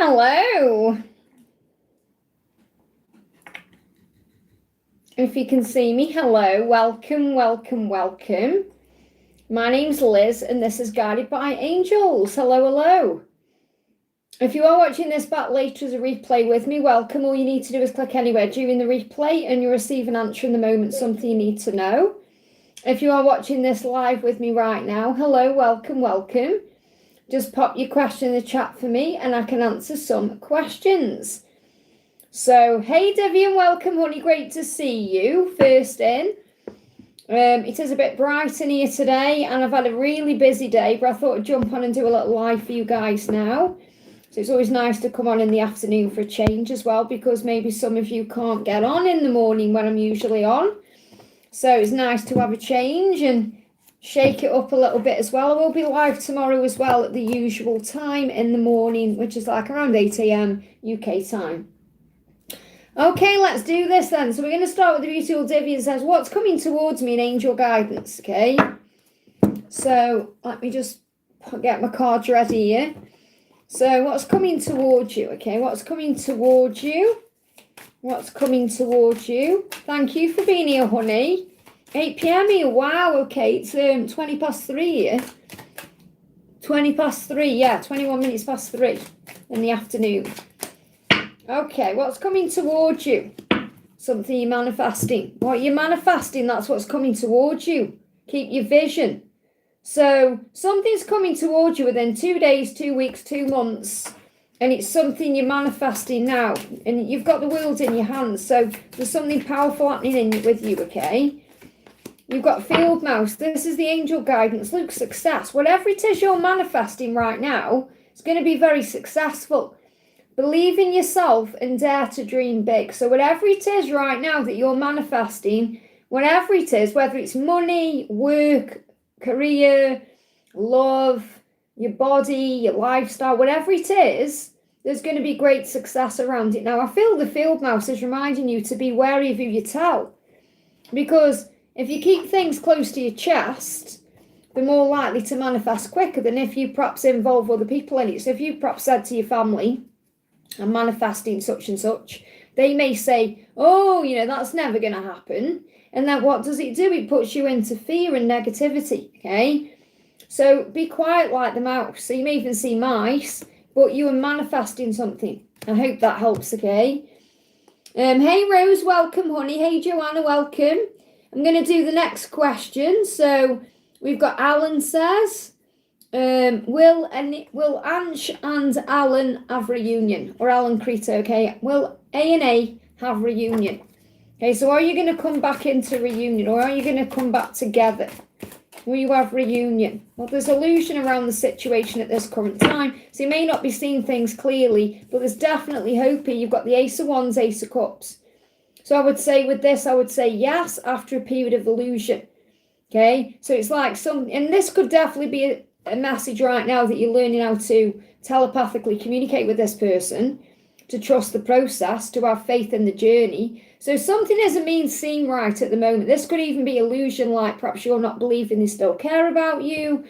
Hello. If you can see me, hello, welcome, welcome, welcome. My name's Liz and this is Guided by Angels. Hello, hello. If you are watching this back later as a replay with me, welcome. All you need to do is click anywhere during the replay and you'll receive an answer in the moment, something you need to know. If you are watching this live with me right now, hello, welcome, welcome. Just pop your question in the chat for me and I can answer some questions. So, hey Devian, welcome honey, great to see you. First in. It is a bit bright in here today and I've had a really busy day, but I thought I'd jump on and do a little live for you guys now. So it's always nice to come on in the afternoon for a change as well, because maybe some of you can't get on in the morning when I'm usually on. So it's nice to have a change and shake it up a little bit as well. I will be live tomorrow as well at the usual time in the morning, which is like around 8 a.m. UK time. Okay, let's do this then. So we're going to start with the beautiful Divya that says, what's coming towards me in angel guidance, okay? So let me just get my cards ready here. So what's coming towards you, okay? What's coming towards you? What's coming towards you? Thank you for being here, honey. 8 p.m. here. Wow, okay. It's 20 past 3 here. 20 past 3, yeah. 21 minutes past 3 in the afternoon. Okay, what's coming towards you? Something you're manifesting. What you're manifesting, that's what's coming towards you. Keep your vision. So something's coming towards you within 2 days, 2 weeks, 2 months. And it's something you're manifesting now. And you've got the world in your hands. So there's something powerful happening with you, okay? You've got field mouse. This is the angel guidance. Look, success. Whatever it is you're manifesting right now, it's going to be very successful. Believe in yourself and dare to dream big. So whatever it is right now that you're manifesting, whatever it is, whether it's money, work, career, love, your body, your lifestyle, whatever it is, there's going to be great success around it. Now, I feel the field mouse is reminding you to be wary of who you tell. Because if you keep things close to your chest, they're more likely to manifest quicker than if you perhaps involve other people in it. So if you perhaps said to your family, I'm manifesting such and such, they may say, oh, that's never going to happen. And then what does it do? It puts you into fear and negativity, okay? So be quiet like the mouse. So you may even see mice, but you are manifesting something. I hope that helps, okay? Hey, Rose, welcome, honey. Hey, Joanna, welcome. I'm going to do the next question. So we've got Alan says, will Ansh and Alan have reunion? Or Alan Creto, okay? Will A&A have reunion? Okay, so are you going to come back into reunion or are you going to come back together? Will you have reunion? Well, there's illusion around the situation at this current time, so you may not be seeing things clearly, but there's definitely hope here. You've got the Ace of Wands, Ace of Cups. So I would say with this, I would say yes after a period of illusion. Okay, so it's like and this could definitely be a message right now that you're learning how to telepathically communicate with this person, to trust the process, to have faith in the journey. So something isn't seen right at the moment. This could even be illusion, like perhaps you're not believing they still care about you.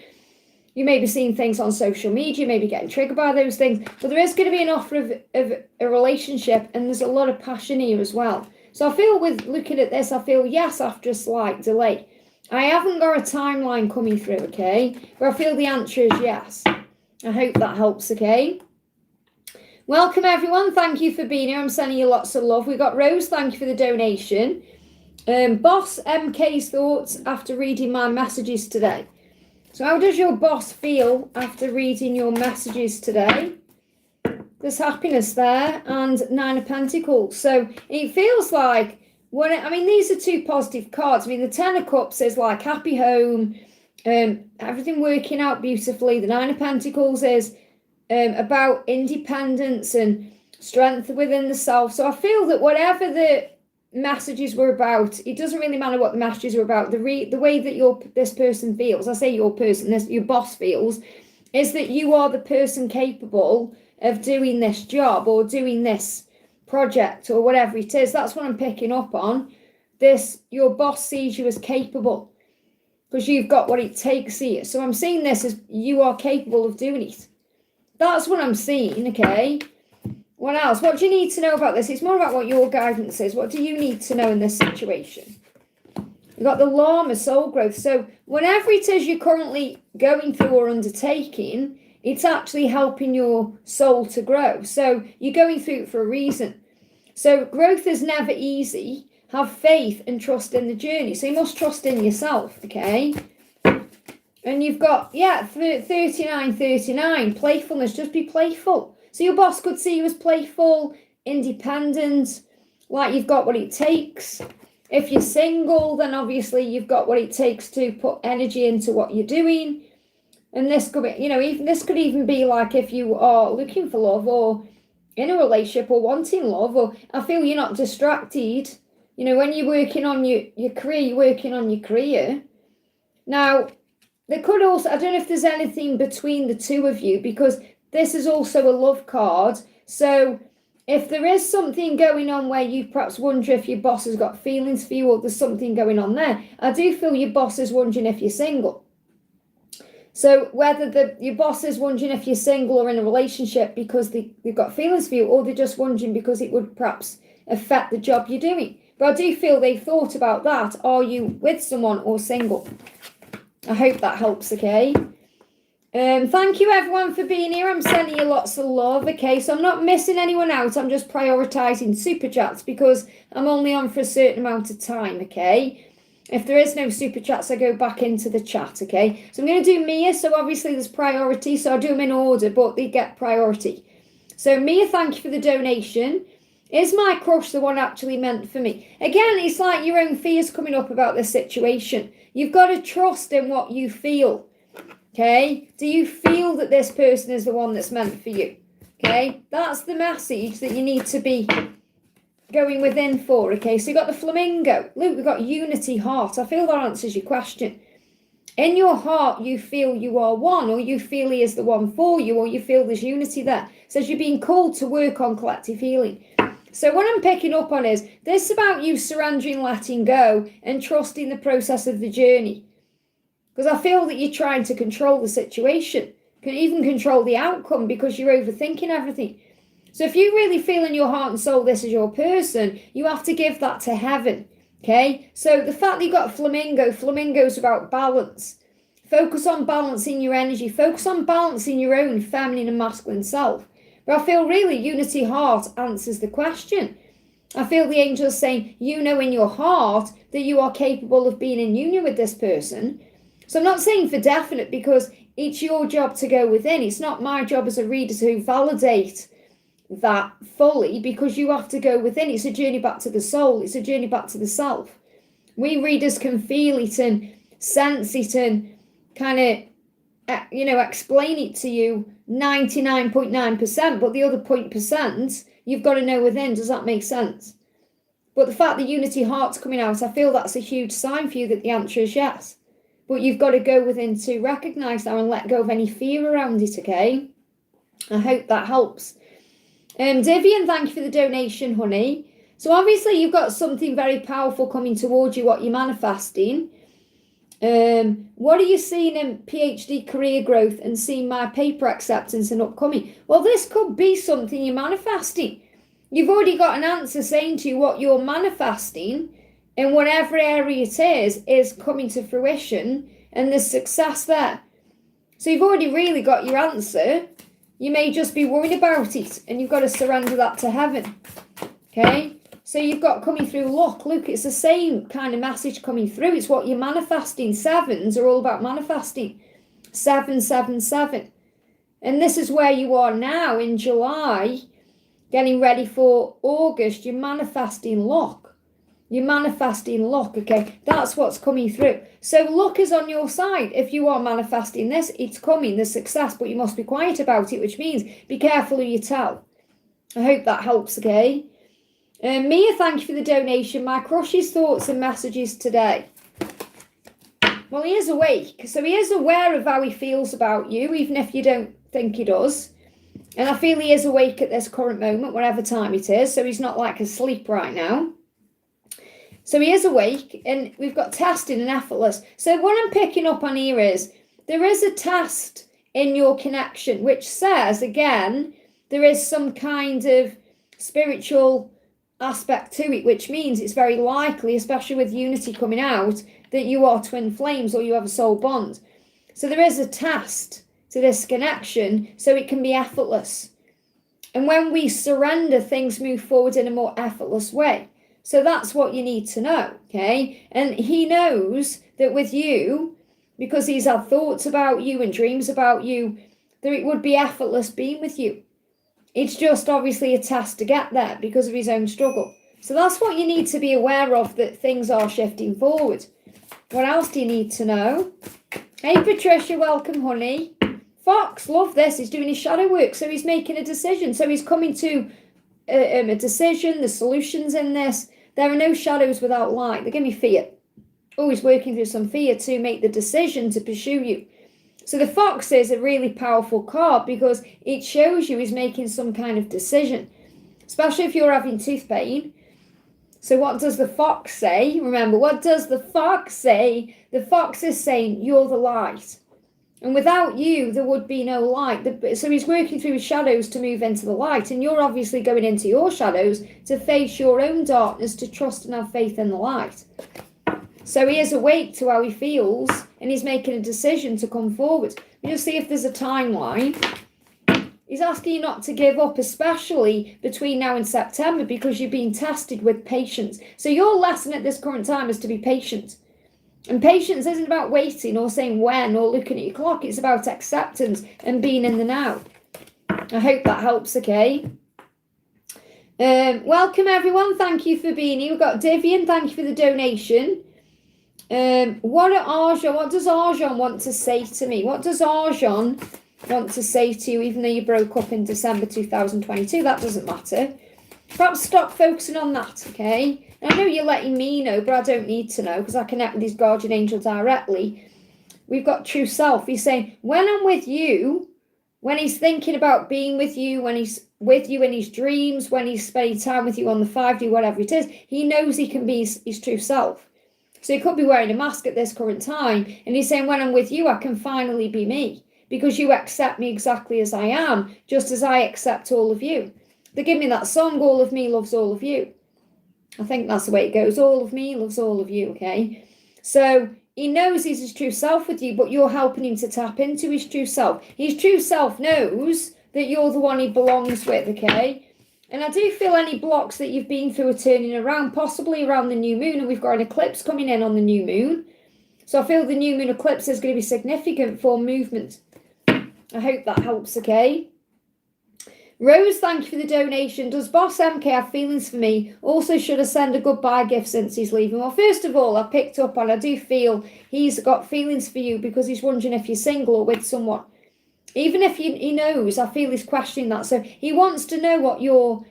You may be seeing things on social media, maybe getting triggered by those things. But there is going to be an offer of a relationship, and there's a lot of passion here as well. So I feel with looking at this, I feel yes after a slight delay. I haven't got a timeline coming through, okay? But I feel the answer is yes. I hope that helps, okay? Welcome, everyone. Thank you for being here. I'm sending you lots of love. We got Rose. Thank you for the donation. Boss MK's thoughts after reading my messages today. So how does your boss feel after reading your messages today? There's happiness there and 9 of Pentacles. So it feels like, these are two positive cards. The 10 of Cups is like happy home, everything working out beautifully. The 9 of Pentacles is about independence and strength within the self. So I feel that whatever the messages were about, it doesn't really matter what the messages were about. The way that this person feels, I say your person, your boss feels, is that you are the person capable of doing this job or doing this project or whatever it is. That's what I'm picking up on. Your boss sees you as capable because you've got what it takes here. So I'm seeing this as you are capable of doing it. That's what I'm seeing, okay? What else? What do you need to know about this? It's more about what your guidance is. What do you need to know in this situation? You've got the Llama soul growth. So whatever it is you're currently going through or undertaking, it's actually helping your soul to grow. So you're going through it for a reason. So growth is never easy. Have faith and trust in the journey. So you must trust in yourself, okay? And you've got, 39, playfulness. Just be playful. So your boss could see you as playful, independent, like you've got what it takes. If you're single, then obviously you've got what it takes to put energy into what you're doing. And this could be, this could even be like if you are looking for love or in a relationship or wanting love, or I feel you're not distracted. When you're working on your career, you're working on your career. Now, there could also, I don't know if there's anything between the two of you, because this is also a love card. So if there is something going on where you perhaps wonder if your boss has got feelings for you or there's something going on there, I do feel your boss is wondering if you're single. So whether your boss is wondering if you're single or in a relationship because they've got feelings for you, or they're just wondering because it would perhaps affect the job you're doing. But I do feel they've thought about that. Are you with someone or single? I hope that helps, okay? Thank you everyone for being here. I'm sending you lots of love, okay? So I'm not missing anyone out. I'm just prioritising super chats because I'm only on for a certain amount of time, okay? If there is no super chats, I go back into the chat, okay? So I'm going to do Mia. So obviously there's priority, so I do them in order, but they get priority. So Mia, thank you for the donation. Is my crush the one actually meant for me? Again, it's like your own fears coming up about this situation. You've got to trust in what you feel. Okay, do you feel that this person is the one that's meant for you? Okay, that's the message that you need to be going within for. Okay, so you've got the flamingo. Look, we've got unity heart. I feel that answers your question. In your heart, you feel you are one, or you feel he is the one for you, or you feel there's unity there. It says you're being called to work on collective healing. So what I'm picking up on is this about you surrendering, letting go, and trusting the process of the journey. Because I feel that you're trying to control the situation, can even control the outcome because you're overthinking everything. So if you really feel in your heart and soul this is your person, you have to give that to heaven, okay? So the fact that you got flamingo's about balance. Focus on balancing your energy. Focus on balancing your own feminine and masculine self. But I feel really unity heart answers the question. I feel the angels saying, in your heart that you are capable of being in union with this person. So I'm not saying for definite because it's your job to go within. It's not my job as a reader to validate that fully because you have to go within. It's a journey back to the soul. It's a journey back to the self. We readers can feel it and sense it and kind of, explain it to you 99.9%, but the other 0.%, you've got to know within. Does that make sense? But the fact that unity heart's coming out, I feel that's a huge sign for you that the answer is yes. But you've got to go within to recognise that and let go of any fear around it, okay? I hope that helps. Divian, thank you for the donation, honey. So obviously you've got something very powerful coming towards you, what you're manifesting. What are you seeing in PhD career growth and seeing my paper acceptance and upcoming? Well, this could be something you're manifesting. You've already got an answer saying to you what you're manifesting in whatever area it is coming to fruition and there's success there. So you've already really got your answer. You may just be worried about it and you've got to surrender that to heaven. Okay? So you've got coming through luck. Look, it's the same kind of message coming through. It's what you're manifesting. Sevens are all about manifesting. 777. And this is where you are now in July, getting ready for August. You're manifesting luck. You're manifesting luck, okay? That's what's coming through. So luck is on your side. If you are manifesting this, it's coming, the success, but you must be quiet about it, which means be careful who you tell. I hope that helps, okay? Mia, thank you for the donation. My crush's thoughts and messages today. Well, he is awake, so he is aware of how he feels about you, even if you don't think he does. And I feel he is awake at this current moment, whatever time it is, so he's not like asleep right now. So he is awake, and we've got testing and effortless. So what I'm picking up on here is there is a test in your connection, which says, again, there is some kind of spiritual aspect to it, which means it's very likely, especially with unity coming out, that you are twin flames or you have a soul bond. So there is a test to this connection, so it can be effortless. And when we surrender, things move forward in a more effortless way. So that's what you need to know, okay? And he knows that with you, because he's had thoughts about you and dreams about you, that it would be effortless being with you. It's just obviously a test to get there because of his own struggle. So that's what you need to be aware of, that things are shifting forward. What else do you need to know? Hey, Patricia, welcome, honey. Fox, love this. He's doing his shadow work, so he's making a decision. So he's coming to a decision. The solutions in this. There are no shadows without light. They give me fear. Oh, he's working through some fear to make the decision to pursue you. So the fox is a really powerful card because it shows you he's making some kind of decision, especially if you're having tooth pain. So what does the fox say? Remember, what does the fox say? The fox is saying, you're the light. And without you, there would be no light. So he's working through his shadows to move into the light. And you're obviously going into your shadows to face your own darkness, to trust and have faith in the light. So he is awake to how he feels, and he's making a decision to come forward. You'll see if there's a timeline. He's asking you not to give up, especially between now and September, because you're being tested with patience. So your lesson at this current time is to be patient. And patience isn't about waiting or saying when or looking at your clock. It's about acceptance and being in the now. I hope that helps, okay? Welcome, everyone. Thank you for being here. We've got Divian. Thank you for the donation. What does Arjan want to say to me? What does Arjan want to say to you, even though you broke up in December 2022? That doesn't matter. Perhaps stop focusing on that, okay? I know you're letting me know, but I don't need to know because I connect with his guardian angel directly. We've got true self. He's saying, when I'm with you, when he's thinking about being with you, when he's with you in his dreams, when he's spending time with you on the 5D, whatever it is, he knows he can be his true self. So he could be wearing a mask at this current time. And he's saying, when I'm with you, I can finally be me. Because you accept me exactly as I am, just as I accept all of you. They give me that song, all of me loves all of you. I think that's the way it goes. All of me loves all of you, okay? So he knows he's his true self with you, but you're helping him to tap into his true self. His true self knows that you're the one he belongs with, okay? And I do feel any blocks that you've been through are turning around, possibly around the new moon, and we've got an eclipse coming in on the new moon. So I feel the new moon eclipse is going to be significant for movement. I hope that helps, okay? Rose, thank you for the donation. Does Boss MK have feelings for me? Also, should I send a goodbye gift since he's leaving? Well, first of all, I picked up on, I do feel he's got feelings for you because he's wondering if you're single or with someone. Even if he knows, I feel he's questioning that. So he wants to know what your,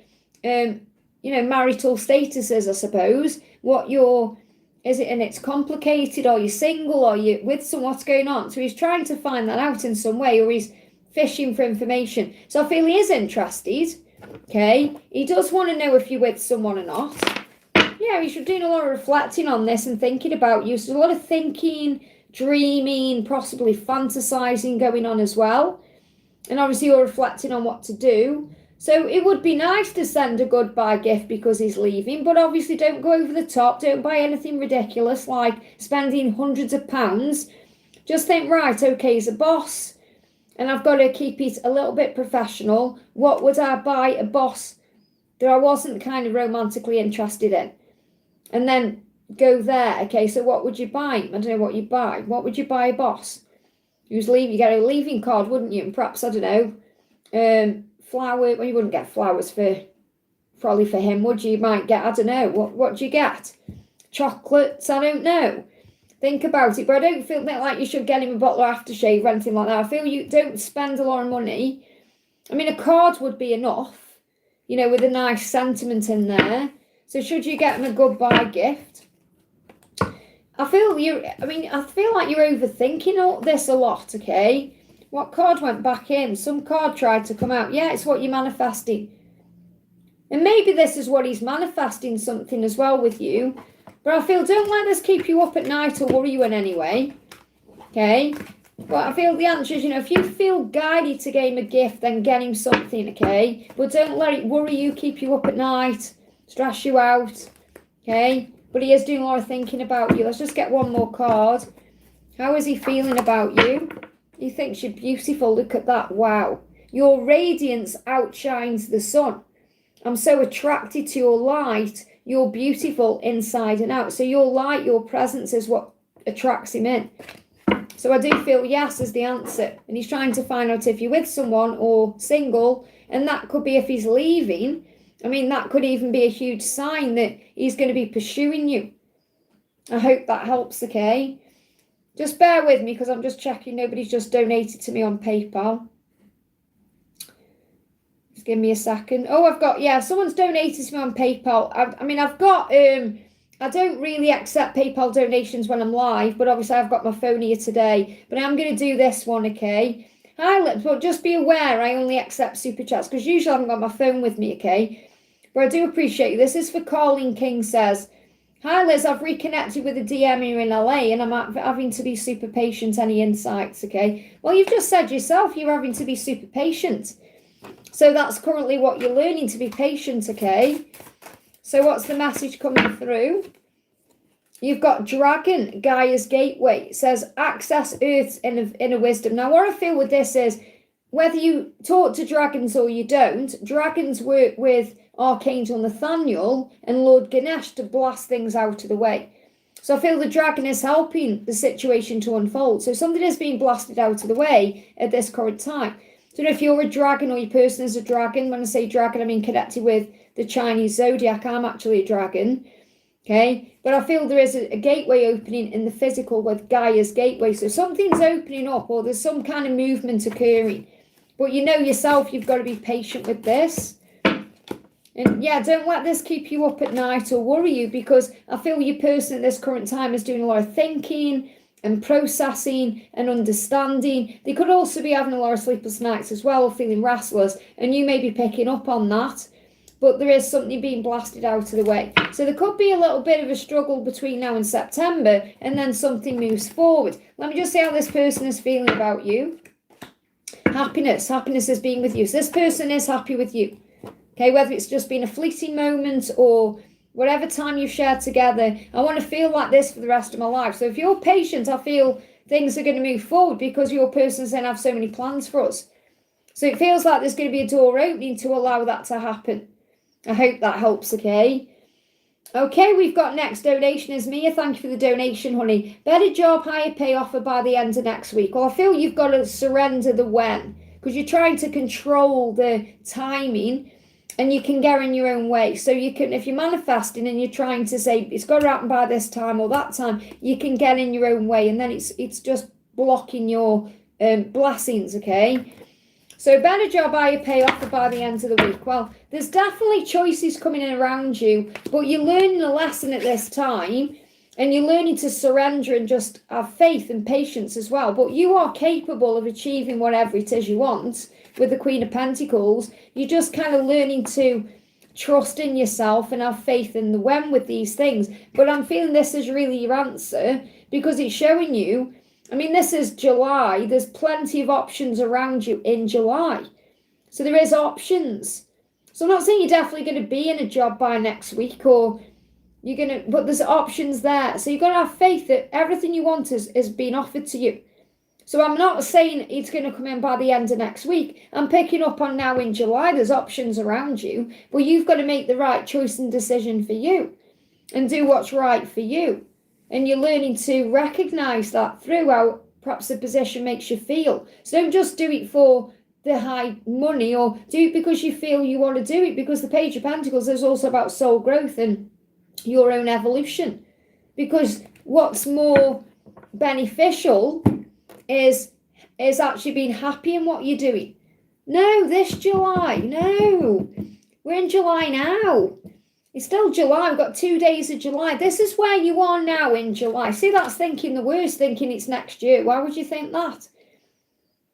marital status is, I suppose. What your, is it, and it's complicated? Are you single? Are you with someone? What's going on? So he's trying to find that out in some way, or he's fishing for information. So I feel he is interested, okay? He does want to know if you're with someone or not. Yeah, he's doing a lot of reflecting on this and thinking about you. So a lot of thinking, dreaming, possibly fantasizing going on as well. And obviously you're reflecting on what to do. So it would be nice to send a goodbye gift because he's leaving, but obviously don't go over the top. Don't buy anything ridiculous like spending hundreds of pounds. Just think, right, okay, he's a boss and I've got to keep it a little bit professional. What would I buy a boss that I wasn't kind of romantically interested in? And then go there. Okay, so what would you buy? I don't know what you buy. What would you buy a boss who's leaving? You get a leaving card, wouldn't you? And perhaps, I don't know, flower. Well, you wouldn't get flowers probably for him, would you? You might get, I don't know, what do you get? Chocolates? I don't know. Think about it, but I don't feel like you should get him a bottle of aftershave or anything like that. I feel you don't spend a lot of money. I mean, a card would be enough, with a nice sentiment in there. So should you get him a goodbye gift? I feel like you're overthinking all this a lot, okay? What card went back in? Some card tried to come out. Yeah, it's what you're manifesting. And maybe this is what he's manifesting, something as well with you. But I feel don't let this keep you up at night or worry you in any way. Okay? But I feel the answer is, if you feel guided to get him a gift, then get him something, okay? But don't let it worry you, keep you up at night, stress you out, okay? But he is doing a lot of thinking about you. Let's just get one more card. How is he feeling about you? He thinks you're beautiful. Look at that. Wow. Your radiance outshines the sun. I'm so attracted to your light. You're beautiful inside and out. So your light, your presence is what attracts him in. So I do feel yes is the answer. And he's trying to find out if you're with someone or single. And that could be if he's leaving. I mean, that could even be a huge sign that he's going to be pursuing you. I hope that helps, okay? Just bear with me because I'm just checking nobody's just donated to me on PayPal. Just give me a second. Oh, I've got, someone's donated to me on PayPal. I've got, I don't really accept PayPal donations when I'm live, but obviously I've got my phone here today. But I'm going to do this one, okay? Hi, Lips, but just be aware I only accept super chats because usually I haven't got my phone with me, okay? But I do appreciate you. This is for Colleen King says, hi Liz, I've reconnected with a DM here in LA and I'm having to be super patient. Any insights, okay? Well, you've just said yourself you're having to be super patient. So that's currently what you're learning, to be patient, okay? So what's the message coming through? You've got Dragon, Gaia's Gateway. It says access Earth's inner wisdom. Now, what I feel with this is, whether you talk to dragons or you don't, dragons work with Archangel Nathaniel and Lord Ganesh to blast things out of the way. So I feel the dragon is helping the situation to unfold. So something is being blasted out of the way at this current time. So if you're a dragon or your person is a dragon, when I say dragon, I mean connected with the Chinese zodiac. I'm actually a dragon, okay? But I feel there is a gateway opening in the physical with Gaia's gateway. So something's opening up or there's some kind of movement occurring. But you know yourself, you've got to be patient with this. And don't let this keep you up at night or worry you, because I feel your person at this current time is doing a lot of thinking and processing and understanding. They could also be having a lot of sleepless nights as well, or feeling restless, and you may be picking up on that. But there is something being blasted out of the way. So there could be a little bit of a struggle between now and September, and then something moves forward. Let me just see how this person is feeling about you. Happiness is being with you. So this person is happy with you. Okay, whether it's just been a fleeting moment or whatever time you've shared together, I want to feel like this for the rest of my life. So if you're patient, I feel things are going to move forward because your person's going to have so many plans for us. So it feels like there's going to be a door opening to allow that to happen. I hope that helps, okay? Okay, we've got next donation is Mia. Thank you for the donation, honey. Better job, higher pay offer by the end of next week. Well, I feel you've got to surrender the when, because you're trying to control the timing and you can get in your own way. So you can, if you're manifesting and you're trying to say it's got to happen by this time or that time, you can get in your own way, and then it's just blocking your blessings, okay? So better job, higher pay offer by the end of the week. Well, there's definitely choices coming in around you, but you're learning a lesson at this time, and you're learning to surrender and just have faith and patience as well. But you are capable of achieving whatever it is you want with the Queen of Pentacles. You're just kind of learning to trust in yourself and have faith in the when with these things. But I'm feeling this is really your answer, because it's showing you, I mean, this is July. There's plenty of options around you in July. So there is options. So I'm not saying you're definitely going to be in a job by next week, or you're going to, but there's options there. So you've got to have faith that everything you want is being offered to you. So I'm not saying it's going to come in by the end of next week. I'm picking up on now in July, there's options around you, but you've got to make the right choice and decision for you and do what's right for you. And you're learning to recognize that through how perhaps the position makes you feel. So don't just do it for the high money, or do it because you feel you want to do it, because the Page of Pentacles is also about soul growth and your own evolution. Because what's more beneficial is actually being happy in what you're doing. No, this July, no. We're in July now. It's still July. We've got 2 days of July. This is where you are now in July. See, that's thinking the worst, thinking it's next year. Why would you think that?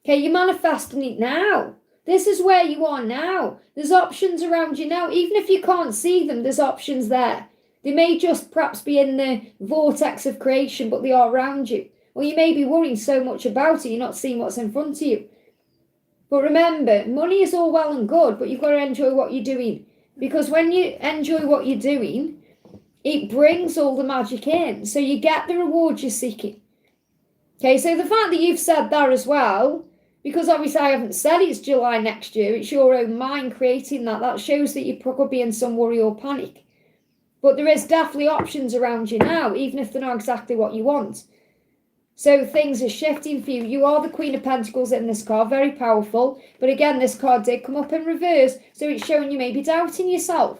Okay, you're manifesting it now. This is where you are now. There's options around you now. Even if you can't see them, there's options there. They may just perhaps be in the vortex of creation, but they are around you. or you may be worrying so much about it, you're not seeing what's in front of you. But remember, money is all well and good, but you've got to enjoy what you're doing. Because when you enjoy what you're doing, it brings all the magic in. So you get the reward you're seeking. Okay, so the fact that you've said that as well, because obviously I haven't said it's July next year, it's your own mind creating that shows that you could be in some worry or panic. But there is definitely options around you now, even if they're not exactly what you want. So things are shifting for you. You are the Queen of Pentacles in this card, very powerful. But again, this card did come up in reverse, so it's showing you maybe doubting yourself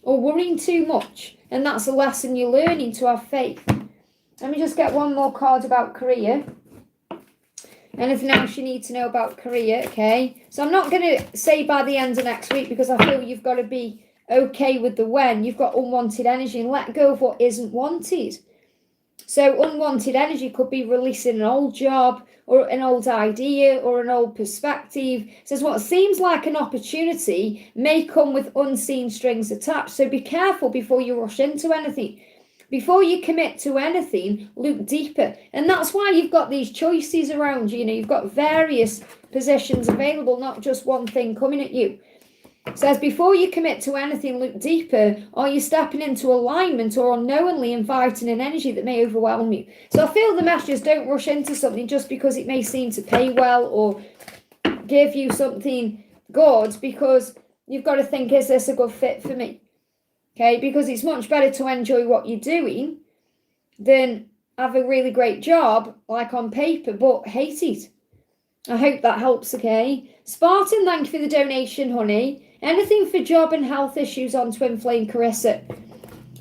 or worrying too much. And that's a lesson you're learning, to have faith. Let me just get one more card about career. Anything else you need to know about career, okay? So I'm not going to say by the end of next week, because I feel you've got to be okay with the when. You've got unwanted energy, and let go of what isn't wanted. So unwanted energy could be releasing an old job or an old idea or an old perspective. It says what seems like an opportunity may come with unseen strings attached. So be careful before you rush into anything. Before you commit to anything, look deeper. And that's why you've got these choices around you. You know, you've got various positions available, not just one thing coming at you. It says, before you commit to anything, look deeper. Are you stepping into alignment or unknowingly inviting an energy that may overwhelm you? So I feel the messages, don't rush into something just because it may seem to pay well or give you something good, because you've got to think, is this a good fit for me? Okay, because it's much better to enjoy what you're doing than have a really great job, like on paper, but hate it. I hope that helps, okay? Spartan, thank you for the donation, honey. Anything for job and health issues on Twin Flame, Carissa?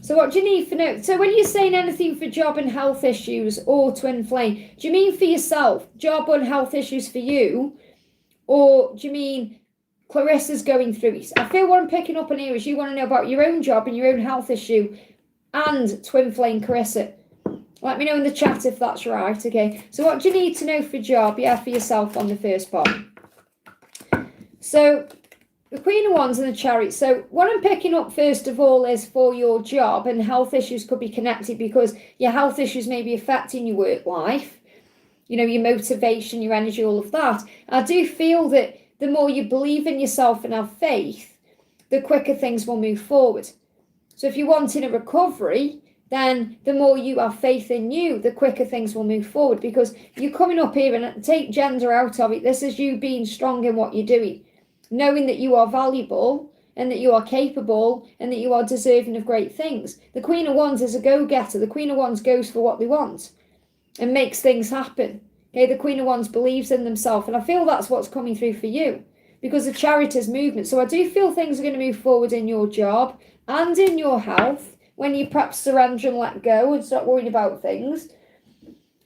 So what do you need for note? So when you're saying anything for job and health issues or Twin Flame, do you mean for yourself, job and health issues for you? Or do you mean Clarissa's going through it? I feel what I'm picking up on here is you want to know about your own job and your own health issue and Twin Flame, Carissa. Let me know in the chat if that's right, okay? So what do you need to know for job? Yeah, for yourself on the first part. So the Queen of Wands and the Chariot. So what I'm picking up first of all is for your job, and health issues could be connected because your health issues may be affecting your work life, you know, your motivation, your energy, all of that. I do feel that the more you believe in yourself and have faith, the quicker things will move forward. So if you're wanting a recovery, then the more you have faith in you, the quicker things will move forward, because you're coming up here, and take gender out of it. This is you being strong in what you're doing, knowing that you are valuable and that you are capable and that you are deserving of great things. The Queen of Wands is a go-getter. The Queen of Wands goes for what they want and makes things happen. Okay, the Queen of Wands believes in themselves, and I feel that's what's coming through for you, because the Chariot is movement. So I do feel things are going to move forward in your job and in your health when you perhaps surrender and let go and stop worrying about things.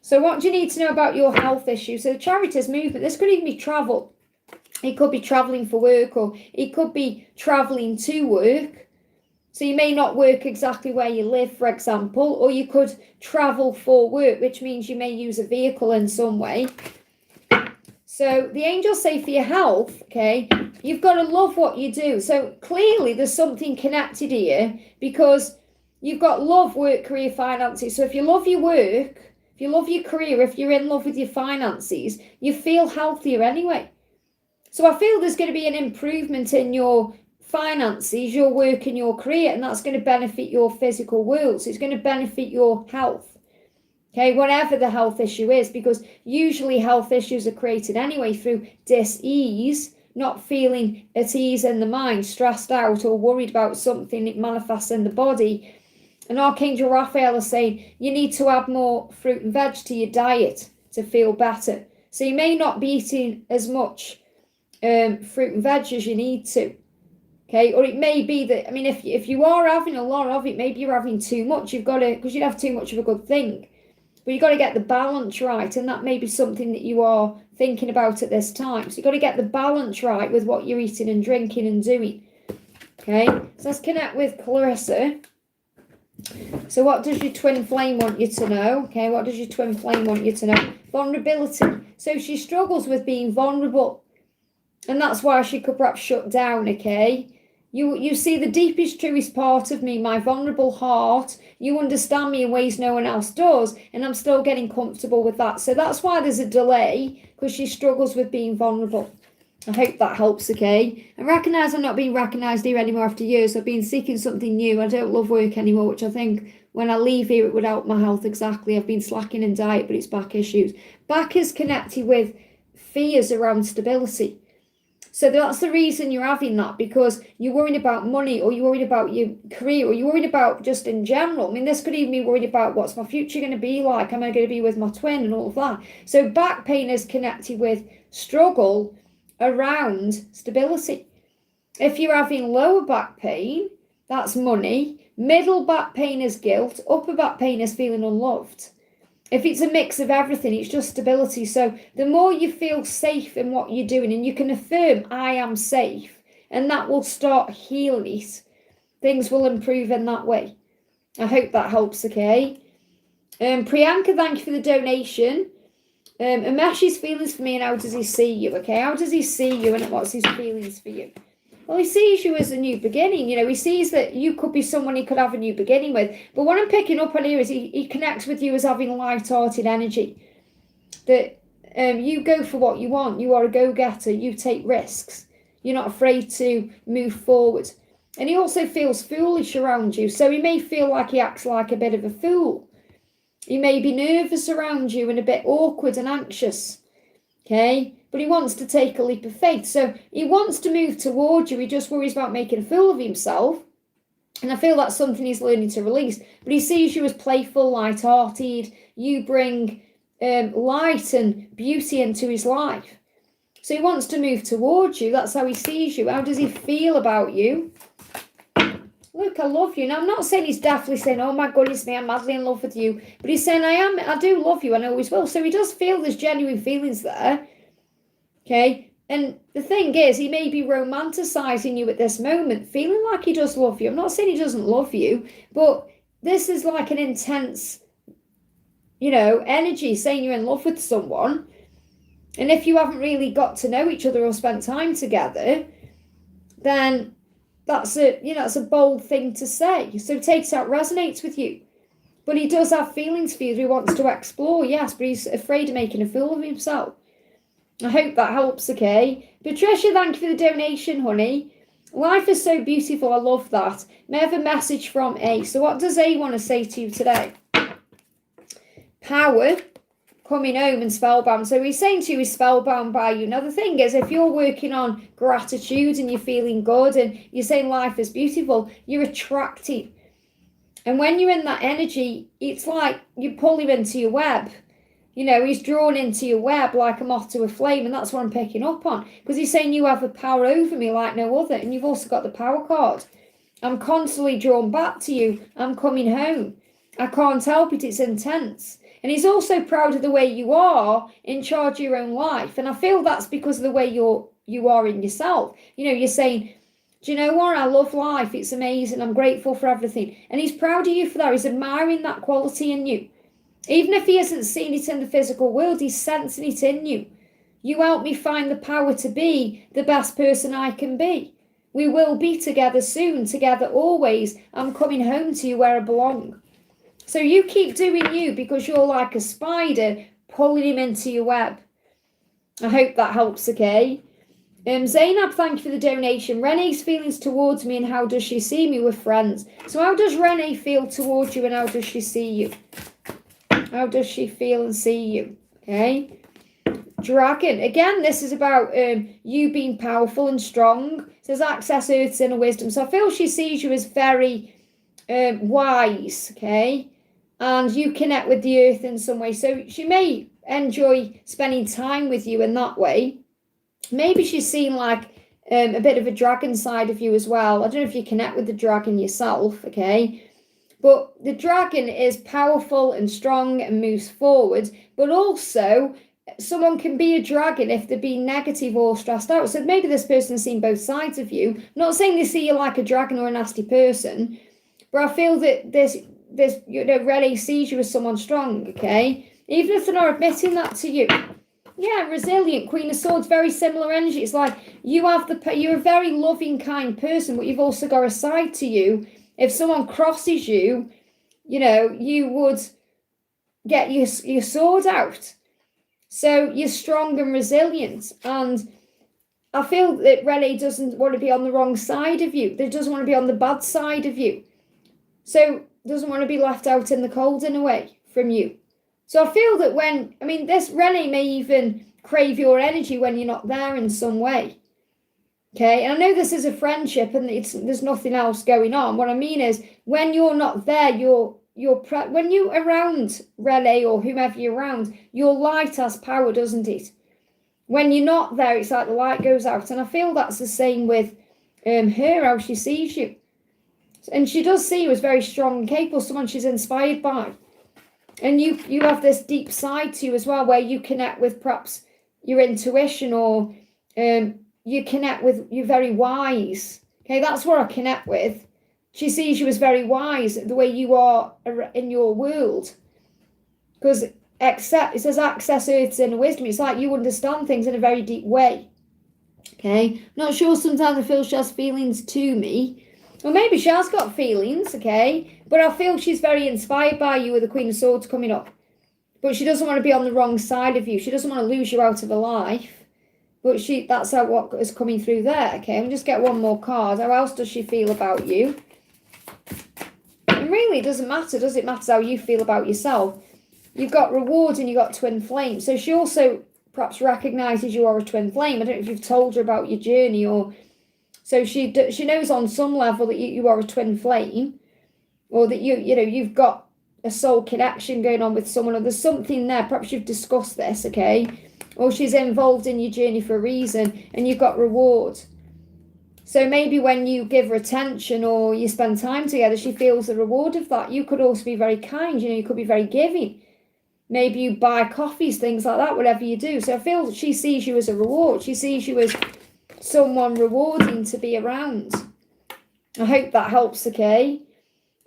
So what do you need to know about your health issue? So the Chariot is movement. This could even be travel. It could be traveling for work, or it could be traveling to work. So you may not work exactly where you live, for example, or you could travel for work, which means you may use a vehicle in some way. So the angels say for your health, okay, you've got to love what you do. So clearly there's something connected here, because you've got love, work, career, finances. So if you love your work, if you love your career, if you're in love with your finances, you feel healthier anyway. So I feel there's going to be an improvement in your finances, your work and your career, and that's going to benefit your physical world. So it's going to benefit your health. Okay, whatever the health issue is, because usually health issues are created anyway through dis-ease, not feeling at ease in the mind, stressed out or worried about something that manifests in the body. And Archangel Raphael is saying you need to add more fruit and veg to your diet to feel better. So you may not be eating as much fruit and veg as you need to. Okay, or it may be that, I mean, if you are having a lot of it, maybe you're having too much. You've got to, because you'd have too much of a good thing. But you've got to get the balance right, and that may be something that you are thinking about at this time. So you've got to get the balance right with what you're eating and drinking and doing. Okay, so let's connect with Clarissa. So what does your twin flame want you to know? Okay, what does your twin flame want you to know? Vulnerability. So she struggles with being vulnerable, and that's why she could perhaps shut down, okay? You see the deepest, truest part of me, my vulnerable heart. You understand me in ways no one else does, and I'm still getting comfortable with that. So that's why there's a delay, because she struggles with being vulnerable. I hope that helps, okay? I recognise I'm not being recognised here anymore after years. I've been seeking something new. I don't love work anymore, which I think when I leave here it would help my health exactly. I've been slacking in diet, but it's back issues. Back is connected with fears around stability. So that's the reason you're having that, because you're worried about money, or you're worried about your career, or you're worried about just in general. I mean, this could even be worried about what's my future going to be like? Am I going to be with my twin and all of that? So back pain is connected with struggle around stability. If you're having lower back pain, that's money. Middle back pain is guilt. Upper back pain is feeling unloved. If it's a mix of everything, it's just stability. So the more you feel safe in what you're doing, and you can affirm, I am safe, and that will start healing it, things will improve in that way. I hope that helps, okay? Priyanka, thank you for the donation. Amesh's feelings for me, and how does he see you, okay? How does he see you, and what's his feelings for you? Well, he sees you as a new beginning. You know, he sees that you could be someone he could have a new beginning with. But what I'm picking up on here is he connects with you as having light-hearted energy. That you go for what you want. You are a go-getter. You take risks. You're not afraid to move forward. And he also feels foolish around you. So he may feel like he acts like a bit of a fool. He may be nervous around you and a bit awkward and anxious. Okay? But he wants to take a leap of faith. So he wants to move towards you. He just worries about making a fool of himself. And I feel that's something he's learning to release. But he sees you as playful, light-hearted. You bring light and beauty into his life. So he wants to move towards you. That's how he sees you. How does he feel about you? Look, I love you. Now, I'm not saying he's definitely saying, oh my goodness me, I'm madly in love with you. But he's saying, I do love you and I always will. So he does feel there's genuine feelings there. Okay, and the thing is, he may be romanticizing you at this moment, feeling like he does love you. I'm not saying he doesn't love you, but this is like an intense, energy saying you're in love with someone. And if you haven't really got to know each other or spent time together, then that's a bold thing to say. So take that resonates with you. But he does have feelings for you that he wants to explore, yes, but he's afraid of making a fool of himself. I hope that helps, okay? Patricia, thank you for the donation, honey. Life is so beautiful. I love that. May I have a message from A. So what does A want to say to you today? Power, coming home and spellbound. So he's saying to you he's spellbound by you. Now, the thing is, if you're working on gratitude and you're feeling good and you're saying life is beautiful, you're attracted. And when you're in that energy, it's like you pull him into your web. He's drawn into your web like a moth to a flame, and that's what I'm picking up on. Because he's saying you have a power over me like no other, and you've also got the power card. I'm constantly drawn back to you. I'm coming home. I can't help it. It's intense. And he's also proud of the way you are in charge of your own life. And I feel that's because of the way you are in yourself. You're saying, do you know what? I love life. It's amazing. I'm grateful for everything. And he's proud of you for that. He's admiring that quality in you. Even if he hasn't seen it in the physical world, he's sensing it in you. You help me find the power to be the best person I can be. We will be together soon, together always. I'm coming home to you where I belong. So you keep doing you because you're like a spider pulling him into your web. I hope that helps, okay? Zainab, thank you for the donation. Renee's feelings towards me and how does she see me with friends? So how does Renee feel towards you and how does she see you? How does she feel and see you? Okay. Dragon. Again, this is about you being powerful and strong. It says access earth's inner wisdom. So I feel she sees you as very wise. Okay. And you connect with the earth in some way. So she may enjoy spending time with you in that way. Maybe she's seen like a bit of a dragon side of you as well. I don't know if you connect with the dragon yourself. Okay. But the dragon is powerful and strong and moves forward. But also, someone can be a dragon if they're being negative or stressed out. So maybe this person has seen both sides of you. I'm not saying they see you like a dragon or a nasty person. But I feel that this really sees you as someone strong, okay? Even if they're not admitting that to you. Yeah, resilient. Queen of Swords, very similar energy. It's like you're a very loving, kind person, but you've also got a side to you. If someone crosses you, you would get your sword out. So you're strong and resilient. And I feel that Renee doesn't want to be on the wrong side of you. They doesn't want to be on the bad side of you. So doesn't want to be left out in the cold in a way from you. So I feel that this Renee may even crave your energy when you're not there in some way. Okay, and I know this is a friendship and there's nothing else going on. What I mean is when you're not there, when you're around Renee or whomever you're around, your light has power, doesn't it? When you're not there, it's like the light goes out. And I feel that's the same with her, how she sees you. And she does see you as very strong and capable, someone she's inspired by. And you have this deep side to you as well, where you connect with perhaps your intuition, or you connect with, you're very wise. Okay, that's what I connect with. She sees you as very wise, the way you are in your world. Because it says access Earth's inner wisdom. It's like you understand things in a very deep way. Okay, not sure, sometimes I feel she has feelings to me. Well, maybe she has got feelings, okay? But I feel she's very inspired by you with the Queen of Swords coming up. But she doesn't want to be on the wrong side of you. She doesn't want to lose you out of her life. But that's what is coming through there, okay? I'll just get one more card. How else does she feel about you? And really, it doesn't matter, does it? It matters how you feel about yourself. You've got reward and you've got twin flame. So she also perhaps recognises you are a twin flame. I don't know if you've told her about your journey, or... So she knows on some level that you are a twin flame, or that you've got a soul connection going on with someone, or there's something there. Perhaps you've discussed this, okay? Or she's involved in your journey for a reason, and you've got reward. So maybe when you give her attention or you spend time together, she feels the reward of that. You could also be very kind, you could be very giving. Maybe you buy coffees, things like that, whatever you do. So I feel that she sees you as a reward. She sees you as someone rewarding to be around. I hope that helps, okay?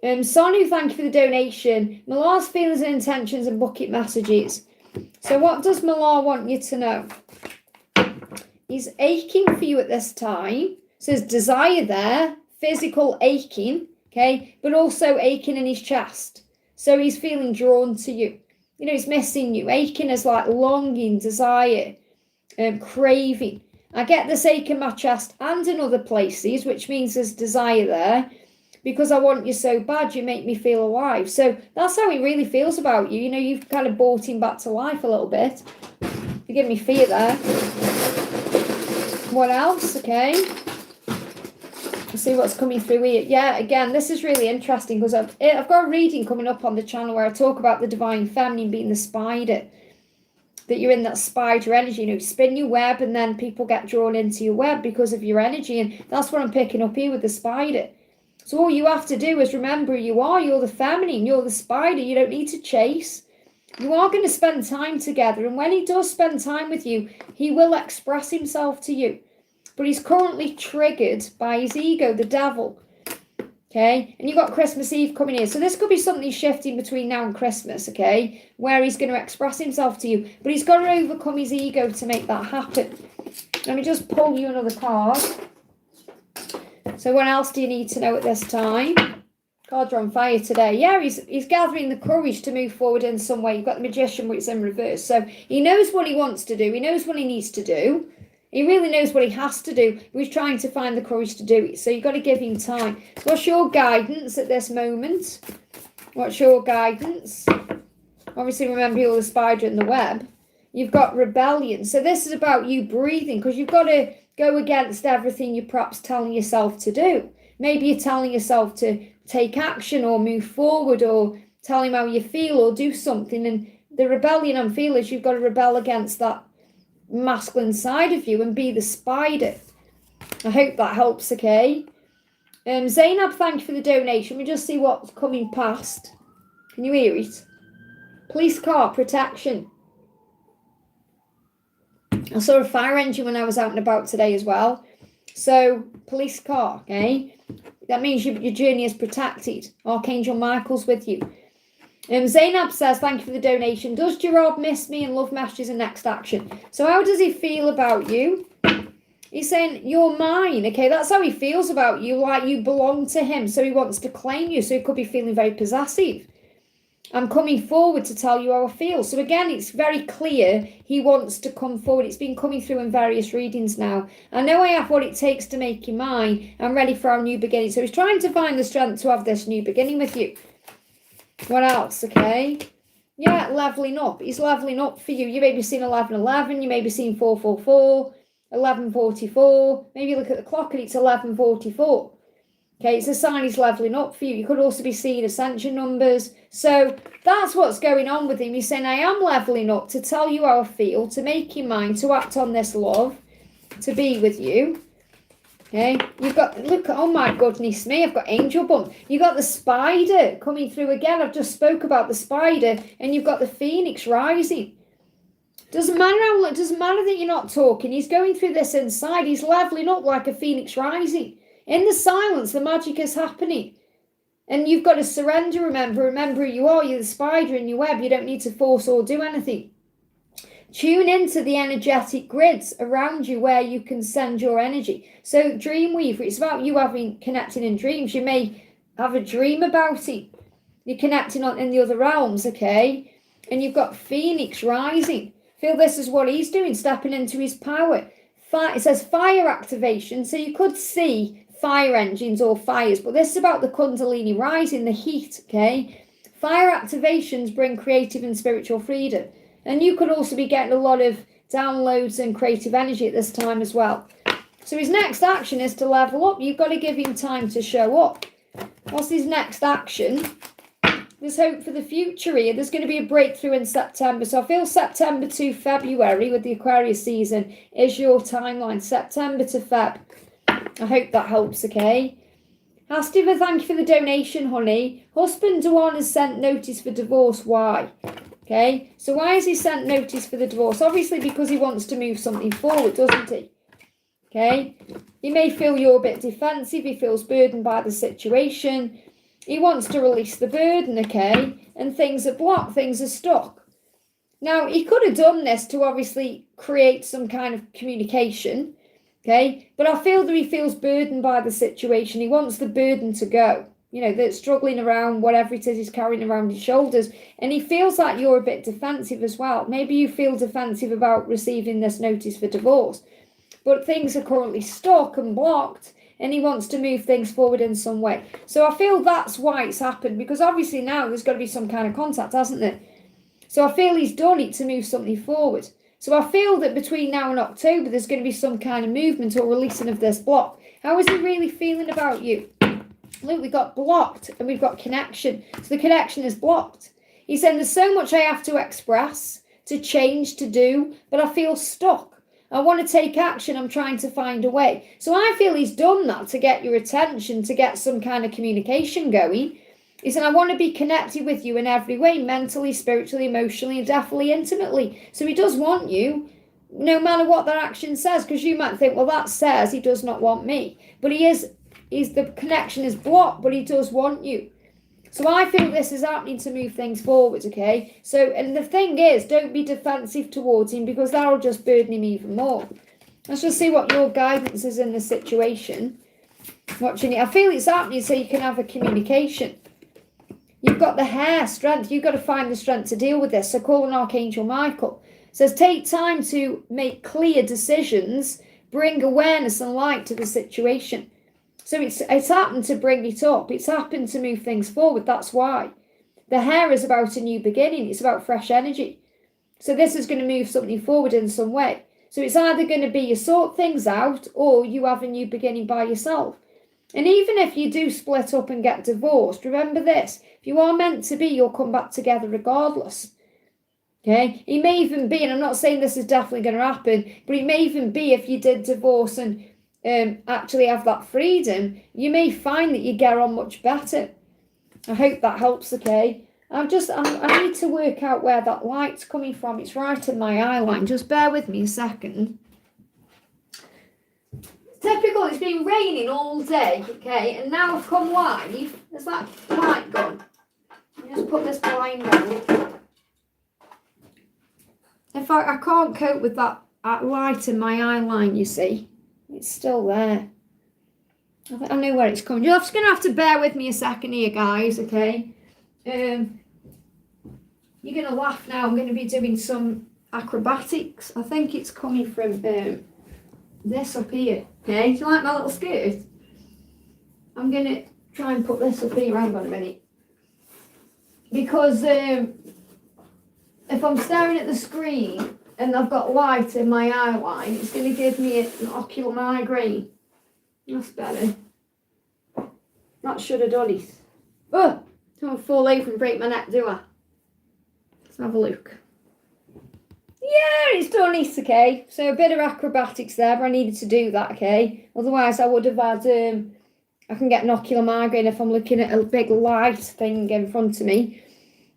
Sonu, thank you for the donation. Milar's feelings and intentions and bucket messages. So what does Milar want you to know? He's aching for you at this time. So there's desire there, physical aching, okay? But also aching in his chest. So he's feeling drawn to you. He's missing you. Aching is like longing, desire, craving. I get this ache in my chest and in other places, which means there's desire there, because I want you so bad, you make me feel alive. So that's how he really feels about you. You've kind of brought him back to life a little bit. You give me fear there. What else? Okay. Let's see what's coming through here. Yeah, again, this is really interesting because I've got a reading coming up on the channel where I talk about the divine feminine being the spider. That you're in that spider energy, spin your web and then people get drawn into your web because of your energy. And that's what I'm picking up here with the spider. So all you have to do is remember you're the feminine, you're the spider. You don't need to chase. You are going to spend time together. And when he does spend time with you, he will express himself to you. But he's currently triggered by his ego, the devil. Okay, and you've got Christmas Eve coming in. So this could be something shifting between now and Christmas, okay, where he's going to express himself to you. But he's got to overcome his ego to make that happen. Let me just pull you another card. So what else do you need to know at this time? Cards are on fire today. Yeah, he's gathering the courage to move forward in some way. You've got the Magician, which is in reverse. So he knows what he wants to do. He knows what he needs to do. He really knows what he has to do. He's trying to find the courage to do it. So you've got to give him time. What's your guidance at this moment? What's your guidance? Obviously, remember you're the spider in the web. You've got rebellion. So this is about you breathing, because you've got to go against everything you're perhaps telling yourself to do. Maybe you're telling yourself to take action or move forward or tell him how you feel or do something. And the rebellion I'm feeling is you've got to rebel against that masculine side of you and be the spider. I hope that helps, okay? Zainab, thank you for the donation. We just see what's coming past. Can you hear it? Police car, protection. I saw a fire engine when I was out and about today as well. So, police car, okay? That means your journey is protected. Archangel Michael's with you. Zainab says, thank you for the donation. Does Gerard miss me and love messages and next action? So how does he feel about you? He's saying, you're mine. Okay, that's how he feels about you, like you belong to him. So he wants to claim you. So he could be feeling very possessive. I'm coming forward to tell you how I feel. So again, it's very clear he wants to come forward. It's been coming through in various readings now. I know I have what it takes to make you mine. I'm ready for our new beginning. So he's trying to find the strength to have this new beginning with you. What else? Okay. Yeah, leveling up. He's leveling up for you. You may be seeing 1111. You may be seeing 444, 1144. Maybe you look at the clock and it's 1144. Okay, it's a sign he's leveling up for you. You could also be seeing ascension numbers. So that's what's going on with him. He's saying, I am leveling up to tell you how I feel, to make you mine, to act on this love, to be with you. Okay, you've got, look, oh my goodness me, I've got angel bump. You've got the spider coming through again. I've just spoke about the spider, and you've got the phoenix rising. Doesn't matter that you're not talking. He's going through this inside. He's leveling up like a phoenix rising. In the silence, the magic is happening. And you've got to surrender, remember who you are. You're the spider in your web. You don't need to force or do anything. Tune into the energetic grids around you where you can send your energy. So Dreamweaver, it's about you connecting in dreams. You may have a dream about it. You're connecting in the other realms, okay? And you've got Phoenix rising. Feel this is what he's doing, stepping into his power. It says fire activation. So you could see fire engines or fires, but this is about the Kundalini rising, the heat, okay? Fire activations bring creative and spiritual freedom. And you could also be getting a lot of downloads and creative energy at this time as well. So his next action is to level up. You've got to give him time to show up. What's his next action? There's hope for the future here. There's going to be a breakthrough in September. So I feel September to February with the Aquarius season is your timeline. September to Feb. I hope that helps, okay? Hastiva, thank you for the donation, honey. Husband Duan has sent notice for divorce. Why? Okay, so why has he sent notice for the divorce? Obviously because he wants to move something forward, doesn't he? Okay, he may feel you're a bit defensive. He feels burdened by the situation. He wants to release the burden, okay? And things are blocked, things are stuck. Now, he could have done this to obviously create some kind of communication, okay? But I feel that he feels burdened by the situation. He wants the burden to go. You know, that's struggling around, whatever it is he's carrying around his shoulders. And he feels like you're a bit defensive as well. Maybe you feel defensive about receiving this notice for divorce. But things are currently stuck and blocked, and he wants to move things forward in some way. So I feel that's why it's happened, because obviously now there's got to be some kind of contact, hasn't there? So I feel he's done it to move something forward. So I feel that between now and October, there's going to be some kind of movement or releasing of this block. How is he really feeling about you? Look, we've got blocked and we've got connection. So the connection is blocked. He's saying there's so much I have to express, to change, to do, but I feel stuck. I want to take action. I'm trying to find a way. So I feel he's done that to get your attention, to get some kind of communication going. He said, I want to be connected with you in every way, mentally, spiritually, emotionally, and definitely intimately. So he does want you, no matter what that action says, because you might think, well, that says he does not want me. But the connection is blocked, but he does want you. So I feel this is happening to move things forward, okay? So, and the thing is, don't be defensive towards him, because that'll just burden him even more. Let's just see what your guidance is in the situation. Watching it, I feel it's happening so you can have a communication. You've got the hair strength. You've got to find the strength to deal with this. So call on Archangel Michael. It says, take time to make clear decisions, bring awareness and light to the situation. So it's happened to bring it up. It's happened to move things forward. That's why. The hair is about a new beginning. It's about fresh energy. So this is going to move something forward in some way. So it's either going to be you sort things out or you have a new beginning by yourself. And even if you do split up and get divorced, remember this. If you are meant to be, you'll come back together regardless. Okay? It may even be, and I'm not saying this is definitely going to happen, but it may even be if you did divorce and actually have that freedom, you may find that you get on much better. I hope that helps, okay? I need to work out where that light's coming from. It's right in my eye line. Just bear with me a second. Typical, it's been raining all day, okay? And now I've come live. There's that light gone. just put this blind on. In fact, I can't cope with that light in my eye line, you see. It's still there. I know where it's coming. You're just going to have to bear with me a second here, guys, okay? You're going to laugh now. I'm going to be doing some acrobatics. I think it's coming from this up here. Okay, do you like my little skirt? I'm going to try and put this up here. Hang on a minute. Because if I'm staring at the screen and I've got light in my eye line, it's going to give me an ocular migraine. That's better. That should have done it. Oh, don't fall over and break my neck, do I? Let's have a look. Yeah, it's done it, okay. So a bit of acrobatics there, but I needed to do that, okay. Otherwise, I would have had, I can get an ocular migraine if I'm looking at a big light thing in front of me.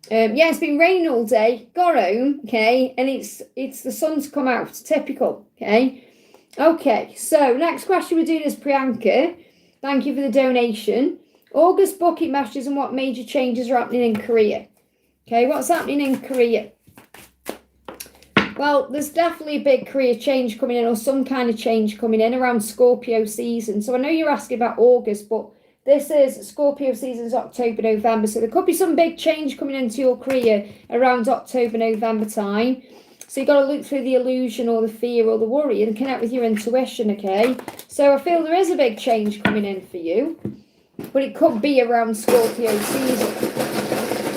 Yeah, it's been raining all day. Got home, okay, and it's the sun's come out. Typical, okay. Okay, so next question we're doing is Priyanka. Thank you for the donation. August bucket messages and what major changes are happening in Korea. Okay, what's happening in Korea? Well, there's definitely a big career change coming in, or some kind of change coming in around Scorpio season. So I know you're asking about August, but this is Scorpio season's October, November. So there could be some big change coming into your career around October, November time. So you've got to look through the illusion or the fear or the worry and connect with your intuition, okay? So I feel there is a big change coming in for you, but it could be around Scorpio season.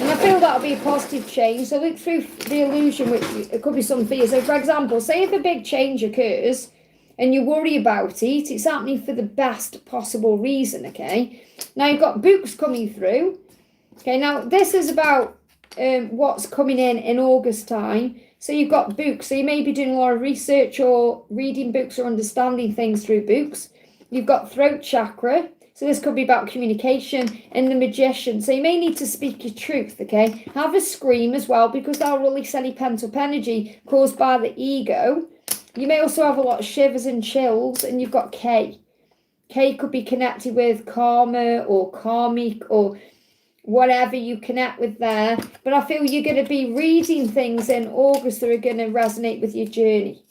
And I feel that'll be a positive change. So look through the illusion, which it could be some fear. So for example, say if a big change occurs and you worry about it, it's happening for the best possible reason, okay? Now you've got books coming through. Okay, now this is about what's coming in August time. So you've got books. So you may be doing a lot of research or reading books or understanding things through books. You've got throat chakra. So this could be about communication, and the magician. So you may need to speak your truth, okay? Have a scream as well, because that'll release any pent-up energy caused by the ego. You may also have a lot of shivers and chills, and you've got K. K could be connected with karma or karmic or whatever you connect with there. But I feel you're going to be reading things in August that are going to resonate with your journey.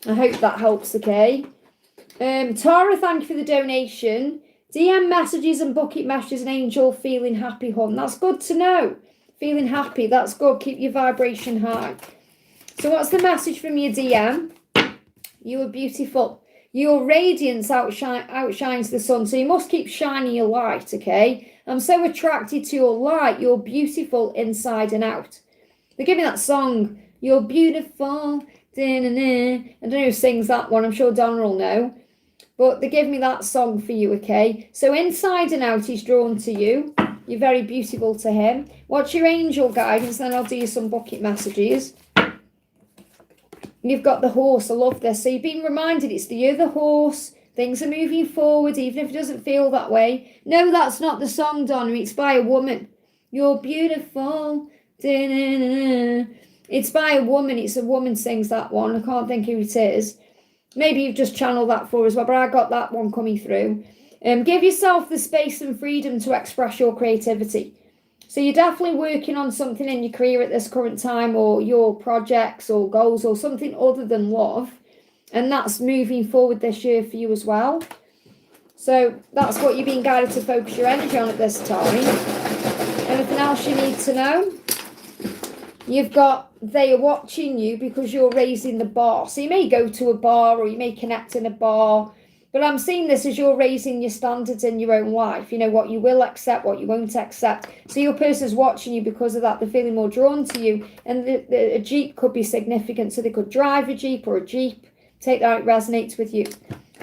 I hope that helps, okay? Tara, thank you for the donation. DM messages and bucket messages and angel feeling happy, hon. That's good to know. Feeling happy, that's good. Keep your vibration high. So what's the message from your DM? You are beautiful. Your radiance outshines the sun. So you must keep shining your light, okay? I'm so attracted to your light. You're beautiful inside and out. They give me that song. You're beautiful. Da-na-na. I don't know who sings that one. I'm sure Donna will know. But they give me that song for you, okay? So inside and out, he's drawn to you. You're very beautiful to him. What's your angel guidance? Then I'll do you some bucket messages. You've got the horse. I love this. So you've been reminded you're the horse. Things are moving forward, even if it doesn't feel that way. No, that's not the song, Donna. It's by a woman. You're beautiful. Da-na-na-na. It's by a woman. It's a woman sings that one. I can't think who it is. Maybe you've just channeled that for as well, but I got that one coming through. Give yourself the space and freedom to express your creativity. So you're definitely working on something in your career at this current time, or your projects or goals or something other than love. And that's moving forward this year for you as well. So that's what you're being guided to focus your energy on at this time. Anything else you need to know? You've got, they are watching you because you're raising the bar. So you may go to a bar or you may connect in a bar. But I'm seeing this as you're raising your standards in your own life. You know, what you will accept, what you won't accept. So your person's watching you because of that. They're feeling more drawn to you. And a Jeep could be significant. So they could drive a Jeep or a Jeep. Take that, it resonates with you.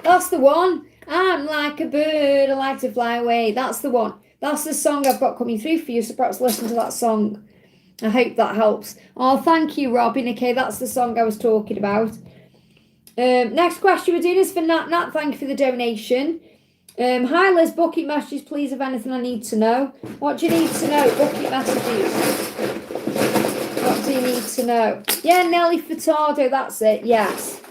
That's the one. I'm like a bird. I like to fly away. That's the one. That's the song I've got coming through for you. So perhaps listen to that song. I hope that helps. Oh, thank you, Robin. Okay, that's the song I was talking about. Next question we're doing is for Nat. Nat, thank you for the donation. Hi, Liz. Bucket messages, please, if anything I need to know. What do you need to know? Bucket messages. What do you need to know? Yeah, Nelly Furtado, that's it. Yes.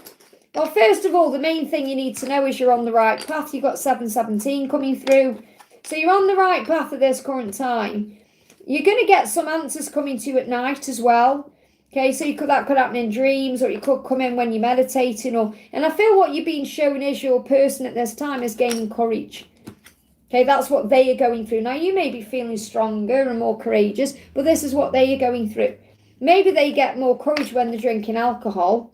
Well, first of all, the main thing you need to know is you're on the right path. You've got 717 coming through. So you're on the right path at this current time. You're going to get some answers coming to you at night as well. Okay, so that could happen in dreams, or it could come in when you're meditating. And I feel what you're being shown is your person at this time is gaining courage. Okay, that's what they are going through. Now, you may be feeling stronger and more courageous, but this is what they are going through. Maybe they get more courage when they're drinking alcohol.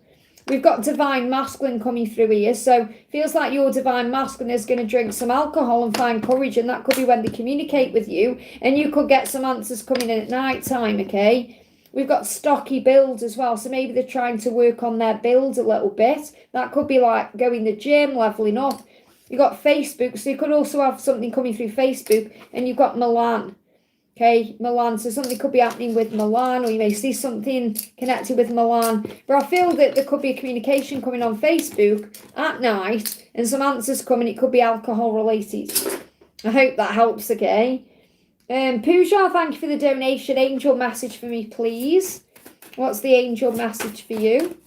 We've got divine masculine coming through here, so feels like your divine masculine is going to drink some alcohol and find courage, and that could be when they communicate with you, and you could get some answers coming in at night time, okay? We've got stocky builds as well, so maybe they're trying to work on their build a little bit. That could be like going to the gym, leveling up. You've got Facebook, so you could also have something coming through Facebook, and you've got Milan. Okay, Milan, so something could be happening with Milan, or you may see something connected with Milan. But I feel that there could be a communication coming on Facebook at night, and some answers coming. It could be alcohol related. I hope that helps, okay? Pooja, thank you for the donation. Angel message for me, please. What's the angel message for you?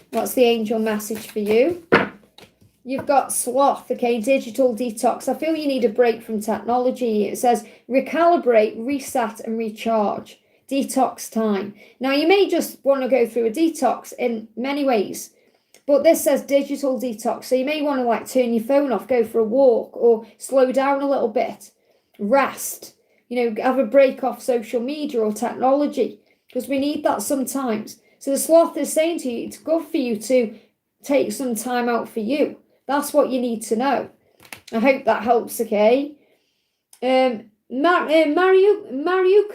What's the angel message for you? You've got sloth, okay, digital detox. I feel you need a break from technology. It says recalibrate, reset and recharge. Detox time. Now, you may just want to go through a detox in many ways, but this says digital detox. So you may want to like turn your phone off, go for a walk, or slow down a little bit. Rest, have a break off social media or technology, because we need that sometimes. So the sloth is saying to you, it's good for you to take some time out for you. That's what you need to know. I hope that helps, okay? Mariuk,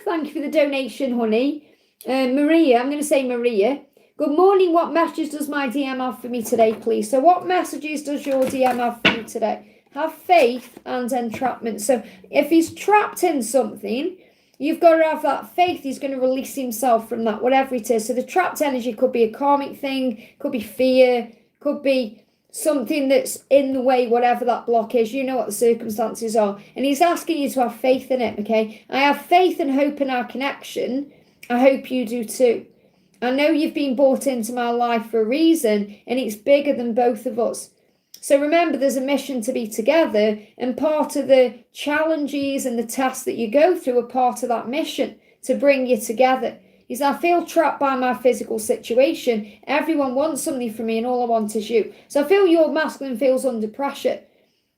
thank you for the donation, honey. Maria, I'm going to say Maria. Good morning. What messages does my DM have for me today, please? So what messages does your DM have for you today? Have faith and entrapment. So if he's trapped in something, you've got to have that faith. He's going to release himself from that, whatever it is. So the trapped energy could be a karmic thing, could be fear, could be something that's in the way, whatever that block is. You know what the circumstances are. And he's asking you to have faith in it, okay? I have faith and hope in our connection. I hope you do too. I know you've been brought into my life for a reason, and it's bigger than both of us. So remember, there's a mission to be together, and part of the challenges and the tasks that you go through are part of that mission to bring you together. He said, I feel trapped by my physical situation. Everyone wants something from me, and all I want is you. So I feel your masculine feels under pressure.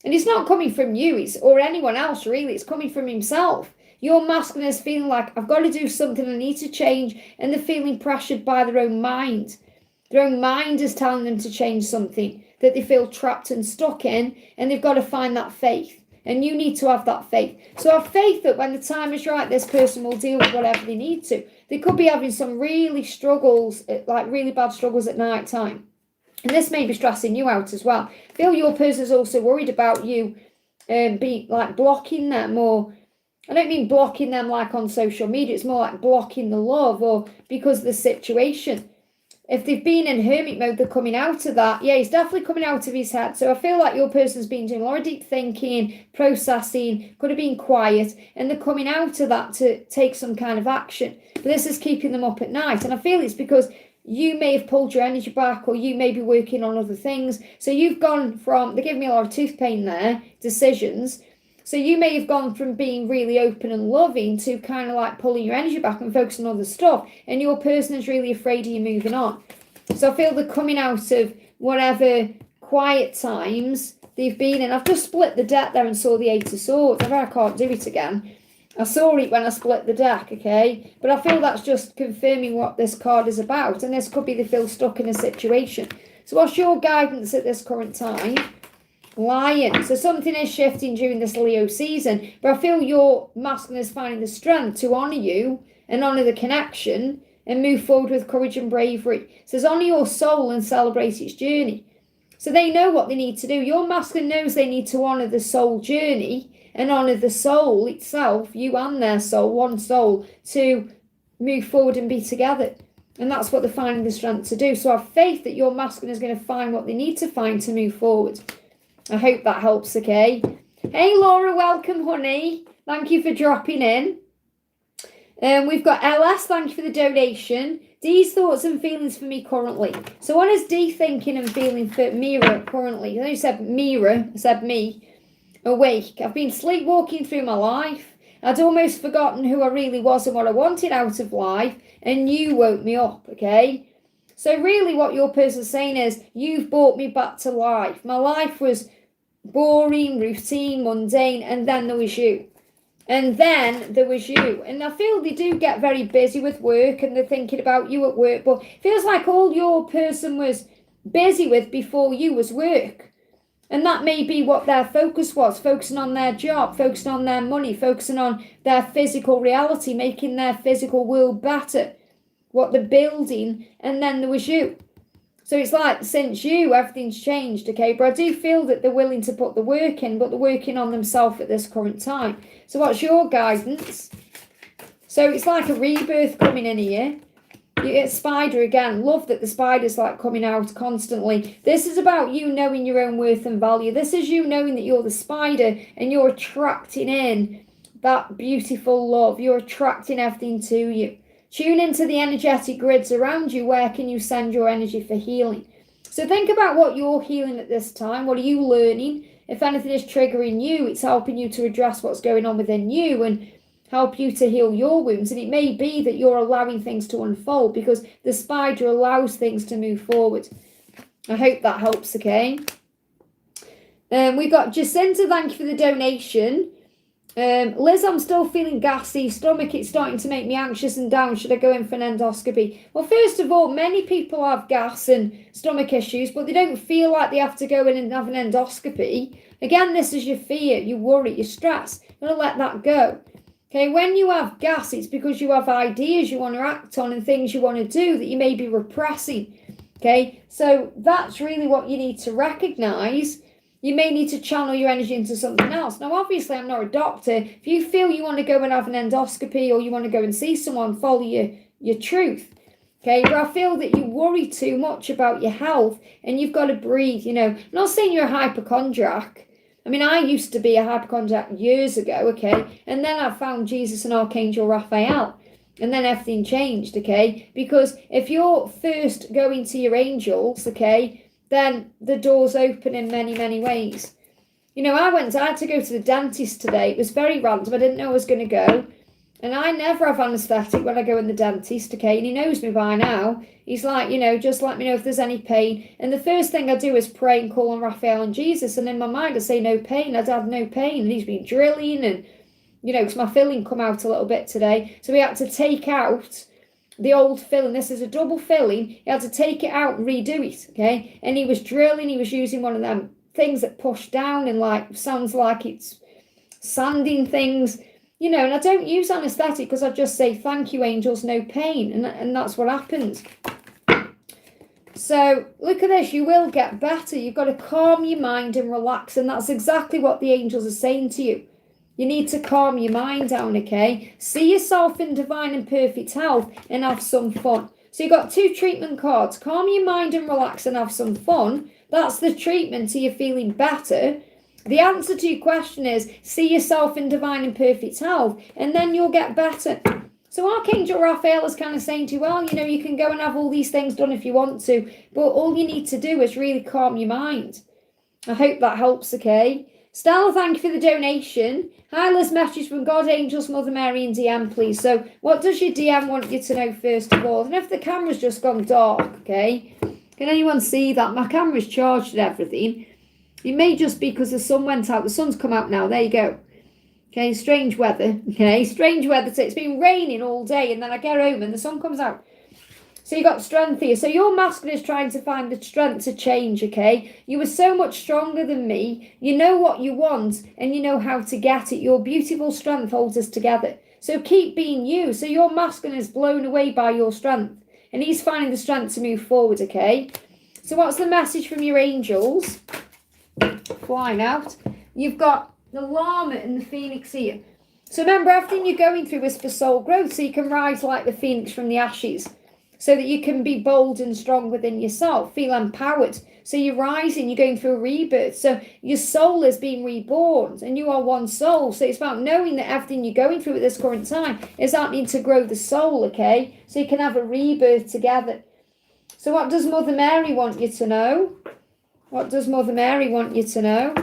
And it's not coming from you or anyone else, really. It's coming from himself. Your masculine is feeling like, I've got to do something, I need to change, and they're feeling pressured by their own mind. Their own mind is telling them to change something that they feel trapped and stuck in, and they've got to find that faith. And you need to have that faith. So have faith that when the time is right, this person will deal with whatever they need to. They could be having some really struggles, like really bad struggles at night time. And this may be stressing you out as well. I feel your person is also worried about you being like blocking them, or I don't mean blocking them like on social media. It's more like blocking the love, or because of the situation. If they've been in hermit mode, they're coming out of that. Yeah, he's definitely coming out of his head. So I feel like your person's been doing a lot of deep thinking, processing, could have been quiet, and they're coming out of that to take some kind of action. But this is keeping them up at night. And I feel it's because you may have pulled your energy back, or you may be working on other things. So you've gone from, they're giving me a lot of tooth pain there, decisions. So you may have gone from being really open and loving to kind of like pulling your energy back and focusing on other stuff. And your person is really afraid of you moving on. So I feel they're coming out of whatever quiet times they've been in. I've just split the deck there and saw the Eight of Swords. I can't do it again. I saw it when I split the deck, okay? But I feel that's just confirming what this card is about. And this could be they feel stuck in a situation. So what's your guidance at this current time? Lion. So something is shifting during this Leo season, but I feel your masculine is finding the strength to honour you and honour the connection and move forward with courage and bravery. It says honour your soul and celebrate its journey. So they know what they need to do. Your masculine knows they need to honour the soul journey and honour the soul itself, you and their soul, one soul, to move forward and be together. And that's what they're finding the strength to do. So I have faith that your masculine is going to find what they need to find to move forward. I hope that helps, okay? Hey, Laura, welcome, honey. Thank you for dropping in. We've got LS, thank you for the donation. D's thoughts and feelings for me currently. So what is D thinking and feeling for Mira currently? I know you said Mira, I said me. Awake. I've been sleepwalking through my life. I'd almost forgotten who I really was and what I wanted out of life, and you woke me up, okay? So really what your person's saying is, you've brought me back to life. My life was boring, routine, mundane, and then there was you. And then there was you. And I feel they do get very busy with work and they're thinking about you at work, but it feels like all your person was busy with before you was work. And that may be what their focus was, focusing on their job, focusing on their money, focusing on their physical reality, making their physical world better, what they're building, and then there was you. So it's like, since you, everything's changed, okay? But I do feel that they're willing to put the work in, but they're working on themselves at this current time. So what's your guidance? So it's like a rebirth coming in here. You get spider again. Love that the spider's like coming out constantly. This is about you knowing your own worth and value. This is you knowing that you're the spider and you're attracting in that beautiful love. You're attracting everything to you. Tune into the energetic grids around you. Where can you send your energy for healing? So think about what you're healing at this time. What are you learning? If anything is triggering you, it's helping you to address what's going on within you and help you to heal your wounds. And it may be that you're allowing things to unfold because the spider allows things to move forward. I hope that helps, okay? We've got Jacinta, thank you for the donation. Liz, I'm still feeling gassy, stomach, it's starting to make me anxious and down. Should I go in for an endoscopy? Well, first of all, many people have gas and stomach issues, but they don't feel like they have to go in and have an endoscopy. Again, this is your fear, your worry, your stress. You're going to let that go. Okay, when you have gas, it's because you have ideas you want to act on and things you want to do that you may be repressing. Okay, so that's really what you need to recognize. You may need to channel your energy into something else. Now, obviously, I'm not a doctor. If you feel you want to go and have an endoscopy or you want to go and see someone, follow your truth. Okay, but I feel that you worry too much about your health and you've got to breathe, you know. I'm not saying you're a hypochondriac. I mean, I used to be a hypochondriac years ago, okay? And then I found Jesus and Archangel Raphael. And then everything changed, okay? Because if you're first going to your angels, okay, then the door's open in many, many ways. You know, I had to go to the dentist today. It was very random. I didn't know I was going to go. And I never have anaesthetic when I go in the dentist, okay? And he knows me by now. He's like, you know, just let me know if there's any pain. And the first thing I do is pray and call on Raphael and Jesus. And in my mind, I say no pain. I'd have no pain. And he's been drilling and, you know, because my filling come out a little bit today. So we had to take out the old filling. This is a double filling. He had to take it out and redo it, okay? And he was drilling. He was using one of them things that push down and like sounds like it's sanding things. You know, and I don't use anaesthetic because I just say, thank you, angels, no pain. And that's what happens. So look at this. You will get better. You've got to calm your mind and relax. And that's exactly what the angels are saying to you. You need to calm your mind down, okay? See yourself in divine and perfect health and have some fun. So you've got 2 treatment cards. Calm your mind and relax and have some fun. That's the treatment to you feeling better. The answer to your question is, see yourself in divine and perfect health, and then you'll get better. So Archangel Raphael is kind of saying to you, well, you know, you can go and have all these things done if you want to, but all you need to do is really calm your mind. I hope that helps, okay? Stella, thank you for the donation. Hi, Liz, message from God, angels, Mother Mary, and DM, please. So what does your DM want you to know first of all? And if the camera's just gone dark, okay? Can anyone see that? My camera's charged and everything. It may just be because the sun went out. The sun's come out now. There you go. Okay, strange weather. Okay, strange weather. So it's been raining all day and then I get home and the sun comes out. So you got strength here. So your masculine is trying to find the strength to change, okay? You are so much stronger than me. You know what you want and you know how to get it. Your beautiful strength holds us together. So keep being you. So your masculine is blown away by your strength and he's finding the strength to move forward, okay? So what's the message from your angels? Flying out. You've got the llama and the phoenix here. So remember, everything you're going through is for soul growth, so you can rise like the phoenix from the ashes, so that you can be bold and strong within yourself, feel empowered. So you're rising, you're going through a rebirth. So your soul is being reborn and you are one soul. So it's about knowing that everything you're going through at this current time is happening to grow the soul, okay? So you can have a rebirth together. So what does Mother Mary want you to know? What does Mother Mary want you to know?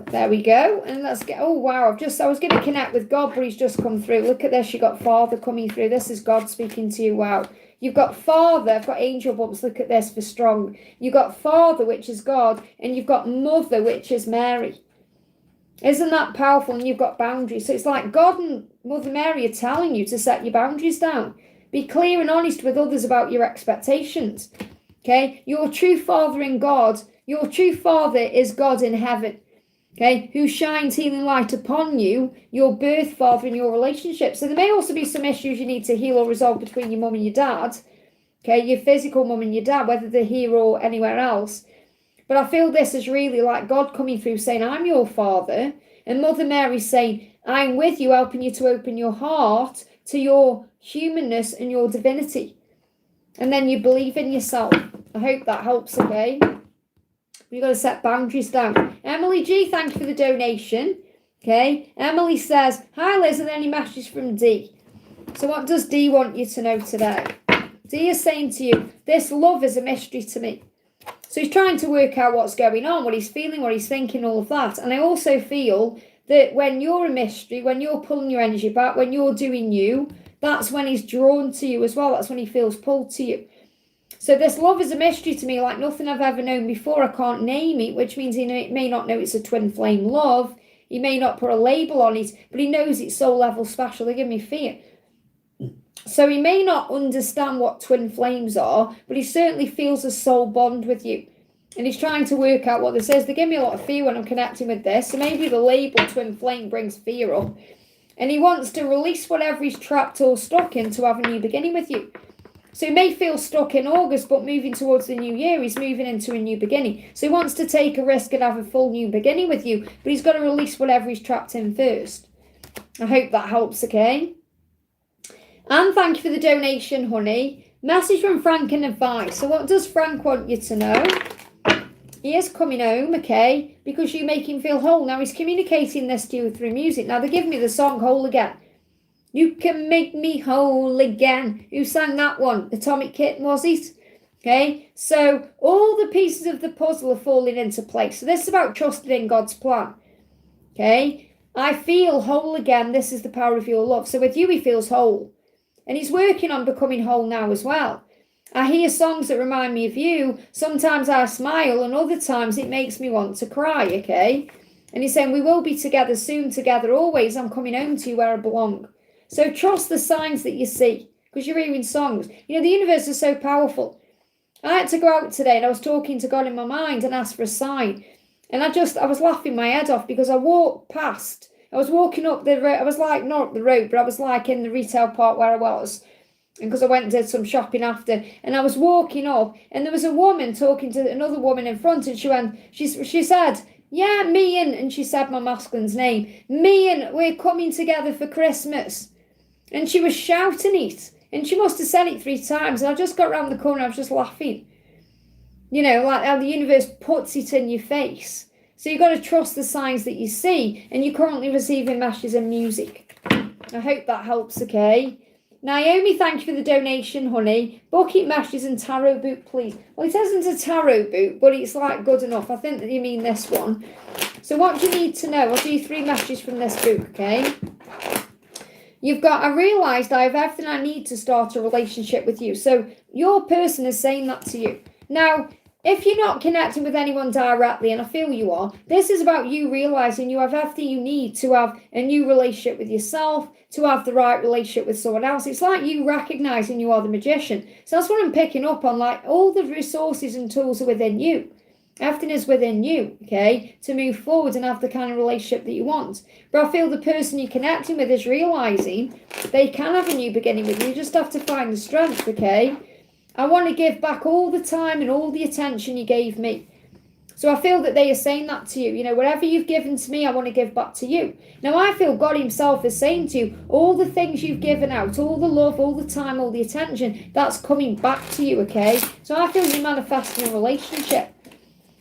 There we go. And let's get, oh, wow. I was going to connect with God, but he's just come through. Look at this. You got Father coming through. This is God speaking to you. Wow. You've got Father. I've got angel bumps. Look at this for strong. You've got Father, which is God, and you've got Mother, which is Mary. Isn't that powerful? And you've got boundaries. So it's like God and Mother Mary are telling you to set your boundaries down. Be clear and honest with others about your expectations. Okay? Your true Father in God, your true Father is God in heaven. Okay? Who shines healing light upon you, your birth father in your relationship. So there may also be some issues you need to heal or resolve between your mum and your dad. Okay? Your physical mum and your dad, whether they're here or anywhere else. But I feel this is really like God coming through saying, I'm your Father. And Mother Mary saying, I'm with you, helping you to open your heart to your humanness and your divinity. And then you believe in yourself. I hope that helps, okay? You've got to set boundaries down. Emily G, thank you for the donation. Okay. Emily says, hi Liz, and any messages from D. So what does D want you to know today? D is saying to you, this love is a mystery to me. So he's trying to work out what's going on, what he's feeling, what he's thinking, all of that. And I also feel that when you're a mystery, when you're pulling your energy back, when you're doing you, that's when he's drawn to you as well. That's when he feels pulled to you. So this love is a mystery to me, like nothing I've ever known before. I can't name it, which means he may not know it's a twin flame love. He may not put a label on it, but he knows it's soul level special. They give me fear. So he may not understand what twin flames are, but he certainly feels a soul bond with you. And he's trying to work out what this is. They give me a lot of fear when I'm connecting with this. So maybe the label twin flame brings fear up. And he wants to release whatever he's trapped or stuck in to have a new beginning with you. So he may feel stuck in August, but moving towards the new year, he's moving into a new beginning. So he wants to take a risk and have a full new beginning with you, but he's got to release whatever he's trapped in first. I hope that helps, okay? And thank you for the donation, honey. Message from Frank and advice. So what does Frank want you to know? He is coming home, okay, because you make him feel whole. Now, he's communicating this to you through music. Now, they give me the song Whole Again. You can make me whole again. Who sang that one? Atomic Kitten, was it? Okay, so all the pieces of the puzzle are falling into place. So this is about trusting in God's plan. Okay, I feel whole again. This is the power of your love. So with you, he feels whole. And he's working on becoming whole now as well. I hear songs that remind me of you. Sometimes I smile and other times it makes me want to cry, okay? And he's saying, we will be together soon, together always. I'm coming home to you where I belong. So trust the signs that you see because you're hearing songs. You know, the universe is so powerful. I had to go out today and I was talking to God in my mind and asked for a sign. And I was laughing my head off because I walked past. I was walking up the road. I was like, not up the road, but I was like in the retail park where I was. And because I went and did some shopping after. And I was walking up and there was a woman talking to another woman in front. And she said, yeah, me and she said my masculine's name. Me and we're coming together for Christmas. And she was shouting it. And she must have said it 3 times. And I just got round the corner. I was just laughing. You know, like how the universe puts it in your face. So you've got to trust the signs that you see. And you're currently receiving messages and music. I hope that helps, okay? Naomi, thank you for the donation, honey. Bucket messages and tarot book, please. Well, it isn't a tarot book, but it's like good enough. I think that you mean this one. So what do you need to know? I'll do you 3 messages from this book, okay? You've got, I realised I have everything I need to start a relationship with you. So your person is saying that to you. Now, if you're not connecting with anyone directly, and I feel you are, this is about you realising you have everything you need to have a new relationship with yourself, to have the right relationship with someone else. It's like you recognising you are the magician. So that's what I'm picking up on, like all the resources and tools are within you. Everything is within you, okay, to move forward and have the kind of relationship that you want. But I feel the person you're connecting with is realising they can have a new beginning with you. You just have to find the strength, okay? I want to give back all the time and all the attention you gave me. So I feel that they are saying that to you. You know, whatever you've given to me, I want to give back to you. Now, I feel God himself is saying to you, all the things you've given out, all the love, all the time, all the attention, that's coming back to you, okay? So I feel you're manifesting a relationship.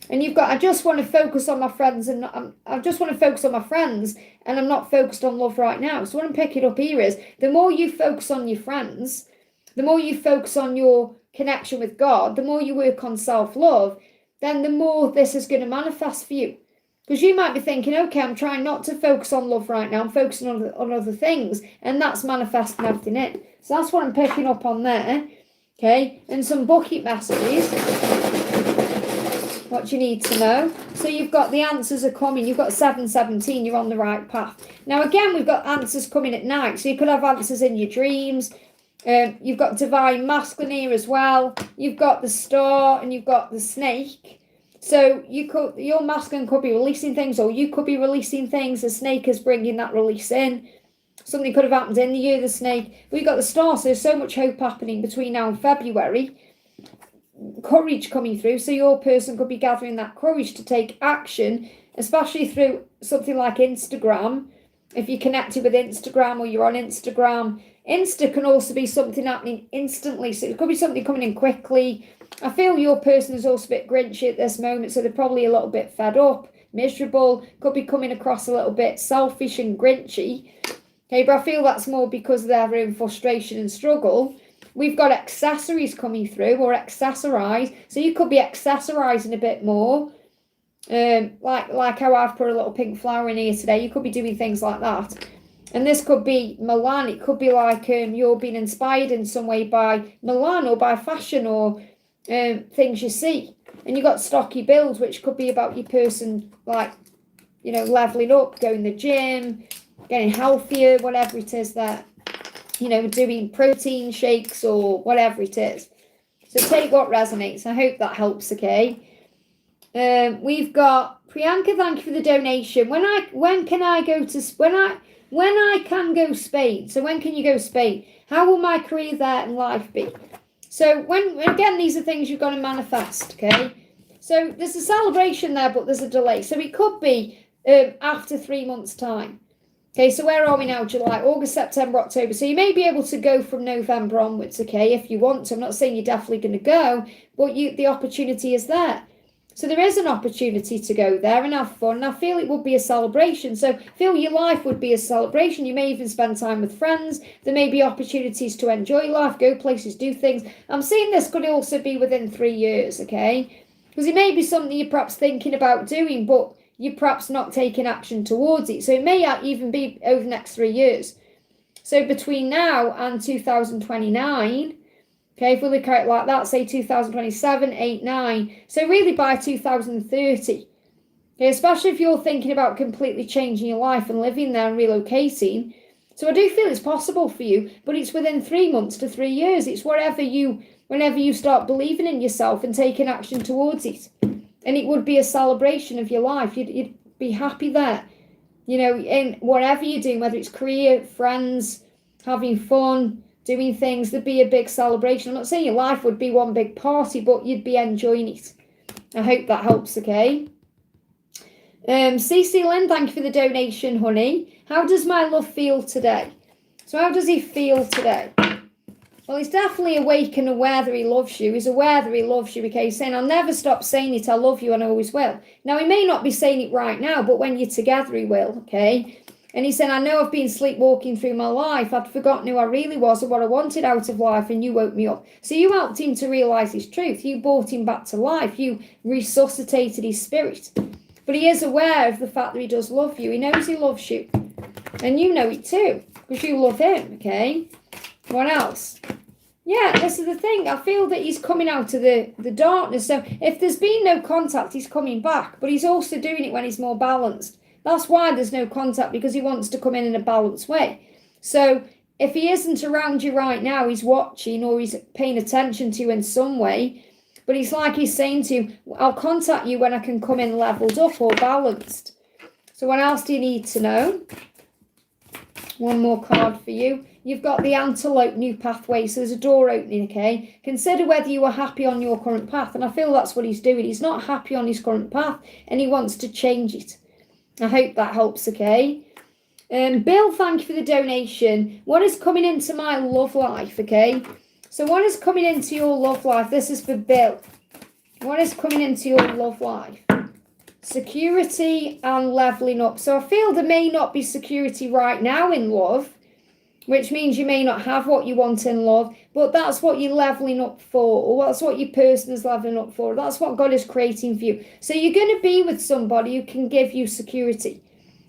And you've got, I just want to focus on my friends and I just want to focus on my friends and I'm not focused on love right now. So what I'm picking up here is the more you focus on your friends, the more you focus on your connection with God, the more you work on self-love, then the more this is going to manifest for you. Because you might be thinking, okay, I'm trying not to focus on love right now. I'm focusing on other things. And that's manifesting everything in. So that's what I'm picking up on there. Okay. And some bucket messages. What you need to know. So you've got the answers are coming. You've got 717. You're on the right path. Now, again, we've got answers coming at night. So you could have answers in your dreams. You've got divine masculine here as well. You've got the star and you've got the snake. So your masculine could be releasing things, or you could be releasing things. The snake is bringing that release in. Something could have happened in the year of the snake. We've got the star, so there's so much hope happening between now and February. Courage coming through. So your person could be gathering that courage to take action, especially through something like Instagram. If you're connected with Instagram or you're on Instagram, Insta can also be something happening instantly. So it could be something coming in quickly. I feel your person is also a bit grinchy at this moment, so they're probably a little bit fed up, miserable, could be coming across a little bit selfish and grinchy. Okay, but I feel that's more because of their own frustration and struggle. We've got accessories coming through, or accessorize. So you could be accessorizing a bit more. Like how I've put a little pink flower in here today. You could be doing things like that. And this could be Milan. It could be like you're being inspired in some way by Milan or by fashion or things you see. And you've got stocky builds, which could be about your person, like, you know, leveling up, going to the gym, getting healthier, whatever it is that, you know, doing protein shakes or whatever it is. So take what resonates. I hope that helps, okay? We've got Priyanka, thank you for the donation. When can I go Spain? So when can you go Spain? How will my career there and life be? So again, these are things you've got to manifest, okay? So there's a celebration there, but there's a delay. So it could be after 3 months' time. Okay, so where are we now? July, August, September, October. So you may be able to go from November onwards, okay, if you want to. I'm not saying you're definitely going to go, but the opportunity is there. So there is an opportunity to go there and have fun. And I feel it would be a celebration. So I feel your life would be a celebration. You may even spend time with friends. There may be opportunities to enjoy life, go places, do things. I'm seeing this could also be within 3 years, okay? Because it may be something you're perhaps thinking about doing, but you're perhaps not taking action towards it. So it may even be over the next 3 years. So between now and 2029... okay, if we look at it like that, say 2027, 8, 9. So really by 2030. Okay, especially if you're thinking about completely changing your life and living there and relocating. So I do feel it's possible for you, but it's within 3 months to 3 years. It's whenever you start believing in yourself and taking action towards it. And it would be a celebration of your life. You'd be happy there. You know, in whatever you're doing, whether it's career, friends, having fun, doing things, there'd be a big celebration. I'm not saying your life would be one big party, but you'd be enjoying it. I hope that helps, okay? CC Lynn, thank you for the donation, honey. How does my love feel today? So how does he feel today? Well, he's definitely awake and aware that he loves you. He's aware that he loves you, okay? He's saying, I'll never stop saying it, I love you and I always will. Now, he may not be saying it right now, but when you're together, he will, okay? And he said, I know I've been sleepwalking through my life. I'd forgotten who I really was and what I wanted out of life, and you woke me up. So you helped him to realise his truth. You brought him back to life. You resuscitated his spirit. But he is aware of the fact that he does love you. He knows he loves you. And you know it too, because you love him, okay? What else? Yeah, this is the thing. I feel that he's coming out of the darkness. So if there's been no contact, he's coming back. But he's also doing it when he's more balanced. That's why there's no contact, because he wants to come in a balanced way. So if he isn't around you right now, he's watching or he's paying attention to you in some way. But it's like he's saying to you, I'll contact you when I can come in leveled up or balanced. So what else do you need to know? One more card for you. You've got the antelope new pathway, so there's a door opening, okay? Consider whether you are happy on your current path. And I feel that's what he's doing. He's not happy on his current path and he wants to change it. I hope that helps, okay? Bill, thank you for the donation. What is coming into my love life, okay? So what is coming into your love life? This is for Bill. What is coming into your love life? Security and leveling up. So I feel there may not be security right now in love. which means you may not have what you want in love, but that's what you're leveling up for, or that's what your person is leveling up for. That's what God is creating for you. So you're going to be with somebody who can give you security.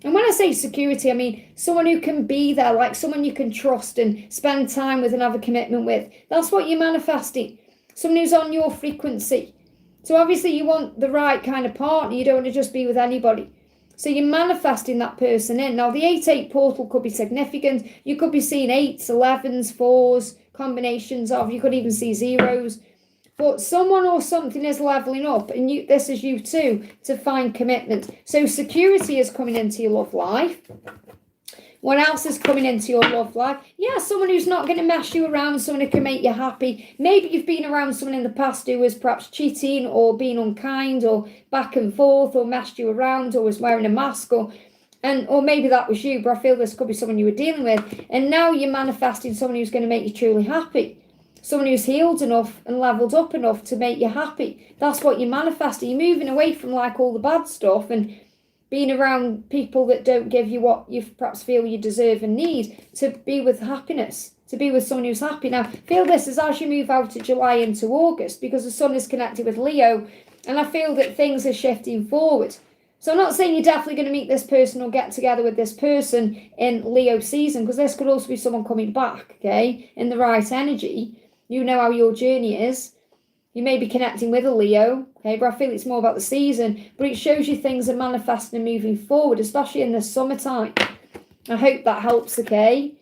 And when I say security, I mean someone who can be there, like someone you can trust and spend time with and have a commitment with. That's what you're manifesting. Someone who's on your frequency. So obviously you want the right kind of partner. You don't want to just be with anybody. So you're manifesting that person in. Now, the 8-8 portal could be significant. You could be seeing 8s, 11s, 4s, combinations of. You could even see 0s. But someone or something is leveling up, and this is you too, to find commitment. So security is coming into your love life. What else is coming into your love life? Yeah, someone who's not going to mess you around, someone who can make you happy. Maybe you've been around someone in the past who was perhaps cheating or being unkind or back and forth or messed you around or was wearing a mask or maybe that was you, but I feel this could be someone you were dealing with. And now you're manifesting someone who's going to make you truly happy. Someone who's healed enough and leveled up enough to make you happy. That's what you're manifesting. You're moving away from like all the bad stuff and being around people that don't give you what you perhaps feel you deserve and need, to be with happiness, to be with someone who's happy. Now, feel this is as you move out of July into August, because the sun is connected with Leo, and I feel that things are shifting forward. So I'm not saying you're definitely going to meet this person or get together with this person in Leo season, because this could also be someone coming back, okay, in the right energy. You know how your journey is. You may be connecting with a Leo, okay, but I feel it's more about the season. But it shows you things are manifesting and moving forward, especially in the summertime. I hope that helps, okay?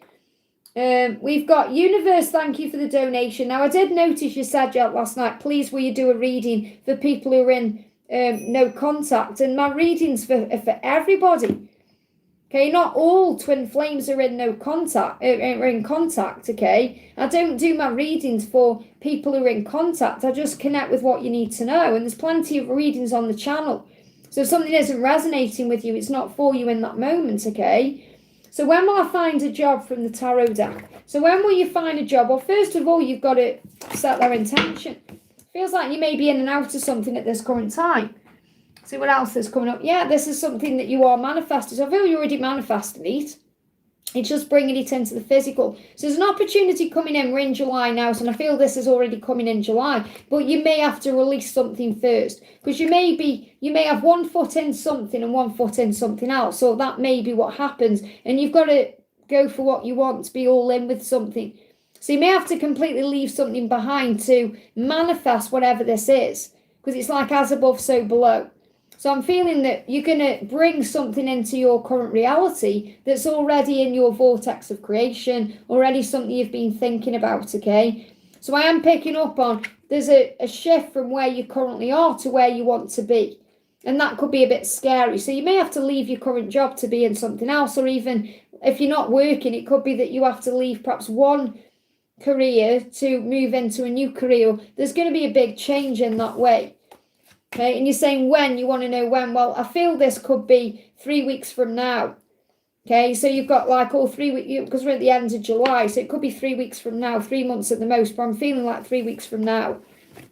We've got Universe, thank you for the donation. Now, I did notice you said last night, please will you do a reading for people who are in no contact? And my readings for everybody. Okay, not all twin flames are in no contact, are in contact, okay? I don't do my readings for people who are in contact. I just connect with what you need to know. And there's plenty of readings on the channel. So if something isn't resonating with you, it's not for you in that moment, okay? So when will I find a job from the tarot deck? So when will you find a job? Well, first of all, you've got to set their intention. Feels like you may be in and out of something at this current time. See what else is coming up. Yeah, this is something that you are manifesting. So I feel you're already manifesting it. It's just bringing it into the physical. So there's an opportunity coming in. We're in July now, so I feel this is already coming in July. But you may have to release something first, because you may have one foot in something and one foot in something else. So that may be what happens. And you've got to go for what you want, to be all in with something. So you may have to completely leave something behind to manifest whatever this is, because it's like as above, so below. So I'm feeling that you're going to bring something into your current reality that's already in your vortex of creation, already something you've been thinking about, okay? So I am picking up on there's a shift from where you currently are to where you want to be. And that could be a bit scary. So you may have to leave your current job to be in something else, or even if you're not working, it could be that you have to leave perhaps one career to move into a new career. There's going to be a big change in that way. Okay, and you're saying when, you want to know when. Well, I feel this could be 3 weeks from now. Okay, so you've got like all 3 weeks, because we're at the end of July, so it could be 3 weeks from now, 3 months at the most, but I'm feeling like 3 weeks from now.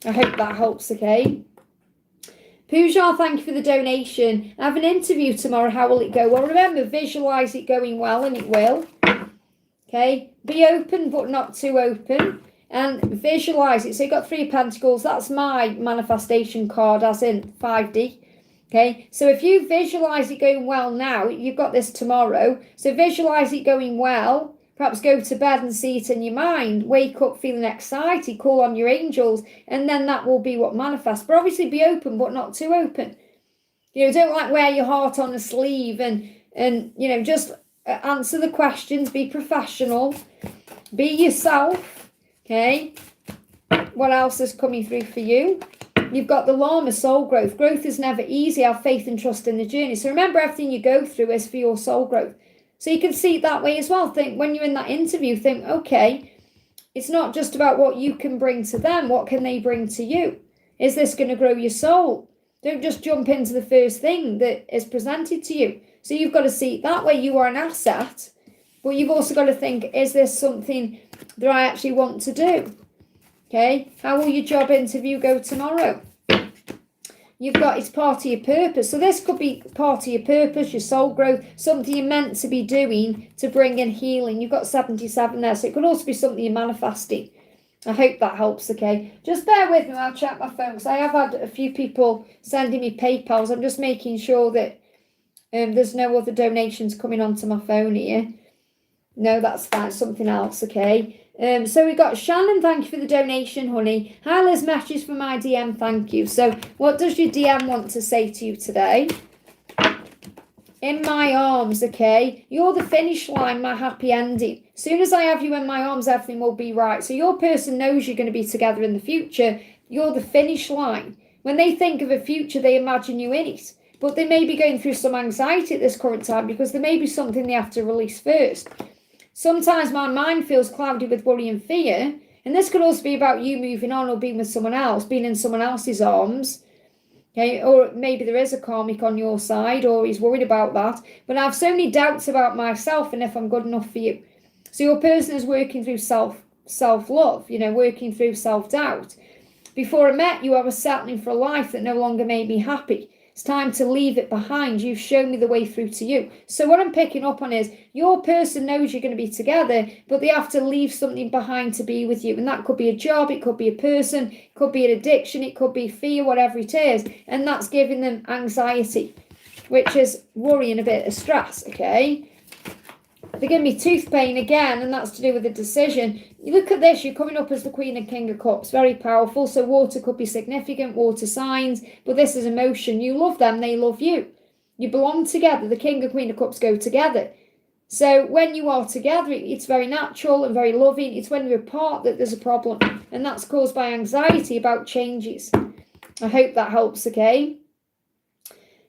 I hope that helps, okay? Pooja, thank you for the donation. I have an interview tomorrow. How will it go? Well, remember, visualize it going well, and it will. Okay, be open, but not too open. And visualize it. So you've got 3 pentacles. That's my manifestation card, as in 5D. Okay, so if you visualize it going well now, you've got this tomorrow. So visualize it going well. Perhaps go to bed and see it in your mind. Wake up feeling excited. Call on your angels. And then that will be what manifests. But obviously be open, but not too open. You know, don't like wear your heart on a sleeve. And you know, just answer the questions. Be professional. Be yourself. Okay, what else is coming through for you? You've got the Llama, soul growth. Growth is never easy. Have faith and trust in the journey. So remember, everything you go through is for your soul growth. So you can see it that way as well. Think when you're in that interview, think, okay, it's not just about what you can bring to them. What can they bring to you? Is this going to grow your soul? Don't just jump into the first thing that is presented to you. So you've got to see it that way. You are an asset. But you've also got to think, is this something that I actually want to do? Okay, how will your job interview go tomorrow? you've got it's part of your purpose. So this could be part of your purpose, your soul growth, something you're meant to be doing to bring in healing. You've got 77 there, so it could also be something you're manifesting. I hope that helps, okay? Just bear with me while I check my phone, because I have had a few people sending me PayPals. I'm just making sure that there's no other donations coming onto my phone here. No, that's fine. Something else, okay? So we got Shannon, thank you for the donation, honey. Hi, Liz, message for my DM, thank you. So what does your DM want to say to you today? In my arms, okay? You're the finish line, my happy ending. As soon as I have you in my arms, everything will be right. So your person knows you're going to be together in the future. You're the finish line. When they think of a future, they imagine you in it. But they may be going through some anxiety at this current time because there may be something they have to release first. Sometimes my mind feels cloudy with worry and fear. And this could also be about you moving on or being with someone else, being in someone else's arms. Okay, or maybe there is a karmic on your side, or he's worried about that. But I have so many doubts about myself and if I'm good enough for you. So your person is working through self-love, working through self-doubt. Before I met you, I was settling for a life that no longer made me happy. It's time to leave it behind. You've shown me the way through to you. So what I'm picking up on is your person knows you're going to be together, but they have to leave something behind to be with you. And that could be a job, it could be a person, it could be an addiction, it could be fear, whatever it is. And that's giving them anxiety, which is worry and a bit of stress, okay? They're giving me tooth pain again, and that's to do with a decision. You look at this, you're coming up as the Queen and King of Cups, very powerful. So water could be significant, water signs, but this is emotion. You love them, they love you. You belong together. The King and Queen of Cups go together. So when you are together, it's very natural and very loving. It's when you're apart that there's a problem, and that's caused by anxiety about changes. I hope that helps, okay?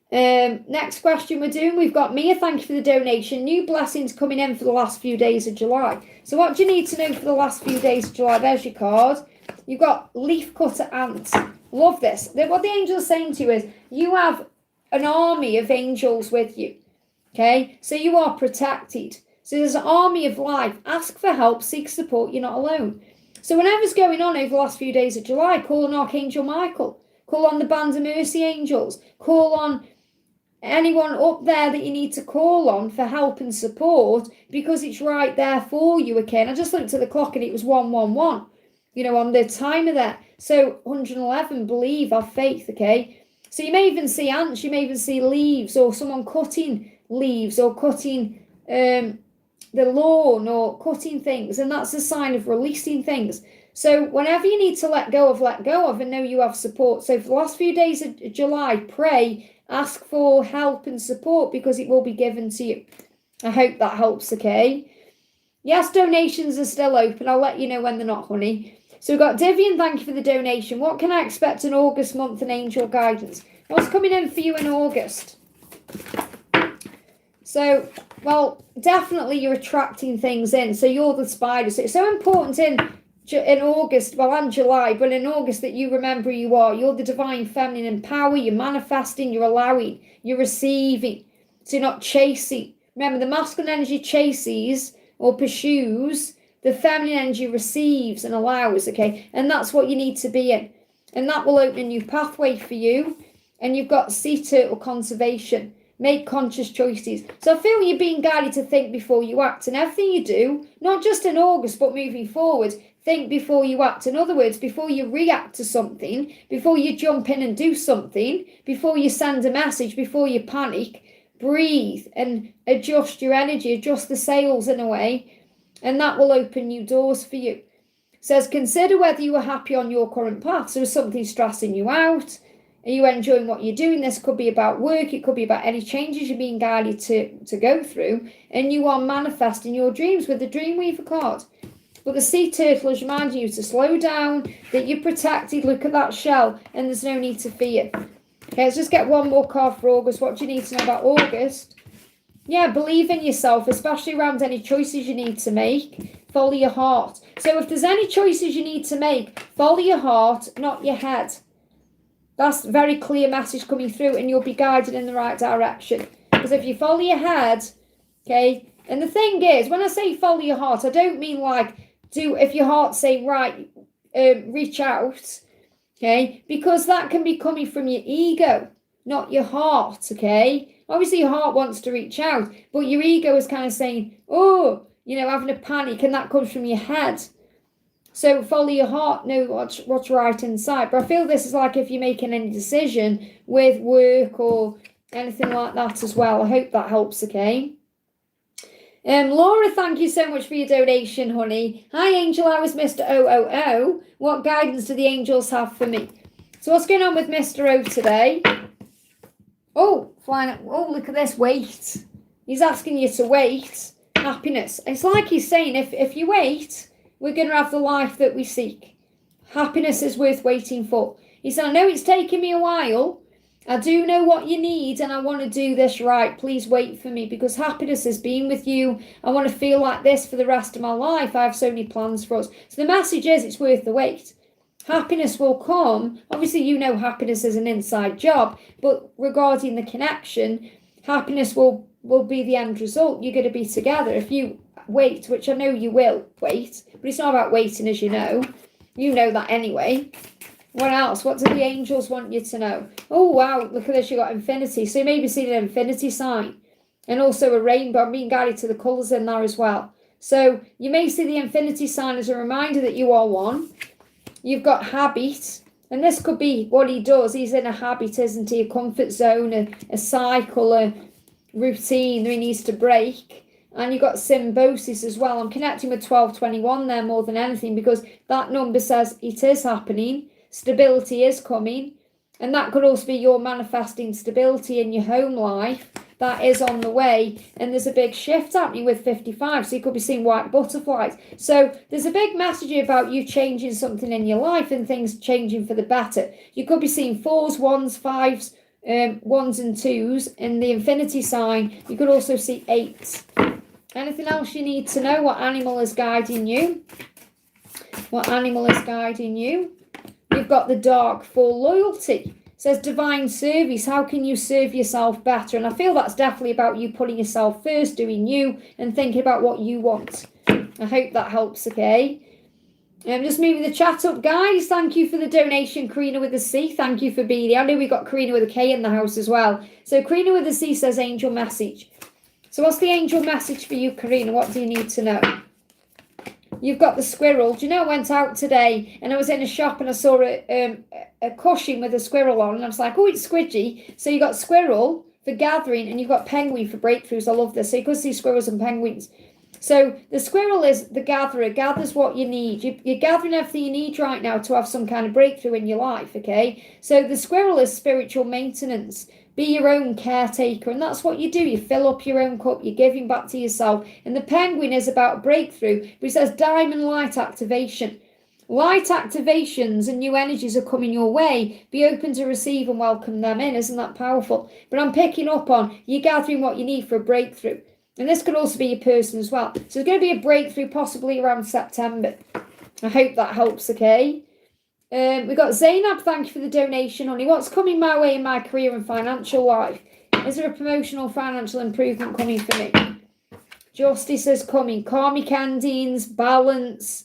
Next question we've got Mia, thank you for the donation. New blessings coming in for the last few days of July. So what do you need to know for the last few days of July? There's your card. You've got leaf cutter ants. Love this. What the angels are saying to you is you have an army of angels with you. Okay, so you are protected. So there's an army of life. Ask for help, seek support, you're not alone. So whatever's going on over the last few days of July, call on Archangel Michael, call on the Band of Mercy angels, call on anyone up there that you need to call on for help and support, because it's right there for you, okay? And I just looked at the clock and it was 111, on the timer there. So 111, believe, have faith, okay? So you may even see ants, you may even see leaves, or someone cutting leaves, or cutting the lawn, or cutting things, and that's a sign of releasing things. So whenever you need to let go of, and know you have support. So for the last few days of July, pray, ask for help and support, because it will be given to you. I hope that helps, okay? Yes, donations are still open. I'll let you know when they're not, honey. So we've got Divian, thank you for the donation. What can I expect in August month and angel guidance? What's coming in for you in August? So, well, definitely you're attracting things in. So you're the spider. So it's so important in August, well, and July, but in August that you remember who you are. You're the divine feminine power. You're manifesting, you're allowing, you're receiving. So you're not chasing. Remember, the masculine energy chases or pursues. The feminine energy receives and allows, okay? And that's what you need to be in. And that will open a new pathway for you. And you've got sea turtle conservation. Make conscious choices. So I feel you're being guided to think before you act. And everything you do, not just in August, but moving forward, think before you act. In other words, before you react to something, before you jump in and do something, before you send a message, before you panic, breathe and adjust your energy, adjust the sails in a way, and that will open new doors for you. It says, consider whether you are happy on your current path. So is something stressing you out? Are you enjoying what you're doing? This could be about work. It could be about any changes you're being guided to go through. And you are manifesting your dreams with the Dreamweaver card. But the sea turtle is reminding you to slow down, that you're protected. Look at that shell, and there's no need to fear. Okay, let's just get one more card for August. What do you need to know about August? Yeah, believe in yourself, especially around any choices you need to make. Follow your heart. So if there's any choices you need to make, follow your heart, not your head. That's a very clear message coming through, and you'll be guided in the right direction. Because if you follow your head, okay, and the thing is, when I say follow your heart, I don't mean like, if your heart's saying, right, reach out, okay? Because that can be coming from your ego, not your heart, okay? Obviously, your heart wants to reach out, but your ego is kind of saying, oh, having a panic, and that comes from your head. So follow your heart, know what's right inside. But I feel this is like if you're making any decision with work or anything like that as well. I hope that helps, okay? Laura, thank you so much for your donation, honey. Hi, Angel. I was Mr. OOO. What guidance do the angels have for me? So what's going on with Mr. O today? Oh, flying up. Oh, look at this. Wait. He's asking you to wait. Happiness. It's like he's saying, if you wait, we're going to have the life that we seek. Happiness is worth waiting for. He said, I know it's taken me a while. I do know what you need, and I want to do this right. Please wait for me, because happiness is being with you. I want to feel like this for the rest of my life. I have so many plans for us. So the message is, it's worth the wait. Happiness will come. Obviously, happiness is an inside job, but regarding the connection, happiness will be the end result. You're going to be together. If you wait, which I know you will wait, but it's not about waiting, as you know. You know that anyway. What else? What do the angels want you to know? Oh, wow. Look at this. You got infinity. So you may be seeing an infinity sign and also a rainbow. I'm being guided to the colours in there as well. So you may see the infinity sign as a reminder that you are one. You've got habit. And this could be what he does. He's in a habit, isn't he? A comfort zone, a cycle, a routine that he needs to break. And you've got symbiosis as well. I'm connecting with 1221 there more than anything, because that number says it is happening. Stability is coming, and that could also be your manifesting stability in your home life. That is on the way, and there's a big shift happening with 55, so you could be seeing white butterflies. So there's a big message about you changing something in your life and things changing for the better. You could be seeing 4s, 1s, 5s, 1s and 2s in the infinity sign. You could also see 8s. Anything else you need to know? What animal is guiding you? What animal is guiding you? You've got the dark for loyalty. It says divine service. How can you serve yourself better? And I feel that's definitely about you putting yourself first, doing you, and thinking about what you want. I hope that helps, okay? I'm just moving the chat up, guys. Thank you for the donation, Karina with a C. Thank you for being here. I know we've got Karina with a K in the house as well. So Karina with a C says angel message. So what's the angel message for you, Karina? What do you need to know? You've got the squirrel. Do you know, I went out today and I was in a shop and I saw a cushion with a squirrel on, and I was like, oh, it's squidgy. So you got squirrel for gathering, and you've got penguin for breakthroughs. I love this. So you could see squirrels and penguins. So the squirrel is the gatherer, gathers what you need. You're gathering everything you need right now to have some kind of breakthrough in your life, okay? So the squirrel is spiritual maintenance. Be your own caretaker, and that's what you do. You fill up your own cup, you're giving back to yourself. And the penguin is about breakthrough, but it says diamond light activation. Light activations and new energies are coming your way. Be open to receive and welcome them in. Isn't that powerful? But I'm picking up on you gathering what you need for a breakthrough. And this could also be your person as well. So there's going to be a breakthrough possibly around September. I hope that helps, okay? We got Zainab, thank you for the donation, honey. What's coming my way in my career and financial life? Is there a promotional financial improvement coming for me? Justice is coming. Karmic endings, balance.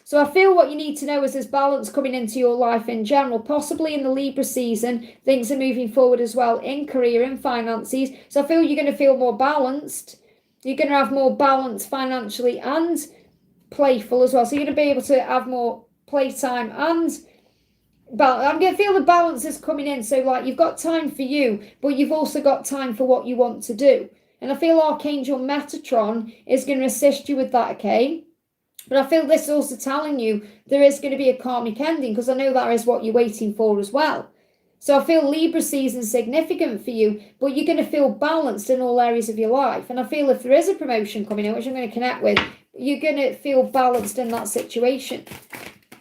So I feel what you need to know is there's balance coming into your life in general. Possibly in the Libra season, things are moving forward as well in career and finances. So I feel you're going to feel more balanced. You're going to have more balance financially and playful as well. So you're going to be able to have more playtime and I'm going to feel the balance is coming in. So like you've got time for you, but you've also got time for what you want to do. And I feel Archangel Metatron is going to assist you with that, okay? But I feel this is also telling you there is going to be a karmic ending, because I know that is what you're waiting for as well. So I feel Libra season is significant for you, but you're going to feel balanced in all areas of your life. And I feel if there is a promotion coming in, which I'm going to connect with, you're going to feel balanced in that situation.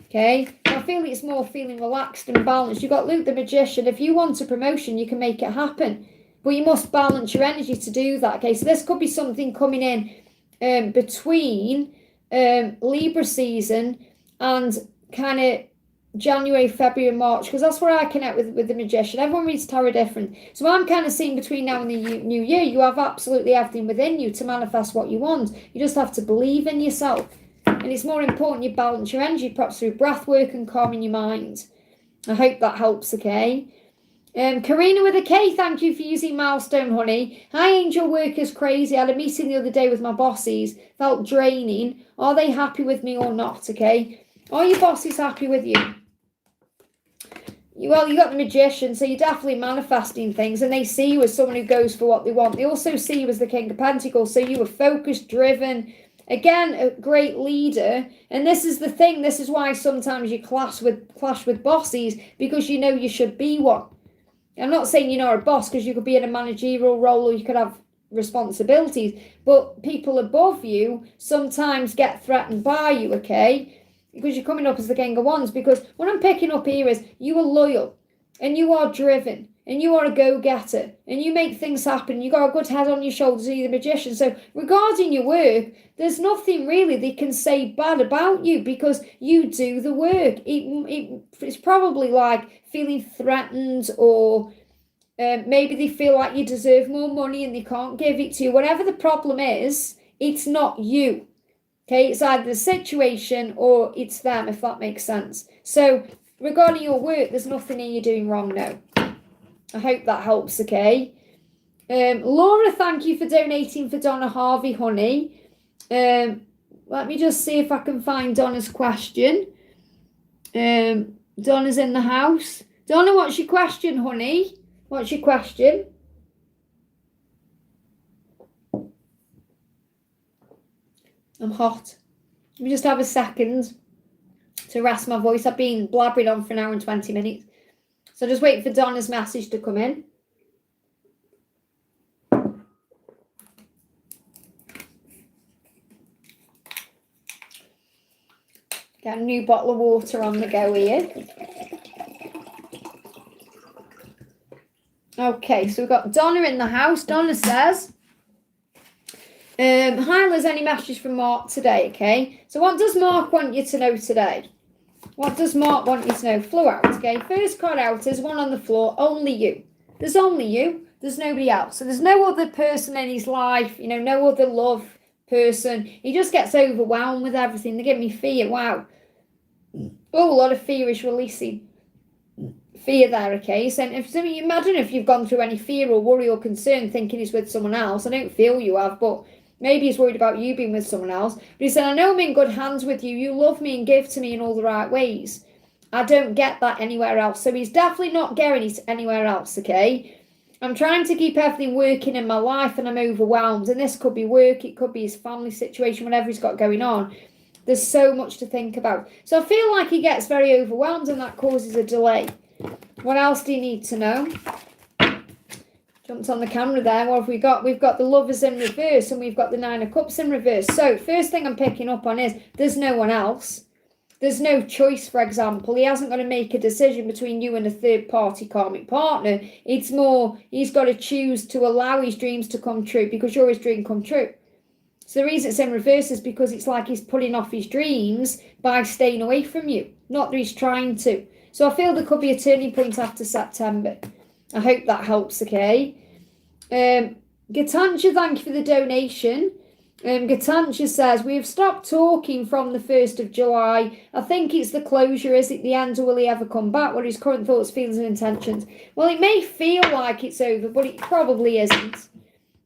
Okay, I feel it's more feeling relaxed and balanced. You've got Luke the Magician. If you want a promotion, you can make it happen. But you must balance your energy to do that. Okay, so this could be something coming in between Libra season and kind of January, February, and March, because that's where I connect with the Magician. Everyone reads tarot different. So I'm kind of seeing between now and the new year, you have absolutely everything within you to manifest what you want. You just have to believe in yourself. And it's more important you balance your energy, perhaps through breath work and calming your mind. I hope that helps, okay? Karina with a K, thank you for using milestone, honey. Hi, Angel, work is crazy. I had a meeting the other day with my bosses. Felt draining. Are they happy with me or not, okay? Are your bosses happy with you? Well, you got the Magician, so you're definitely manifesting things, and they see you as someone who goes for what they want. They also see you as the King of Pentacles, so you were focused, driven. Again, a great leader. And this is the thing. This is why sometimes you clash with bosses, because you know you should be one. I'm not saying you're not a boss, because you could be in a managerial role or you could have responsibilities, but people above you sometimes get threatened by you, okay? Because you're coming up as the King of Wands. Because what I'm picking up here is you are loyal and you are driven and you are a go-getter and you make things happen. You got a good head on your shoulders, you're the Magician. So regarding your work, there's nothing really they can say bad about you, because you do the work. It's probably like feeling threatened, or maybe they feel like you deserve more money and they can't give it to you. Whatever the problem is, it's not you. Okay, it's either the situation or it's them, if that makes sense. So regarding your work, there's nothing in you doing wrong, no. I hope that helps, okay? Laura, thank you for donating for Donna Harvey, honey. Let me just see if I can find Donna's question. Donna's in the house. Donna, what's your question, honey? What's your question? I'm hot. Let me just have a second to rest my voice. I've been blabbering on for an hour and 20 minutes. So just wait for Donna's message to come in. Got a new bottle of water on the go here. Okay, so we've got Donna in the house. Donna says, hi Liz, any messages from Mark today, okay? So what does Mark want you to know today? What does Mark want you to know? Flew out, okay? First card out is one on the floor, only you. There's only you. There's nobody else. So there's no other person in his life, you know, no other love person. He just gets overwhelmed with everything. They give me fear. Wow. Oh, a lot of fear is releasing. Fear there, okay? So imagine if you've gone through any fear or worry or concern thinking he's with someone else. I don't feel you have, but maybe he's worried about you being with someone else. But he said, I know I'm in good hands with you. You love me and give to me in all the right ways. I don't get that anywhere else. So he's definitely not getting it anywhere else, okay? I'm trying to keep everything working in my life and I'm overwhelmed. And this could be work, it could be his family situation, whatever he's got going on. There's so much to think about. So I feel like he gets very overwhelmed and that causes a delay. What else do you need to know? Jumped on the camera there. What have we got? We've got the Lovers in reverse and we've got the Nine of Cups in reverse. So first thing I'm picking up on is there's no one else. There's no choice, for example. He hasn't got to make a decision between you and a third-party karmic partner. It's more he's got to choose to allow his dreams to come true because you're his dream come true. So the reason it's in reverse is because it's like he's putting off his dreams by staying away from you. Not that he's trying to. So I feel there could be a turning point after September. I hope that helps, okay? Gatancha, thank you for the donation. Gatancha says, we have stopped talking from the 1st of July. I think it's the closure. Is it the end or will he ever come back? What are his current thoughts, feelings and intentions? Well, it may feel like it's over, but it probably isn't.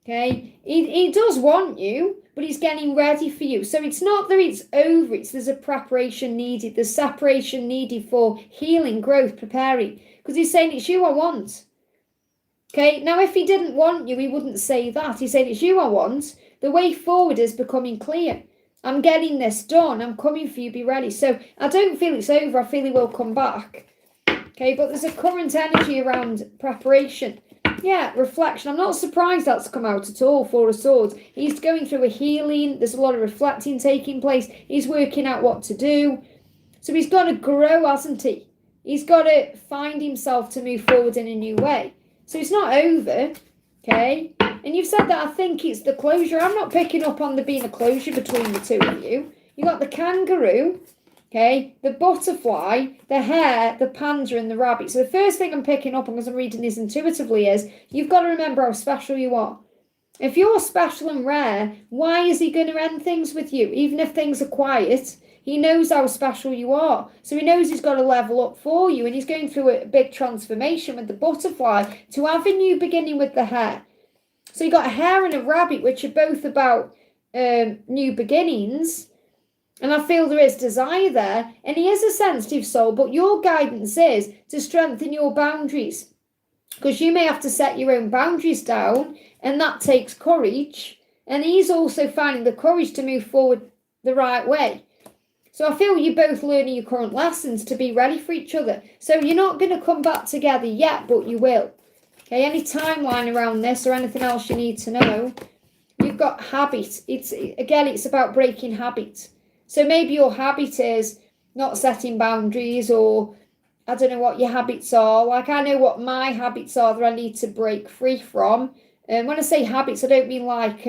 Okay? He does want you, but he's getting ready for you. So it's not that it's over. There's a preparation needed. There's separation needed for healing, growth, preparing. Because he's saying it's you I want. Okay? Now, if he didn't want you, he wouldn't say that. He's saying it's you I want. The way forward is becoming clear. I'm getting this done. I'm coming for you. Be ready. So I don't feel it's over. I feel he will come back. Okay? But there's a current energy around preparation. Yeah, reflection. I'm not surprised that's come out at all. Four of Swords. He's going through a healing. There's a lot of reflecting taking place. He's working out what to do. So he's got to grow, hasn't he? He's got to find himself to move forward in a new way. So it's not over. Okay? And you've said that I think it's the closure. I'm not picking up on there being a closure between the two of you. You got the kangaroo. Okay, the butterfly, the hare, the panda and the rabbit. So the first thing I'm picking up on, because I'm reading this intuitively, is you've got to remember how special you are. If you're special and rare, why is he going to end things with you? Even if things are quiet, He knows how special you are. So he knows he's got to level up for you. And he's going through a big transformation with the butterfly to have a new beginning with the hare. So you got a hare and a rabbit, which are both about new beginnings. And I feel there is desire there. And he is a sensitive soul, but your guidance is to strengthen your boundaries. Because you may have to set your own boundaries down, and that takes courage. And he's also finding the courage to move forward the right way. So I feel you're both learning your current lessons to be ready for each other. So you're not going to come back together yet, but you will. Okay, any timeline around this or anything else you need to know? You've got habit. It's about breaking habit. So maybe your habit is not setting boundaries, or I don't know what your habits are. Like, I know what my habits are that I need to break free from. And when I say habits, I don't mean like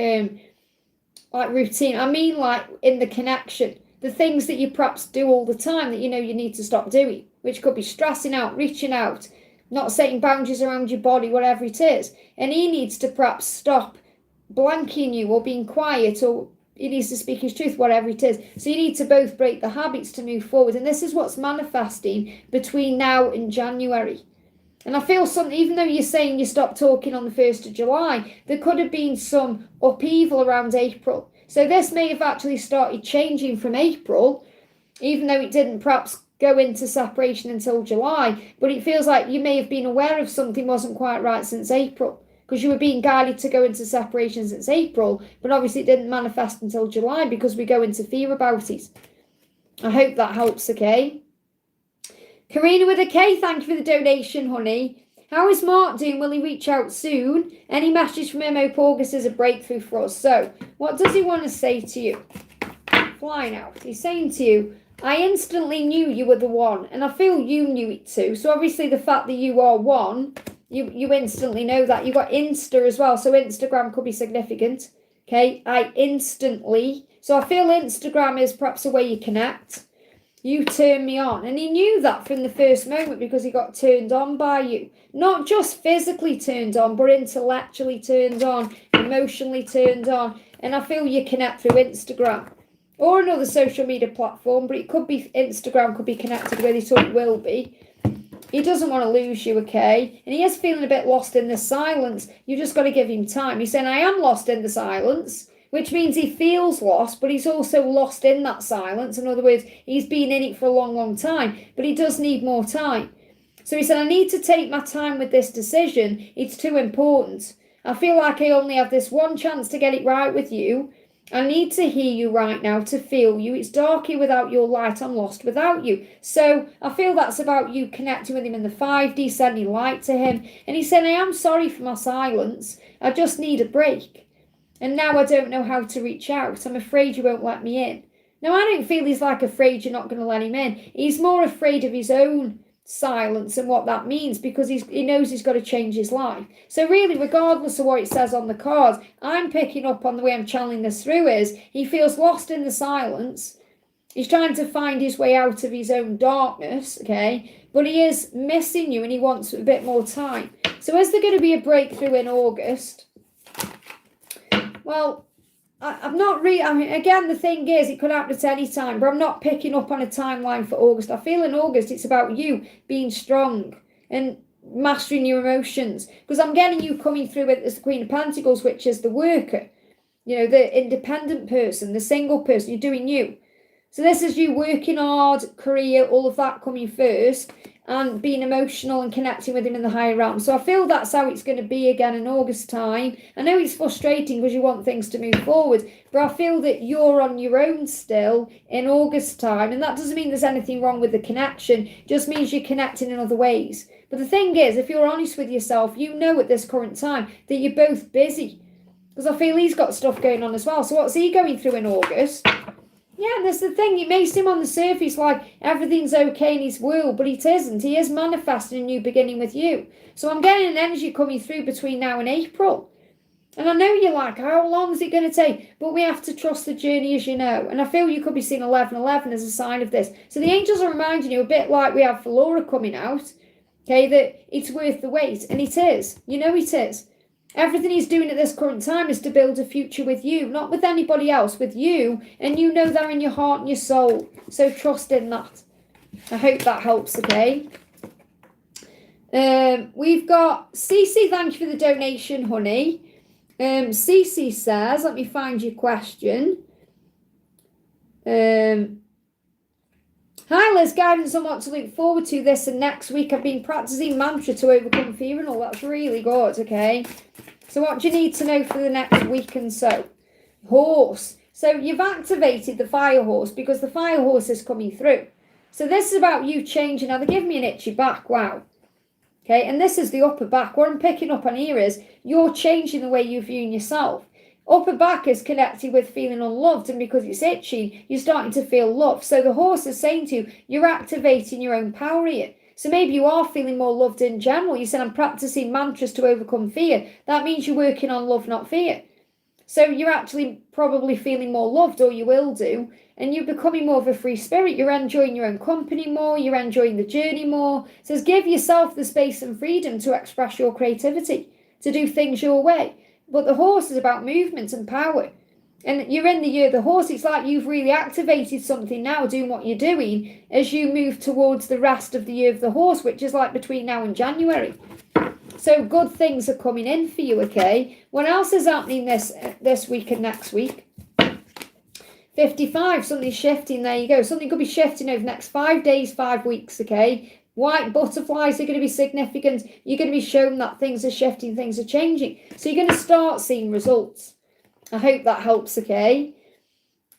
routine. I mean like in the connection. The things that you perhaps do all the time that you know you need to stop doing, which could be stressing out, reaching out, not setting boundaries around your body, whatever it is. And he needs to perhaps stop blanking you or being quiet, or he needs to speak his truth, whatever it is. So you need to both break the habits to move forward. And this is what's manifesting between now and January. And I feel even though you're saying you stopped talking on the 1st of July, there could have been some upheaval around April. So this may have actually started changing from April, even though it didn't perhaps go into separation until July. But it feels like you may have been aware of something wasn't quite right since April, because you were being guided to go into separation since April, but obviously it didn't manifest until July because we go into fear about it. I hope that helps, okay? Karina with a K, thank you for the donation, honey. How is Mark doing? Will he reach out soon? Any message from him? Hope August is a breakthrough for us. So, what does he want to say to you? Flying out. He's saying to you, I instantly knew you were the one, and I feel you knew it too. So obviously the fact that you are one, you instantly know that. You've got Insta as well, so Instagram could be significant. Okay, I instantly. So I feel Instagram is perhaps a way you connect. You turned me on. And he knew that from the first moment because he got turned on by you. Not just physically turned on, but intellectually turned on, emotionally turned on. And I feel you connect through Instagram or another social media platform, but it could be Instagram, could be connected with it, or it will be. He doesn't want to lose you, okay? And he is feeling a bit lost in the silence. You just got to give him time. He's saying, I am lost in the silence, which means he feels lost, but he's also lost in that silence. In other words, he's been in it for a long, long time, but he does need more time. So he said, I need to take my time with this decision. It's too important. I feel like I only have this one chance to get it right with you. I need to hear you right now, to feel you. It's dark here without your light. I'm lost without you. So I feel that's about you connecting with him in the 5D, sending light to him. And he said, I am sorry for my silence. I just need a break. And now I don't know how to reach out. I'm afraid you won't let me in. Now, I don't feel he's like afraid you're not going to let him in. He's more afraid of his own silence and what that means, because he knows he's got to change his life. So really, regardless of what it says on the cards, I'm picking up on the way I'm channeling this through is he feels lost in the silence. He's trying to find his way out of his own darkness, okay? But he is missing you and he wants a bit more time. So is there going to be a breakthrough in August? Well, I'm not really, I mean, again, the thing is, it could happen at any time, but I'm not picking up on a timeline for August. I feel in August, it's about you being strong and mastering your emotions, because I'm getting you coming through as the Queen of Pentacles, which is the worker, you know, the independent person, the single person. You're doing you. So this is you working hard, career, all of that coming first, and being emotional and connecting with him in the higher realm. So I feel that's how it's going to be again in August time. I know it's frustrating because you want things to move forward, but I feel that you're on your own still in August time. And that doesn't mean there's anything wrong with the connection. It just means you're connecting in other ways. But the thing is, if you're honest with yourself, you know at this current time that you're both busy. Because I feel he's got stuff going on as well. So what's he going through in August? Yeah, and that's the thing. It may seem on the surface like everything's okay in his world, but it isn't. He is manifesting a new beginning with you. So I'm getting an energy coming through between now and April. And I know you're like, how long is it going to take? But we have to trust the journey, as you know. And I feel you could be seeing 1111 as a sign of this. So the angels are reminding you, a bit like we have for Laura coming out, okay, that it's worth the wait. And it is. You know it is. Everything he's doing at this current time is to build a future with you, not with anybody else, with you. And you know that in your heart and your soul. So trust in that. I hope that helps, okay? We've got Cece, thank you for the donation, honey. Cece says, let me find your question. Hi Liz, guidance on what to look forward to this and next week. I've been practicing mantra to overcome fear and all. That's really good, okay? So what do you need to know for the next week and so? Horse. So you've activated the fire horse because the fire horse is coming through. So this is about you changing. Now, they give me an itchy back. Wow. Okay, and this is the upper back. What I'm picking up on here is you're changing the way you're viewing yourself. Upper back is connected with feeling unloved, and because it's itchy, you're starting to feel love. So the horse is saying to you, you're activating your own power here. So maybe you are feeling more loved in general. You said, I'm practicing mantras to overcome fear. That means you're working on love, not fear. So you're actually probably feeling more loved, or you will do, and you're becoming more of a free spirit. You're enjoying your own company more. You're enjoying the journey more. It says, give yourself the space and freedom to express your creativity, to do things your way. But the horse is about movement and power. And you're in the year of the horse. It's like you've really activated something now, doing what you're doing as you move towards the rest of the year of the horse, which is like between now and January. So good things are coming in for you, okay? What else is happening this week and next week? 55, something's shifting. There you go. Something could be shifting over the next 5 days, 5 weeks, okay? White butterflies are going to be significant. You're going to be shown that things are shifting, things are changing. So you're going to start seeing results. I hope that helps, okay?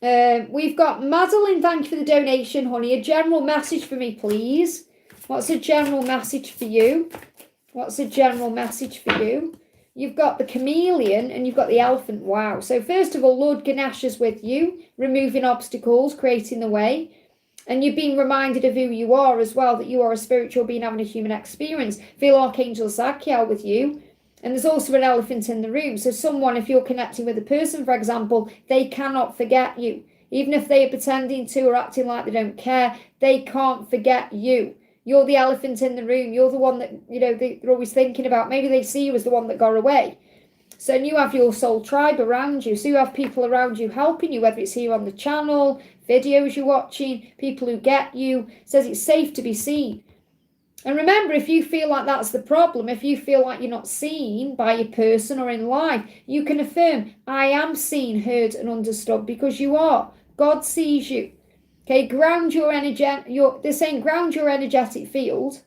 We've got Madeline, thank you for the donation, honey. A general message for me, please. What's a general message for you? What's a general message for you? You've got the chameleon and you've got the elephant. Wow. So first of all, Lord Ganesh is with you, removing obstacles, creating the way. And you're being reminded of who you are as well, that you are a spiritual being having a human experience. Feel Archangel Zadkiel with you. And there's also an elephant in the room. So someone, if you're connecting with a person, for example, they cannot forget you. Even if they are pretending to or acting like they don't care, they can't forget you. You're the elephant in the room. You're the one that, they're always thinking about. Maybe they see you as the one that got away. So you have your soul tribe around you. So you have people around you helping you, whether it's here on the channel, videos you're watching, people who get you. It says it's safe to be seen. And remember, if you feel like that's the problem, if you feel like you're not seen by a person or in life, you can affirm, I am seen, heard and understood, because you are. God sees you. Okay, ground your energy. They're saying ground your energetic field.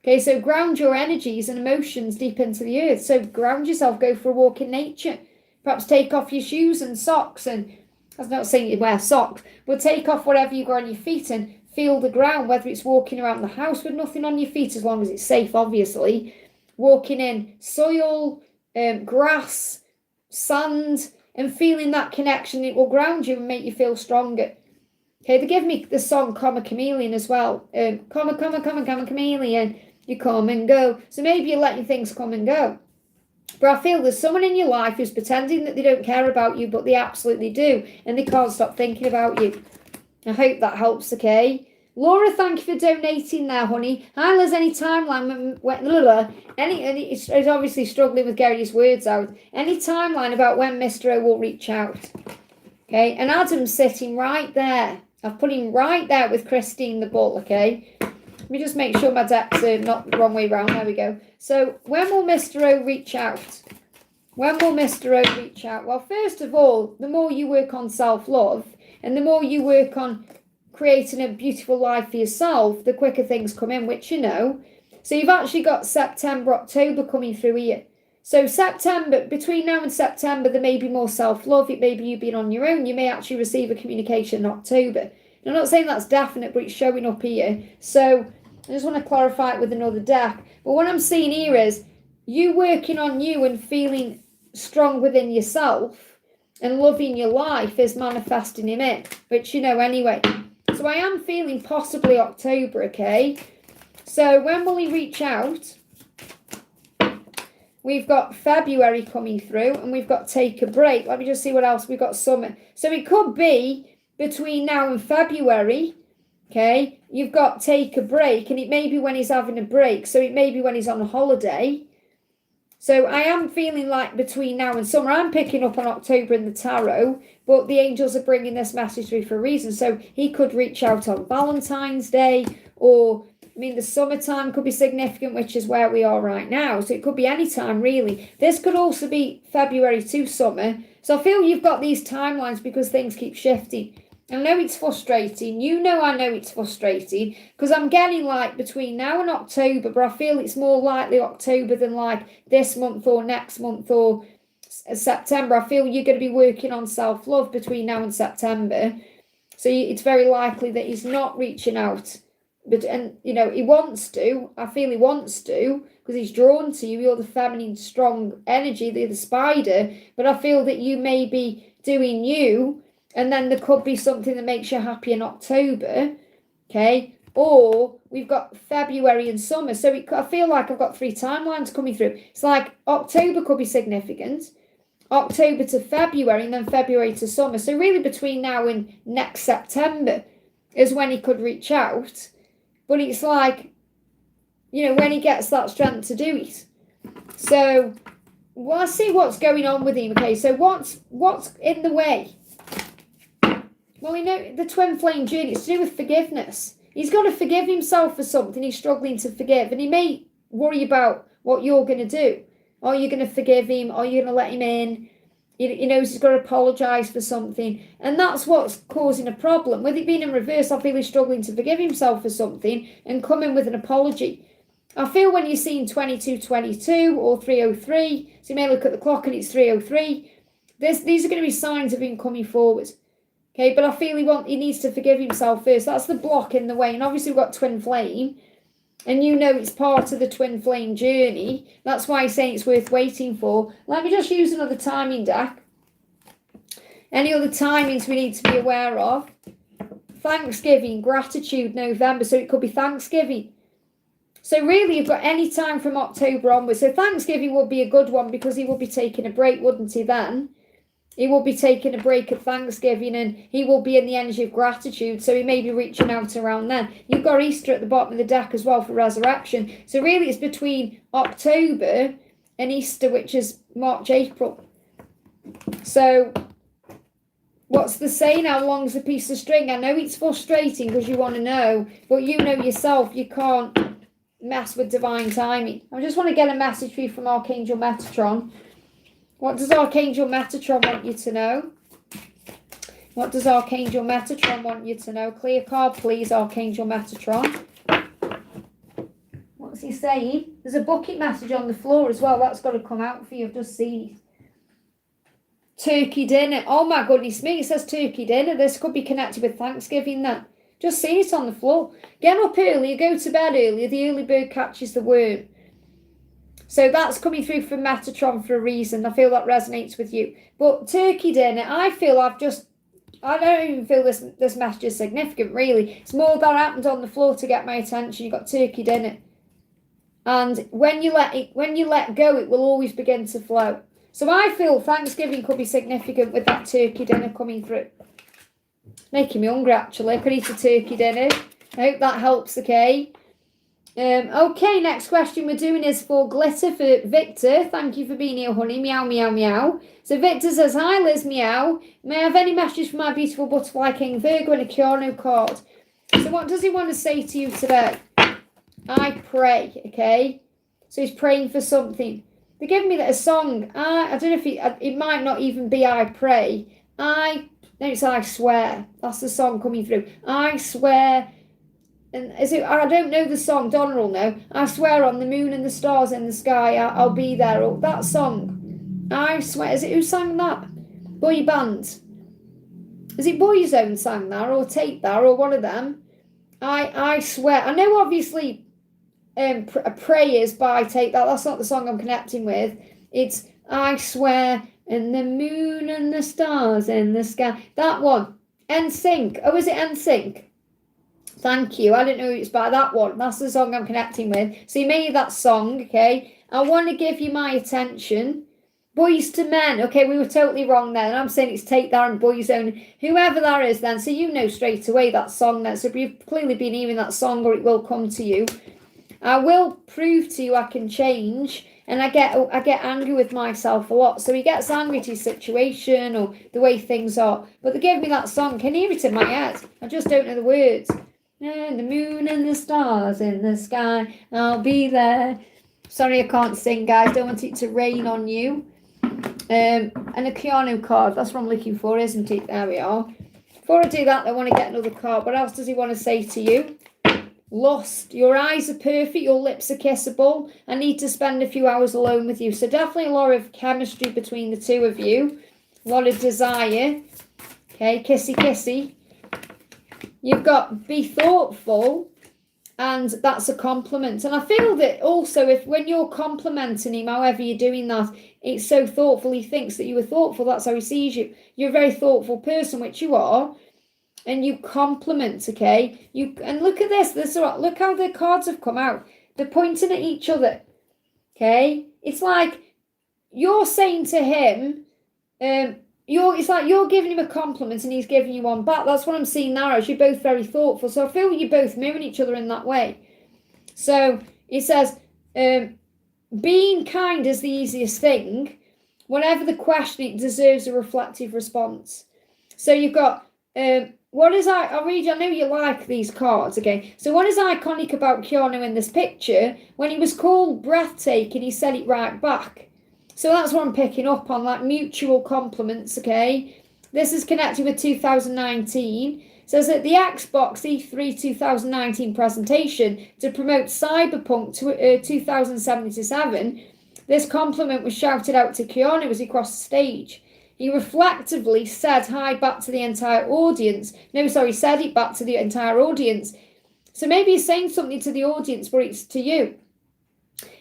Okay, so ground your energies and emotions deep into the earth. So ground yourself, go for a walk in nature. Perhaps take off your shoes and socks. And I'm not saying you wear socks, but take off whatever you got on your feet and feel the ground, whether it's walking around the house with nothing on your feet, as long as it's safe, obviously. Walking in soil, grass, sand, and feeling that connection. It will ground you and make you feel stronger. Okay, they give me the song Come a Chameleon as well. Come a chameleon. You come and go. So maybe you're letting things come and go. But I feel there's someone in your life who's pretending that they don't care about you, but they absolutely do. And they can't stop thinking about you. I hope that helps, okay? Laura, thank you for donating there, honey. Hi, Liz, any timeline? He's obviously struggling with getting his words out. Any timeline about when Mr. O will reach out? Okay, and Adam's sitting right there. I've put him right there with Christine the bull, okay? Let me just make sure my decks are not the wrong way around. There we go. So when will Mr. O reach out? When will Mr. O reach out? Well, first of all, the more you work on self-love and the more you work on creating a beautiful life for yourself, the quicker things come in, which you know. So you've actually got September, October coming through here. So September, between now and September, there may be more self-love. It may be you being on your own. You may actually receive a communication in October. And I'm not saying that's definite, but it's showing up here. So I just want to clarify it with another deck. But what I'm seeing here is you working on you and feeling strong within yourself and loving your life is manifesting him in, which you know anyway. So I am feeling possibly October, okay? So when will he reach out? We've got February coming through and we've got take a break. Let me just see what else we've got. Summer. So it could be between now and February, okay? You've got take a break and it may be when he's having a break. So it may be when he's on a holiday. So I am feeling like between now and summer, I'm picking up on October in the tarot, but the angels are bringing this message through for a reason. So he could reach out on Valentine's Day, or, I mean, the summertime could be significant, which is where we are right now. So it could be any time, really. This could also be February to summer. So I feel you've got these timelines because things keep shifting. I know it's frustrating. You know I know it's frustrating because I'm getting like between now and October, but I feel it's more likely October than like this month or next month or September. I feel you're going to be working on self-love between now and September. So it's very likely that he's not reaching out. And he wants to. I feel he wants to because he's drawn to you. You're the feminine, strong energy, the spider. But I feel that you may be doing you. And then there could be something that makes you happy in October, okay? Or we've got February and summer. So I feel like I've got 3 timelines coming through. It's like October could be significant, October to February, and then February to summer. So really between now and next September is when he could reach out. But it's like, when he gets that strength to do it. So we'll see what's going on with him, okay? So what's in the way? Well, the twin flame journey, it's to do with forgiveness. He's got to forgive himself for something he's struggling to forgive. And he may worry about what you're going to do. Are you going to forgive him? Are you going to let him in? He knows he's got to apologise for something. And that's what's causing a problem. With it being in reverse, I feel he's struggling to forgive himself for something and come in with an apology. I feel when you're seeing 2222 or 303, so you may look at the clock and it's 303, these are going to be signs of him coming forward. Okay, but I feel he needs to forgive himself first. That's the block in the way. And obviously we've got twin flame. And it's part of the twin flame journey. That's why I say it's worth waiting for. Let me just use another timing deck. Any other timings we need to be aware of? Thanksgiving, gratitude, November. So it could be Thanksgiving. So really you've got any time from October onwards. So Thanksgiving would be a good one because he would be taking a break, wouldn't he then? He will be taking a break at Thanksgiving and he will be in the energy of gratitude. So he may be reaching out around then. You've got Easter at the bottom of the deck as well for resurrection. So really it's between October and Easter, which is March, April. So what's the saying? How long's a piece of string? I know it's frustrating because you want to know, but you know yourself you can't mess with divine timing. I just want to get a message for you from Archangel Metatron. What does Archangel Metatron want you to know? What does Archangel Metatron want you to know? Clear card, please, Archangel Metatron. What's he saying? There's a bucket message on the floor as well. That's got to come out for you. I've just seen it. Turkey dinner. Oh, my goodness me. It says turkey dinner. This could be connected with Thanksgiving then. Just see it on the floor. Get up earlier. Go to bed earlier. The early bird catches the worm. So that's coming through from Metatron for a reason. I feel that resonates with you. But turkey dinner, I feel I don't even feel this message is significant, really. It's more that happened on the floor to get my attention. You got turkey dinner. And when you let go, it will always begin to flow. So I feel Thanksgiving could be significant with that turkey dinner coming through. Making me hungry, actually. I could eat a turkey dinner. I hope that helps, okay? Okay, next question we're doing is for Glitter for Victor. Thank you for being here, honey. Meow, meow, meow. So Victor says, hi, Liz, meow. May I have any messages for my beautiful butterfly king Virgo and a Kiano card? So what does he want to say to you today? I pray, okay? So he's praying for something. They're giving me a song. I don't know if it might not even be I pray. No, it's I swear. That's the song coming through. I swear. And I don't know the song, Donna will know. I swear on the moon and the stars in the sky, I'll be there. Oh, that song. I swear. Who sang that? Boy band. Is it Boyzone sang that or Take That or one of them? I swear. I know obviously Pray is by Take That. That's not the song I'm connecting with. It's I swear and the moon and the stars in the sky. That one. NSYNC. Oh, is it NSYNC? Thank you. I didn't know it's by that one. That's the song I'm connecting with. So you made that song, okay? I want to give you my attention. Boys to Men. Okay, we were totally wrong there. And I'm saying it's Take That and Boyzone. Whoever that is then. So you know straight away that song then. So you've clearly been hearing that song or it will come to you. I will prove to you I can change. and I get angry with myself a lot. So he gets angry at his situation or the way things are. But they gave me that song. I can hear it in my head. I just don't know the words. And the moon and the stars in the sky, I'll be there. Sorry, I can't sing, guys. Don't want it to rain on you. And a Keanu card. That's what I'm looking for, isn't it? There we are. Before I do that, I want to get another card. What else does he want to say to you? Lust. Your eyes are perfect. Your lips are kissable. I need to spend a few hours alone with you. So definitely a lot of chemistry between the two of you. A lot of desire. Okay, kissy kissy. You've got be thoughtful. And that's a compliment. And I feel that also when you're complimenting him, however you're doing that, it's so thoughtful. He thinks that you were thoughtful. That's how he sees you. You're a very thoughtful person, which you are. And you compliment, okay? And look at this. Look how the cards have come out. They're pointing at each other, okay? It's like you're saying to him, it's like you're giving him a compliment and he's giving you one back. That's what I'm seeing now, as you're both very thoughtful. So I feel you're both mirroring each other in that way. So it says, being kind is the easiest thing. Whatever the question, it deserves a reflective response. So you've got, I'll read you, I know you like these cards, okay? So what is iconic about Keanu in this picture? When he was called breathtaking, he said it right back. So that's what I'm picking up on, like mutual compliments, okay? This is connected with 2019. It says at the Xbox E3 2019 presentation to promote Cyberpunk 2077, this compliment was shouted out to Keanu as he crossed the stage. He reflectively said hi back to the entire audience. Said it back to the entire audience. So maybe he's saying something to the audience, but it's to you.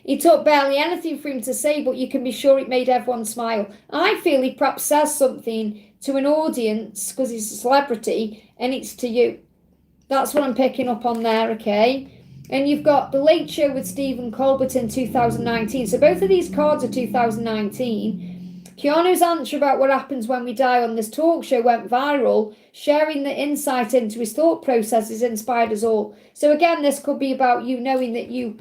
It took barely anything for him to say, but you can be sure it made everyone smile. I feel he perhaps says something to an audience because he's a celebrity, and it's to you. That's what I'm picking up on there, okay? And you've got The Late Show with Stephen Colbert in 2019. So both of these cards are 2019. Keanu's answer about what happens when we die on this talk show went viral. Sharing the insight into his thought processes inspired us all. So again, this could be about you knowing that you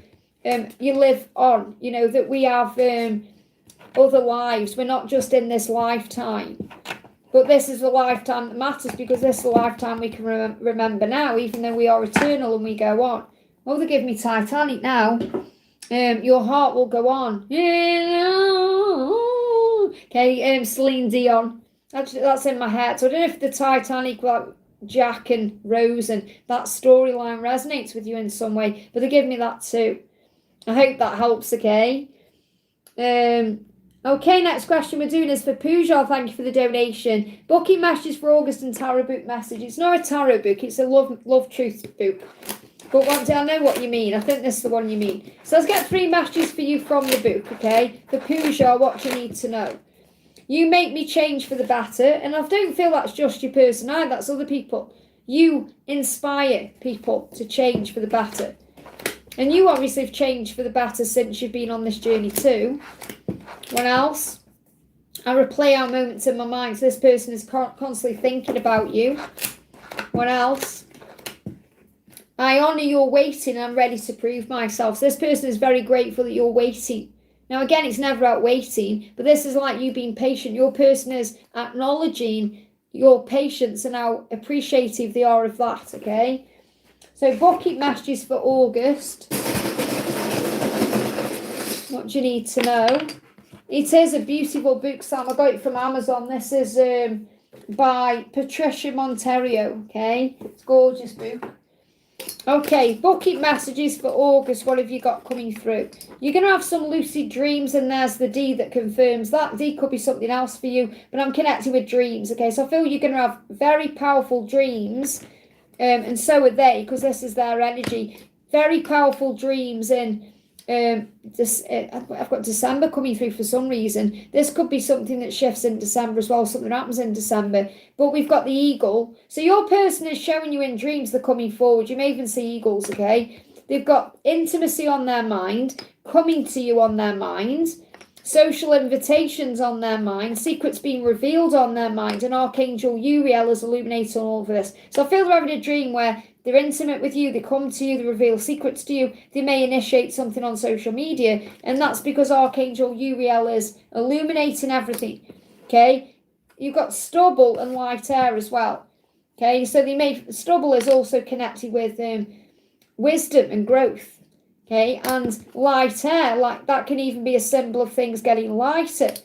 live on, that we have other lives. We're not just in this lifetime. But this is the lifetime that matters, because this is the lifetime we can remember now, even though we are eternal and we go on. Oh, they give me Titanic now. Your heart will go on. Okay, Celine Dion. Actually, that's in my head. So I don't know if the Titanic, like Jack and Rose, and that storyline resonates with you in some way, but they give me that too. I hope that helps, okay? Okay, next question we're doing is for Pooja. Thank you for the donation. Booking messages for August and tarot book message. It's not a tarot book, it's a love truth book. But I know what you mean. I think this is the one you mean. So let's get 3 messages for you from the book, okay? For Pooja, what you need to know. You make me change for the better. And I don't feel that's just your person either. That's other people. You inspire people to change for the better. And you obviously have changed for the better since you've been on this journey too. What else? I replay our moments in my mind. So this person is constantly thinking about you. What else? I honour your waiting and I'm ready to prove myself. So this person is very grateful that you're waiting. Now again, it's never about waiting, but this is like you being patient. Your person is acknowledging your patience and how appreciative they are of that, okay? So booking messages for August. What do you need to know? It is a beautiful book, Sam. I got it from Amazon. This is by Patricia Monterio, okay? It's a gorgeous book. Okay, booking messages for August. What have you got coming through? You're going to have some lucid dreams, and there's the D that confirms that. D could be something else for you, but I'm connecting with dreams, okay? So I feel you're going to have very powerful dreams, and so are they, because this is their energy. Very powerful dreams, and I've got December coming through for some reason. This could be something that shifts in December as well, something that happens in December. But we've got the eagle. So your person is showing you in dreams they're coming forward. You may even see eagles, okay? They've got intimacy on their mind, coming to you on their mind, social invitations on their mind, secrets being revealed on their mind, and Archangel Uriel is illuminating all of this. So I feel they're having a dream where they're intimate with you, they come to you, they reveal secrets to you, they may initiate something on social media, and that's because Archangel Uriel is illuminating everything, okay? You've got stubble and light air as well, okay? So stubble is also connected with wisdom and growth, okay? And light air, like that can even be a symbol of things getting lighter.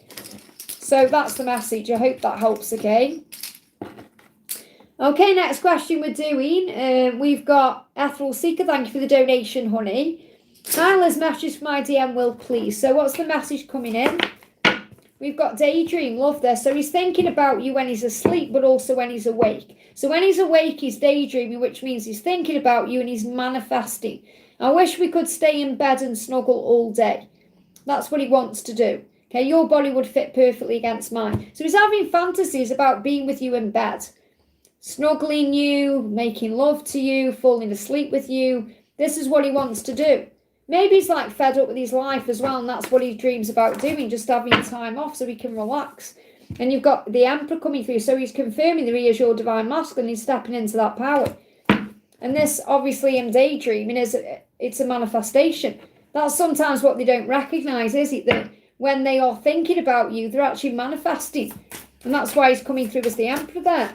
So that's the message. I hope that helps, okay? Okay, next question we're doing. We've got Ethereal Seeker. Thank you for the donation, honey. Hi, Liz, message for my DM, Will, please. So what's the message coming in? We've got daydream. Love this. So he's thinking about you when he's asleep, but also when he's awake. So when he's awake, he's daydreaming, which means he's thinking about you and he's manifesting. I wish we could stay in bed and snuggle all day. That's what he wants to do. Okay, your body would fit perfectly against mine. So he's having fantasies about being with you in bed. Snuggling you, making love to you, falling asleep with you. This is what he wants to do. Maybe he's like fed up with his life as well, and that's what he dreams about doing, just having time off so he can relax. And you've got the Emperor coming through, so he's confirming that he is your divine masculine. He's stepping into that power. And this, obviously, in daydreaming, it's a manifestation. That's sometimes what they don't recognise, is it? That when they are thinking about you, they're actually manifesting. And that's why he's coming through as the Emperor there,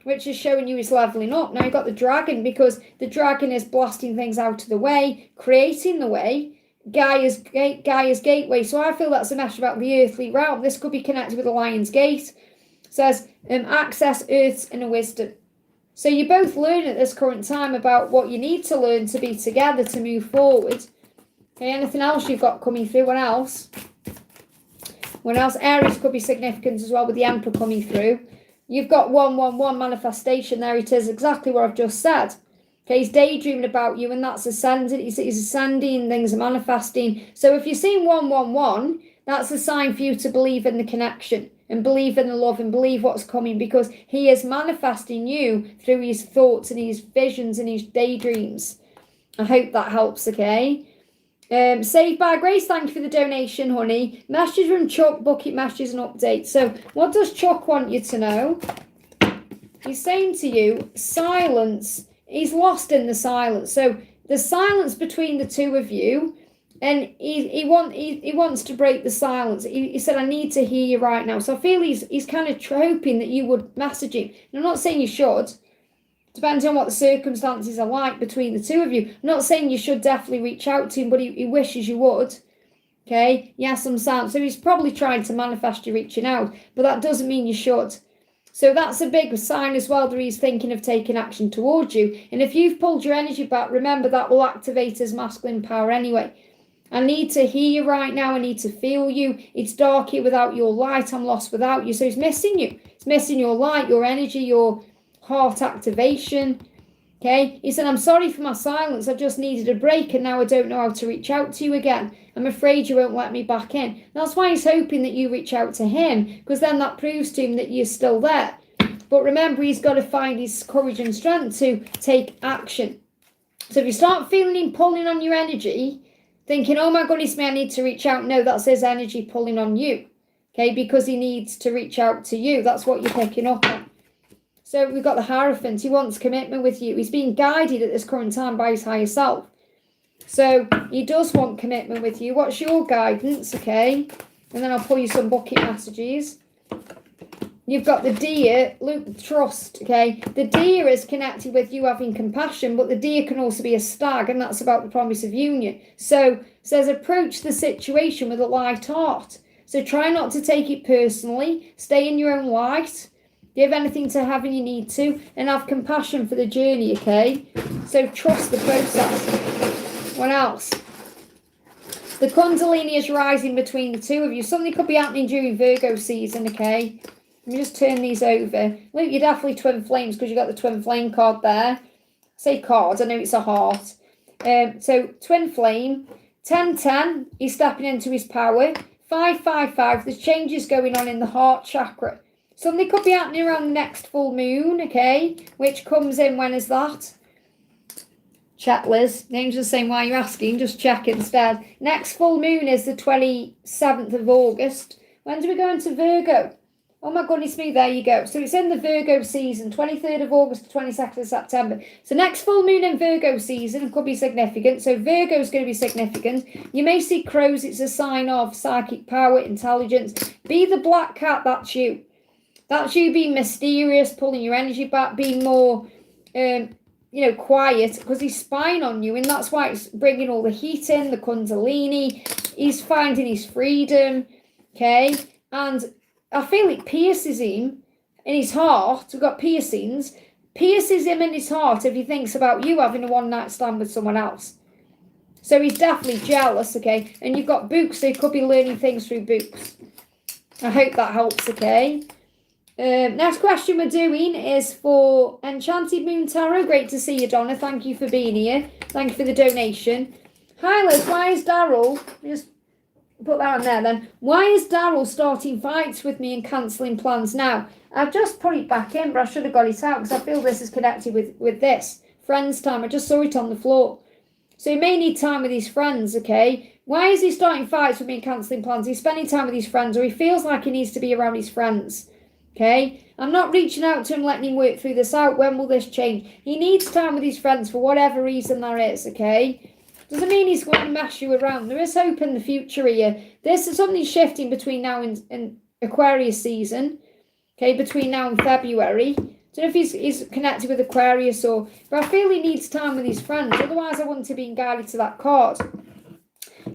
which is showing you he's leveling up. Now you've got the dragon, because the dragon is blasting things out of the way, creating the way, Gaia's gateway. So I feel that's a message about the earthly realm. This could be connected with the Lion's Gate. It says, access Earth's inner wisdom. So you both learn at this current time about what you need to learn to be together to move forward. Okay, anything else you've got coming through? What else? What else? Aries could be significant as well with the Emperor coming through. You've got 111 manifestation. There it is, exactly what I've just said. Okay, he's daydreaming about you, and that's ascending. He's ascending, things are manifesting. So if you're seeing 111, that's a sign for you to believe in the connection and believe in the love and believe what's coming, because he is manifesting you through his thoughts and his visions and his daydreams. I hope that helps, okay? Saved by Grace, thank you for the donation, honey. Messages from Chuck, bucket messages and updates. So what does Chuck want you to know? He's saying to you, silence. He's lost in the silence. So the silence between the two of you, and he wants to break the silence. He said, I need to hear you right now. So I feel he's kind of hoping that you would message him. And I'm not saying you should. Depending on what the circumstances are like between the two of you. I'm not saying you should definitely reach out to him, but he wishes you would. Okay? Yes, I'm sound. So he's probably trying to manifest you reaching out, but that doesn't mean you should. So that's a big sign as well that he's thinking of taking action towards you. And if you've pulled your energy back, remember that will activate his masculine power anyway. I need to hear you right now. I need to feel you. It's dark here without your light. I'm lost without you. So he's missing you. He's missing your light, your energy, your heart activation. Okay, he said, I'm sorry for my silence. I just needed a break, and now I don't know how to reach out to you again. I'm afraid you won't let me back in. That's why he's hoping that you reach out to him, because then that proves to him that you're still there. But remember, he's got to find his courage and strength to take action. So if you start feeling him pulling on your energy, thinking, oh my goodness me, I need to reach out. No, that's his energy pulling on you. Okay, because he needs to reach out to you. That's what you're picking up on. So we've got the Hierophant. He wants commitment with you. He's being guided at this current time by his higher self. So he does want commitment with you. What's your guidance? Okay. And then I'll pull you some bucket messages. You've got the deer, Luke, trust, okay? The deer is connected with you having compassion, but the deer can also be a stag, and that's about the promise of union. So it says approach the situation with a light heart. So try not to take it personally. Stay in your own light. Give anything to have and you need to, and have compassion for the journey, okay? So trust the process. What else? The Kundalini is rising between the two of you. Something could be happening during Virgo season, okay? Let me just turn these over. Look, you're definitely twin flames because you got the twin flame card there. I say card, I know it's a heart. So twin flame, 1010, he's stepping into his power. 555, there's changes going on in the heart chakra. Something could be happening around the next full moon, okay? Which comes in, when is that? Check, Liz. Name's the same, why you're asking, just check instead. Next full moon is the 27th of August. When do we go into Virgo? Oh my goodness me, there you go. So it's in the Virgo season, 23rd of August to 22nd of September. So next full moon in Virgo season could be significant. So Virgo is going to be significant. You may see crows. It's a sign of psychic power, intelligence. Be the black cat, that's you. That's you being mysterious, pulling your energy back, being more, quiet, because he's spying on you. And that's why it's bringing all the heat in, the Kundalini. He's finding his freedom, okay? And I feel it pierces him in his heart. We've got piercings. Pierces him in his heart if he thinks about you having a one-night stand with someone else. So he's definitely jealous, okay? And you've got books, so he could be learning things through books. I hope that helps, okay? Next question we're doing is for Enchanted Moon Tarot. Great to see you, Donna. Thank you for being here. Thank you for the donation. Hi, Liz. Why is Daryl... Just put that on there then. Why is Daryl starting fights with me and cancelling plans now? I've just put it back in, but I should have got it out because I feel this is connected with this. Friends time. I just saw it on the floor. So he may need time with his friends, okay? Why is he starting fights with me and cancelling plans? He's spending time with his friends, or he feels like he needs to be around his friends. Okay, I'm not reaching out to him, letting him work through this out. When will this change? He needs time with his friends for whatever reason there is, okay? Doesn't mean he's going to mess you around. There is hope in the future here. This is something shifting between now and Aquarius season, okay, between now and February. I don't know if he's connected with Aquarius but I feel he needs time with his friends. Otherwise, I wouldn't have been guided to that card.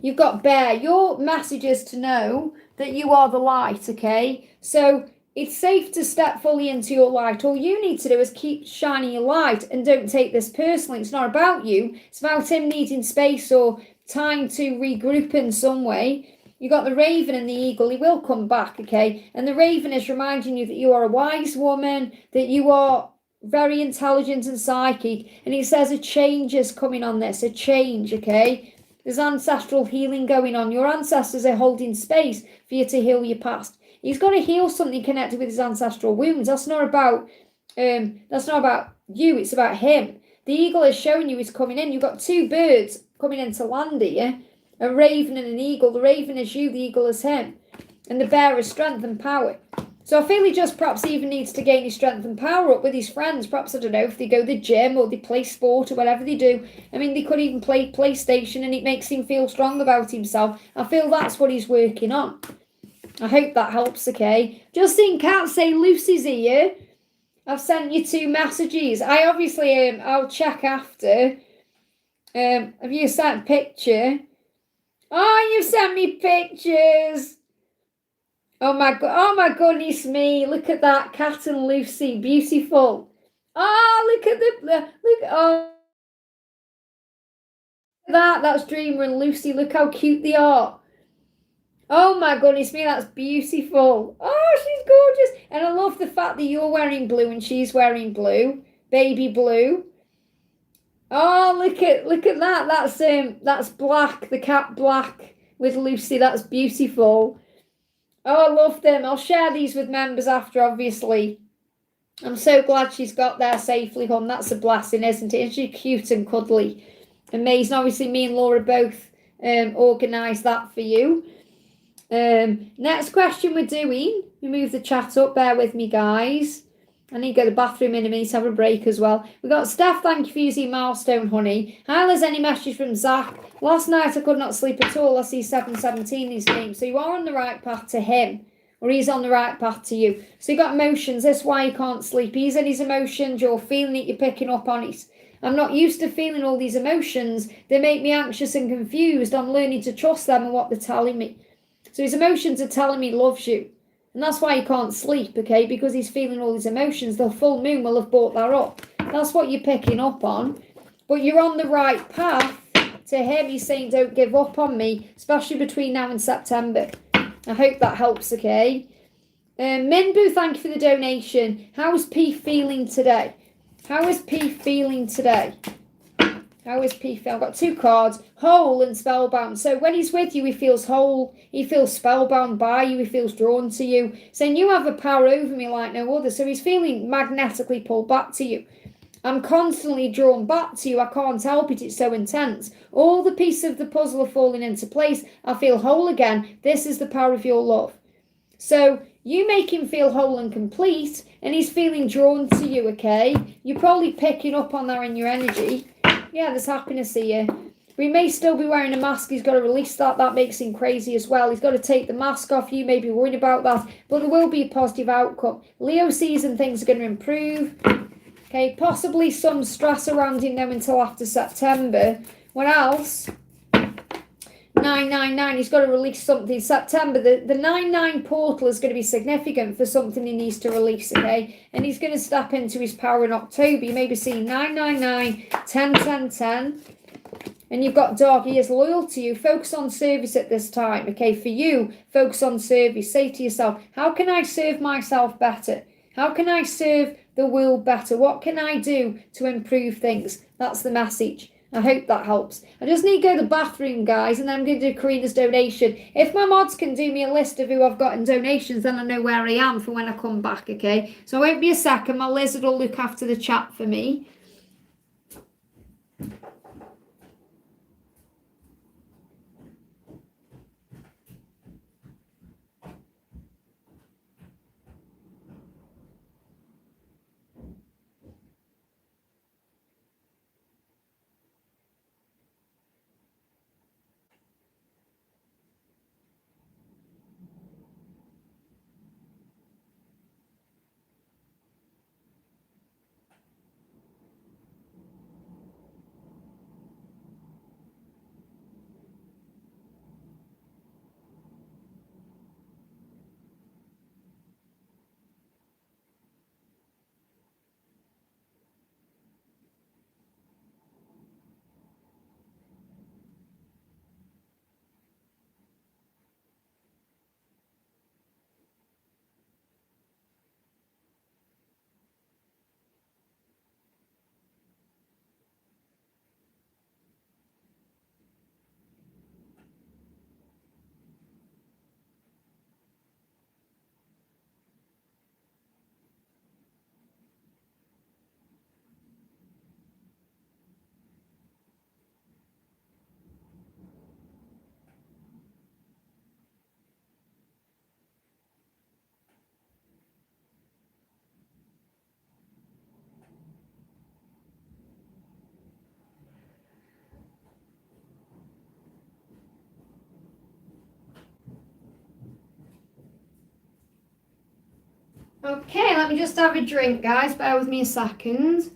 You've got Bear. Your message is to know that you are the light, okay? So it's safe to step fully into your light. All you need to do is keep shining your light and don't take this personally. It's not about you. It's about him needing space or time to regroup in some way. You got the Raven and the Eagle. He will come back, okay? And the Raven is reminding you that you are a wise woman, that you are very intelligent and psychic. And he says a change is coming on this, a change, okay? There's ancestral healing going on. Your ancestors are holding space for you to heal your past. He's got to heal something connected with his ancestral wounds. That's not about you. It's about him. The Eagle is showing you he's coming in. You've got two birds coming into land here, a Raven and an Eagle. The Raven is you, the Eagle is him. And the Bear is strength and power. So I feel he just perhaps even needs to gain his strength and power up with his friends. Perhaps, I don't know, if they go to the gym or they play sport or whatever they do. I mean, they could even play PlayStation and it makes him feel strong about himself. I feel that's what he's working on. I hope that helps, okay? Justine can't say Lucy's here. I've sent you 2 messages. I obviously, I'll check after. Have you sent a picture? Oh, you've sent me pictures. Oh my goodness me. Look at that, Cat and Lucy. Beautiful. Oh, look at oh. That's Dreamer and Lucy. Look how cute they are. Oh my goodness me, that's beautiful. Oh, she's gorgeous. And I love the fact that you're wearing blue and she's wearing blue. Baby blue. Oh, look at that. That's black, the cat black with Lucy. That's beautiful. Oh, I love them. I'll share these with members after, obviously. I'm so glad she's got there safely, hon. That's a blessing, isn't it? And she's cute and cuddly. Amazing. Obviously, me and Laura both organised that for you. Next question we're doing. We move the chat up. Bear with me, guys. I need to go to the bathroom in a minute to have a break as well. We got Steph. Thank you for using Milestone, honey. Hi, there's any message from Zach? Last night I could not sleep at all. I see 717 in his name. So you are on the right path to him, or he's on the right path to you. So you got emotions. That's why you can't sleep. He's in his emotions. You're feeling it. You're picking up on it. I'm not used to feeling all these emotions. They make me anxious and confused. I'm learning to trust them and what they're telling me. So his emotions are telling me he loves you. And that's why he can't sleep, okay? Because he's feeling all these emotions. The full moon will have brought that up. That's what you're picking up on. But you're on the right path to him. He's saying, don't give up on me, especially between now and September. I hope that helps, okay? Minbu, thank you for the donation. How is P feeling today? How is P feeling today? How is P feeling? I've got 2 cards, whole and spellbound. So when he's with you, he feels whole. He feels spellbound by you. He feels drawn to you. Saying, you have a power over me like no other. So he's feeling magnetically pulled back to you. I'm constantly drawn back to you. I can't help it. It's so intense. All the pieces of the puzzle are falling into place. I feel whole again. This is the power of your love. So You make him feel whole and complete, and he's feeling drawn to you, okay? You're probably picking up on that in your energy. Yeah, there's happiness here. We may still be wearing a mask. He's got to release that. That makes him crazy as well. He's got to take the mask off. You may be worried about that, but there will be a positive outcome. Leo season, things are going to improve. Okay, possibly some stress around him now until after September. What else? 999, he's got to release something in September. The 99 portal is going to be significant for something he needs to release, okay? And he's going to step into his power in October. You may be seeing 999, 10, 10, 10. And you've got dog, he is loyal to you. Focus on service at this time, okay? For you, focus on service. Say to yourself, how can I serve myself better? How can I serve the world better? What can I do to improve things? That's the message. I hope that helps. I just need to go to the bathroom, guys, and then I'm going to do Karina's donation. If my mods can do me a list of who I've got in donations, then I know where I am for when I come back, okay? So I won't be a second. My lizard will look after the chat for me. Okay, let me just have a drink, guys. Bear with me a second.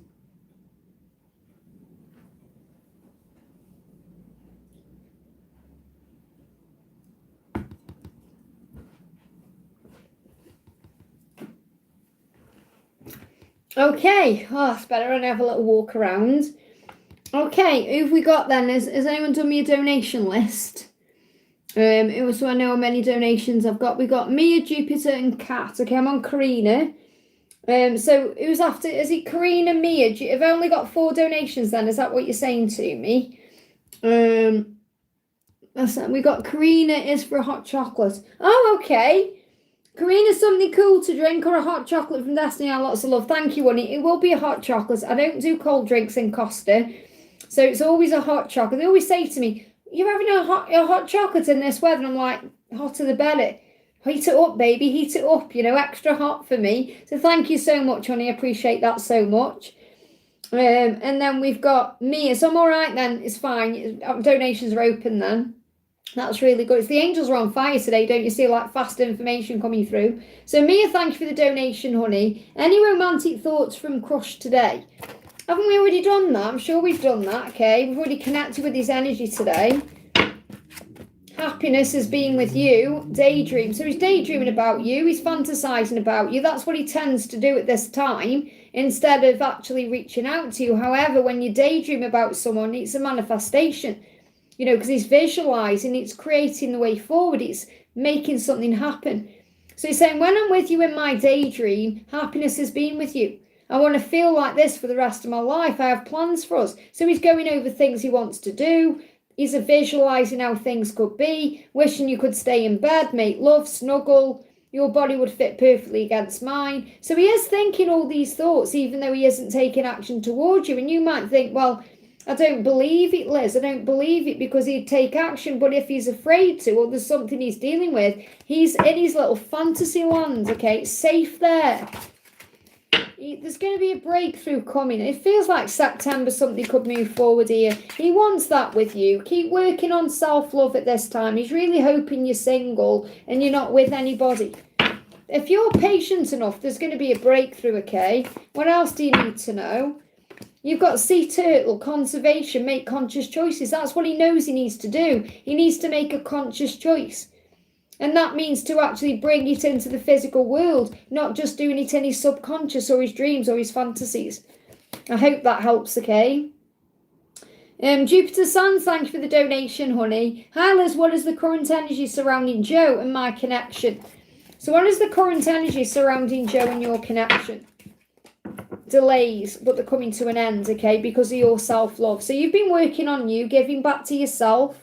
Okay, oh, it's better when I have a little walk around. Okay, who've we got then? Has anyone done me a donation list? It was so I know how many donations I've got. We got Mia, Jupiter, and Kat. Okay, I'm on Karina. So who's after? Is it Karina, Mia? Have I only got 4 donations then? Is that what you're saying to me? We got Karina is for a hot chocolate. Oh, okay. Karina, something cool to drink or a hot chocolate from Destiny? Lots of love. Thank you, honey. It will be a hot chocolate. I don't do cold drinks in Costa, so it's always a hot chocolate. They always say to me, "You're having a hot chocolate in this weather?" And I'm like, "Hotter the better. Heat it up, baby. Heat it up. Extra hot for me." So thank you so much, honey. I appreciate that so much. And then we've got Mia. So I'm all right then. It's fine. Donations are open then. That's really good. It's the angels are on fire today, don't you see? Like fast information coming through. So Mia, thank you for the donation, honey. Any romantic thoughts from Crush today? Haven't we already done that? I'm sure we've done that, okay? We've already connected with his energy today. Happiness is being with you. Daydream. So he's daydreaming about you. He's fantasizing about you. That's what he tends to do at this time instead of actually reaching out to you. However, when you daydream about someone, it's a manifestation. Because he's visualizing, it's creating the way forward, it's making something happen. So he's saying, when I'm with you in my daydream, happiness has been with you. I want to feel like this for the rest of my life. I have plans for us. So he's going over things he wants to do. He's visualizing how things could be, wishing you could stay in bed, make love, snuggle. Your body would fit perfectly against mine. So he is thinking all these thoughts, even though he isn't taking action towards you. And you might think, well, I don't believe it, Liz. I don't believe it, because he'd take action. But if he's afraid to, or there's something he's dealing with, he's in his little fantasy land, okay? It's safe there. There's going to be a breakthrough coming. It feels like September something could move forward here. He wants that with you. Keep working on self-love at this time. He's really hoping you're single and you're not with anybody. If you're patient enough, there's going to be a breakthrough, okay? What else do you need to know? You've got sea turtle, conservation, make conscious choices. That's what he knows he needs to do. He needs to make a conscious choice. And that means to actually bring it into the physical world, not just doing it in his subconscious or his dreams or his fantasies. I hope that helps, okay? Jupiter Sands, thank you for the donation, honey. Hi, Liz, what is the current energy surrounding Joe and my connection? So what is the current energy surrounding Joe and your connection? Delays, but they're coming to an end, okay, because of your self-love. So you've been working on you, giving back to yourself,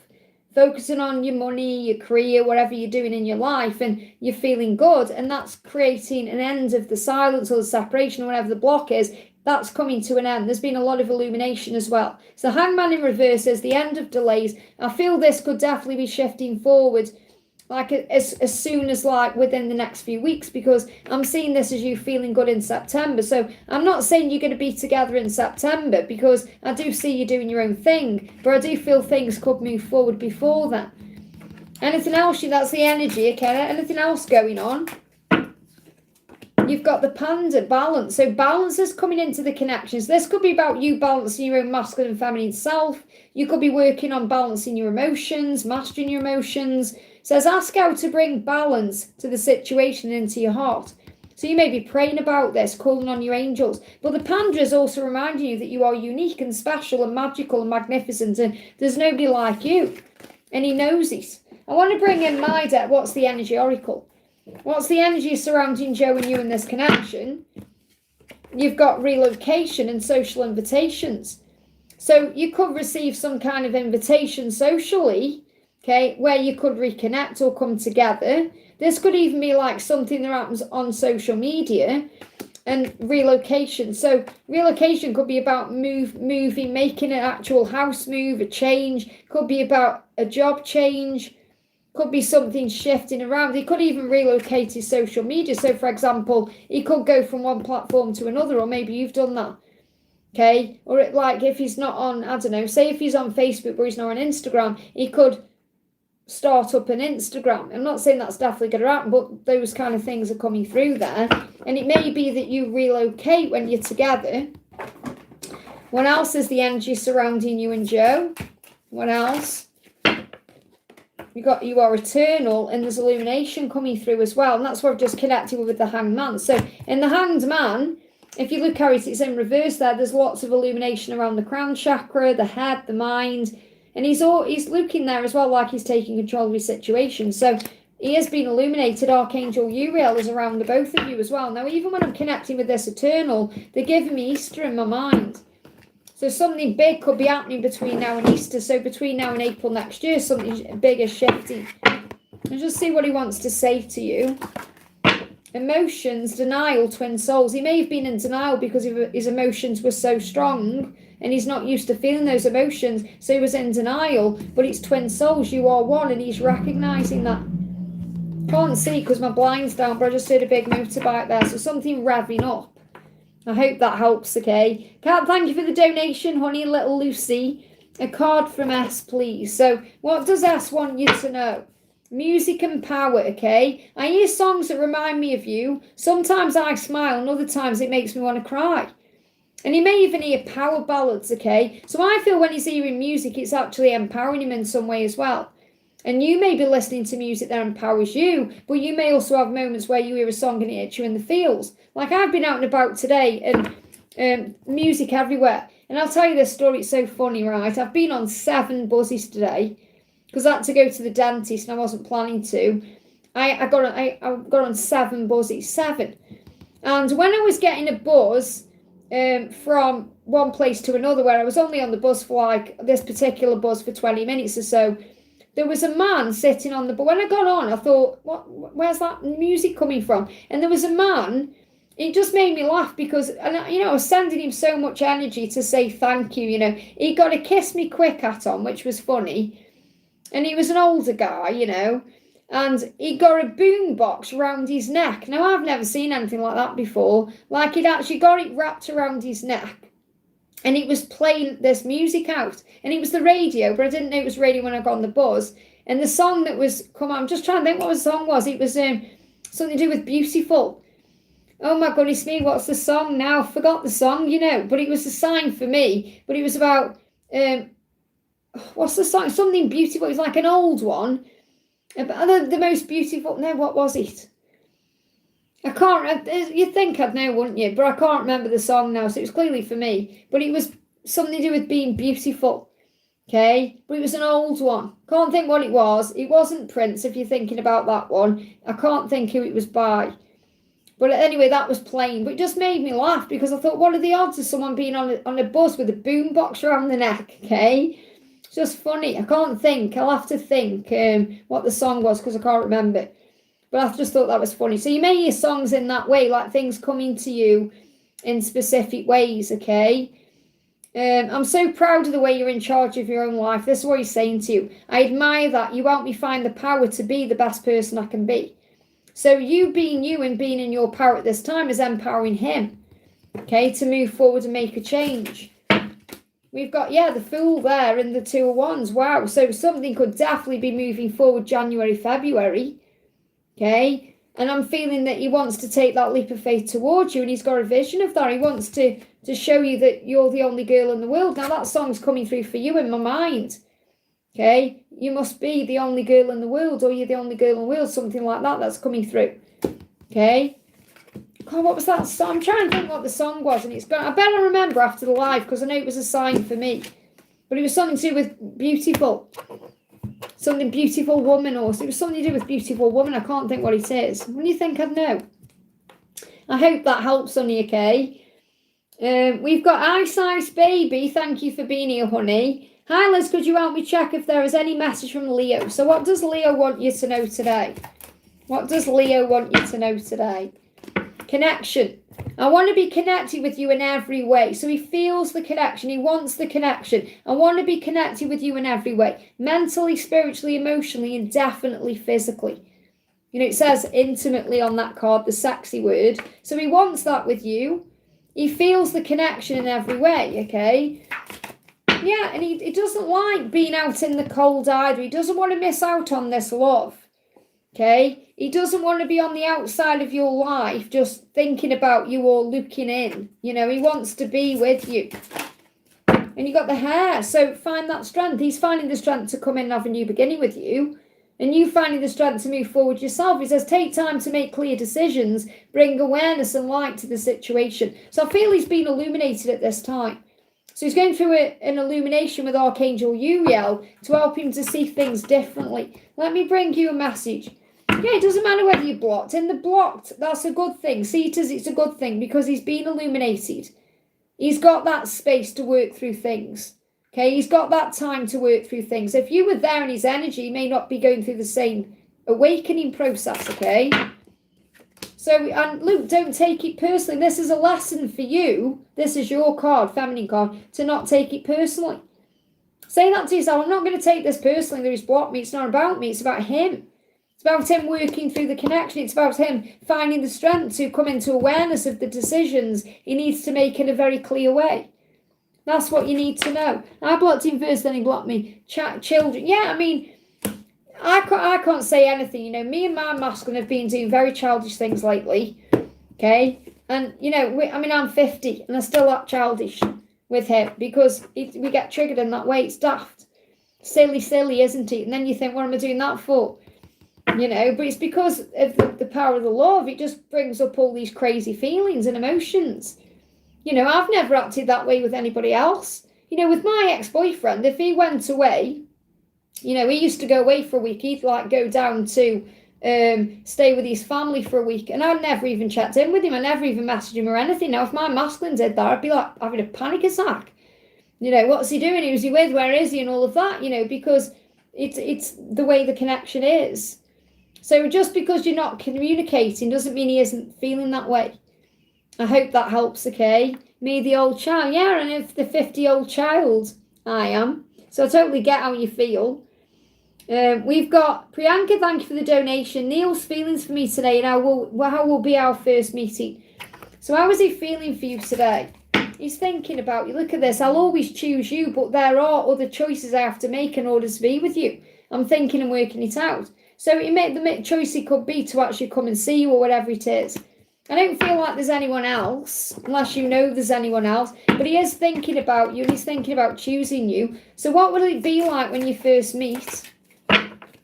focusing on your money, your career, whatever you're doing in your life, and you're feeling good, and that's creating an end of the silence or the separation or whatever the block is. That's coming to an end. There's been a lot of illumination as well. So Hangman in reverse is the end of delays. I feel this could definitely be shifting forward, like as soon as like within the next few weeks, because I'm seeing this as you feeling good in September. So I'm not saying you're going to be together in September, because I do see you doing your own thing, but I do feel things could move forward before that. Anything else? That's the energy, okay? Anything else going on? You've got the panda, balance. So balance is coming into the connections. This could be about you balancing your own masculine and feminine self. You could be working on balancing your emotions, mastering your emotions. It says, ask how to bring balance to the situation into your heart. So you may be praying about this, calling on your angels. But the panda is also reminding you that you are unique and special and magical and magnificent, and there's nobody like you. And he knows it. I want to bring in my deck. What's the energy oracle? What's the energy surrounding Joe and you in this connection? You've got relocation and social invitations. So you could receive some kind of invitation socially, okay, where you could reconnect or come together. This could even be like something that happens on social media. And relocation. So relocation could be about moving, making an actual house move, a change. Could be about a job change. Could be something shifting around. He could even relocate his social media. So, for example, he could go from one platform to another, or maybe you've done that. Okay? Or like if he's not on, I don't know, say if he's on Facebook but he's not on Instagram, he could start up an Instagram. I'm not saying that's definitely going to happen, but those kind of things are coming through there. And it may be that you relocate when you're together. What else is the energy surrounding you and Joe? What else? You are eternal, and there's illumination coming through as well. And that's what I've just connected with the Hanged Man. So in the Hanged Man, if you look at it, it's in reverse there. There's lots of illumination around the crown chakra, the head, the mind. And he's looking there as well, like he's taking control of his situation. So he has been illuminated. Archangel Uriel is around the both of you as well. Now, even when I'm connecting with this eternal, they're giving me Easter in my mind. So something big could be happening between now and Easter. So between now and April next year, something big is shifting. And just see what he wants to say to you. Emotions, denial, twin souls. He may have been in denial because his emotions were so strong and he's not used to feeling those emotions. So he was in denial, but it's twin souls. You are one, and he's recognizing that. Can't see because my blind's down, but I just heard a big motorbike there. So something revving up. I hope that helps, okay? Thank you for the donation, honey, little Lucy. A card from S, please. So what does S want you to know? Music and power, okay? I hear songs that remind me of you. Sometimes I smile, and other times it makes me want to cry. And he may even hear power ballads, okay? So I feel when he's hearing music, it's actually empowering him in some way as well. And you may be listening to music that empowers you, but you may also have moments where you hear a song and it hits you in the feels. Like I've been out and about today, and music everywhere. And I'll tell you this story, it's so funny, right? I've been on 7 buses today, because I had to go to the dentist and I wasn't planning to. I got on 7 buses, 7. And when I was getting a bus from one place to another, where I was only on the bus for like this particular bus for 20 minutes or so, there was a man sitting on the bus. When I got on, I thought, where's that music coming from? And there was a man it just made me laugh because, and I was sending him so much energy to say thank you. He got a kiss me quick hat on, which was funny. And he was an older guy, and he got a boom box around his neck. Now, I've never seen anything like that before. Like, he'd actually got it wrapped around his neck. And it was playing this music out. And it was the radio, but I didn't know it was radio when I got on the bus. And the song that was, I'm just trying to think what the song was. It was something to do with Beautiful. Oh my goodness me, what's the song now? I forgot the song, but it was a sign for me. But it was about, what's the song? Something Beautiful. It was like an old one. The most beautiful, no, what was it? I can't, you'd think I'd know, wouldn't you? But I can't remember the song now, so it was clearly for me. But it was something to do with being beautiful, okay? But it was an old one. Can't think what it was. It wasn't Prince, if you're thinking about that one. I can't think who it was by. But anyway, that was playing. But it just made me laugh because I thought, what are the odds of someone being on a bus with a boombox around the neck, okay? It's just funny. I can't think. I'll have to think what the song was because I can't remember. But I just thought that was funny. So you may hear songs in that way, like things coming to you in specific ways, okay? I'm so proud of the way you're in charge of your own life. This is what he's saying to you. I admire that. You help me find the power to be the best person I can be. So you being you and being in your power at this time is empowering him, okay, to move forward and make a change. We've got, the Fool there and the Two of Wands. Wow. So something could definitely be moving forward January, February. Okay, and I'm feeling that he wants to take that leap of faith towards you, and he's got a vision of that. He wants to show you that you're the only girl in the world. Now that song's coming through for you in my mind. Okay, you must be the only girl in the world, or you're the only girl in the world, something like that. That's coming through. Okay. God, what was that song? I'm trying to think what the song was, and I better remember after the live because I know it was a sign for me. But it was something to do with beautiful. Something beautiful woman, or it was something to do with beautiful woman. I can't think what it is. When do you think I'd know? I hope that helps, honey, okay? We've got Ice Ice Baby. Thank you for being here, honey. Hi, Liz, could you help me check if there is any message from Leo? So what does Leo want you to know today? What does Leo want you to know today? Connection. I want to be connected with you in every way. So he feels the connection. He wants the connection. I want to be connected with you in every way. Mentally, spiritually, emotionally, and definitely physically. It says intimately on that card, the sexy word. So he wants that with you. He feels the connection in every way, okay? Yeah, and he doesn't like being out in the cold either. He doesn't want to miss out on this love. Okay, he doesn't want to be on the outside of your life just thinking about you or looking in. He wants to be with you. And you got the hair, so find that strength. He's finding the strength to come in and have a new beginning with you. And you finding the strength to move forward yourself. He says, take time to make clear decisions, bring awareness and light to the situation. So I feel he's been illuminated at this time. So he's going through an illumination with Archangel Uriel to help him to see things differently. Let me bring you a message. Yeah, it doesn't matter whether you're blocked. In the blocked, that's a good thing. See it as it's a good thing because he's been illuminated. He's got that space to work through things. Okay, he's got that time to work through things. If you were there in his energy, he may not be going through the same awakening process, okay? So, and Luke, don't take it personally. This is a lesson for you. This is your card, feminine card, to not take it personally. Say that to yourself. I'm not going to take this personally that he's blocked me. It's not about me. It's about him. It's about him working through the connection. It's about him finding the strength to come into awareness of the decisions he needs to make in a very clear way. That's what you need to know. I blocked him first, then he blocked me. Children. Yeah, I mean, I can't say anything. Me and my masculine have been doing very childish things lately. Okay? And, I'm 50 and I still act childish with him because we get triggered in that way. It's daft. Silly, isn't it? And then you think, what am I doing that for? But it's because of the power of the love. It just brings up all these crazy feelings and emotions. I've never acted that way with anybody else. With my ex-boyfriend, if he went away, he used to go away for a week. He'd go down to stay with his family for a week. And I'd never even checked in with him. I never even messaged him or anything. Now, if my masculine did that, I'd be like having a panic attack. What's he doing? Who's he with? Where is he? And all of that, because it's the way the connection is. So just because you're not communicating doesn't mean he isn't feeling that way. I hope that helps, okay? Me, the old child. Yeah, and if the 50-year-old child, I am. So I totally get how you feel. We've got Priyanka, thank you for the donation. Neil's feelings for me today, and how will be our first meeting. So how is he feeling for you today? He's thinking about you. Look at this. I'll always choose you, but there are other choices I have to make in order to be with you. I'm thinking and working it out. So the choice it could be to actually come and see you or whatever it is. I don't feel like there's anyone else, unless you know there's anyone else. But he is thinking about you, and he's thinking about choosing you. So what will it be like when you first meet?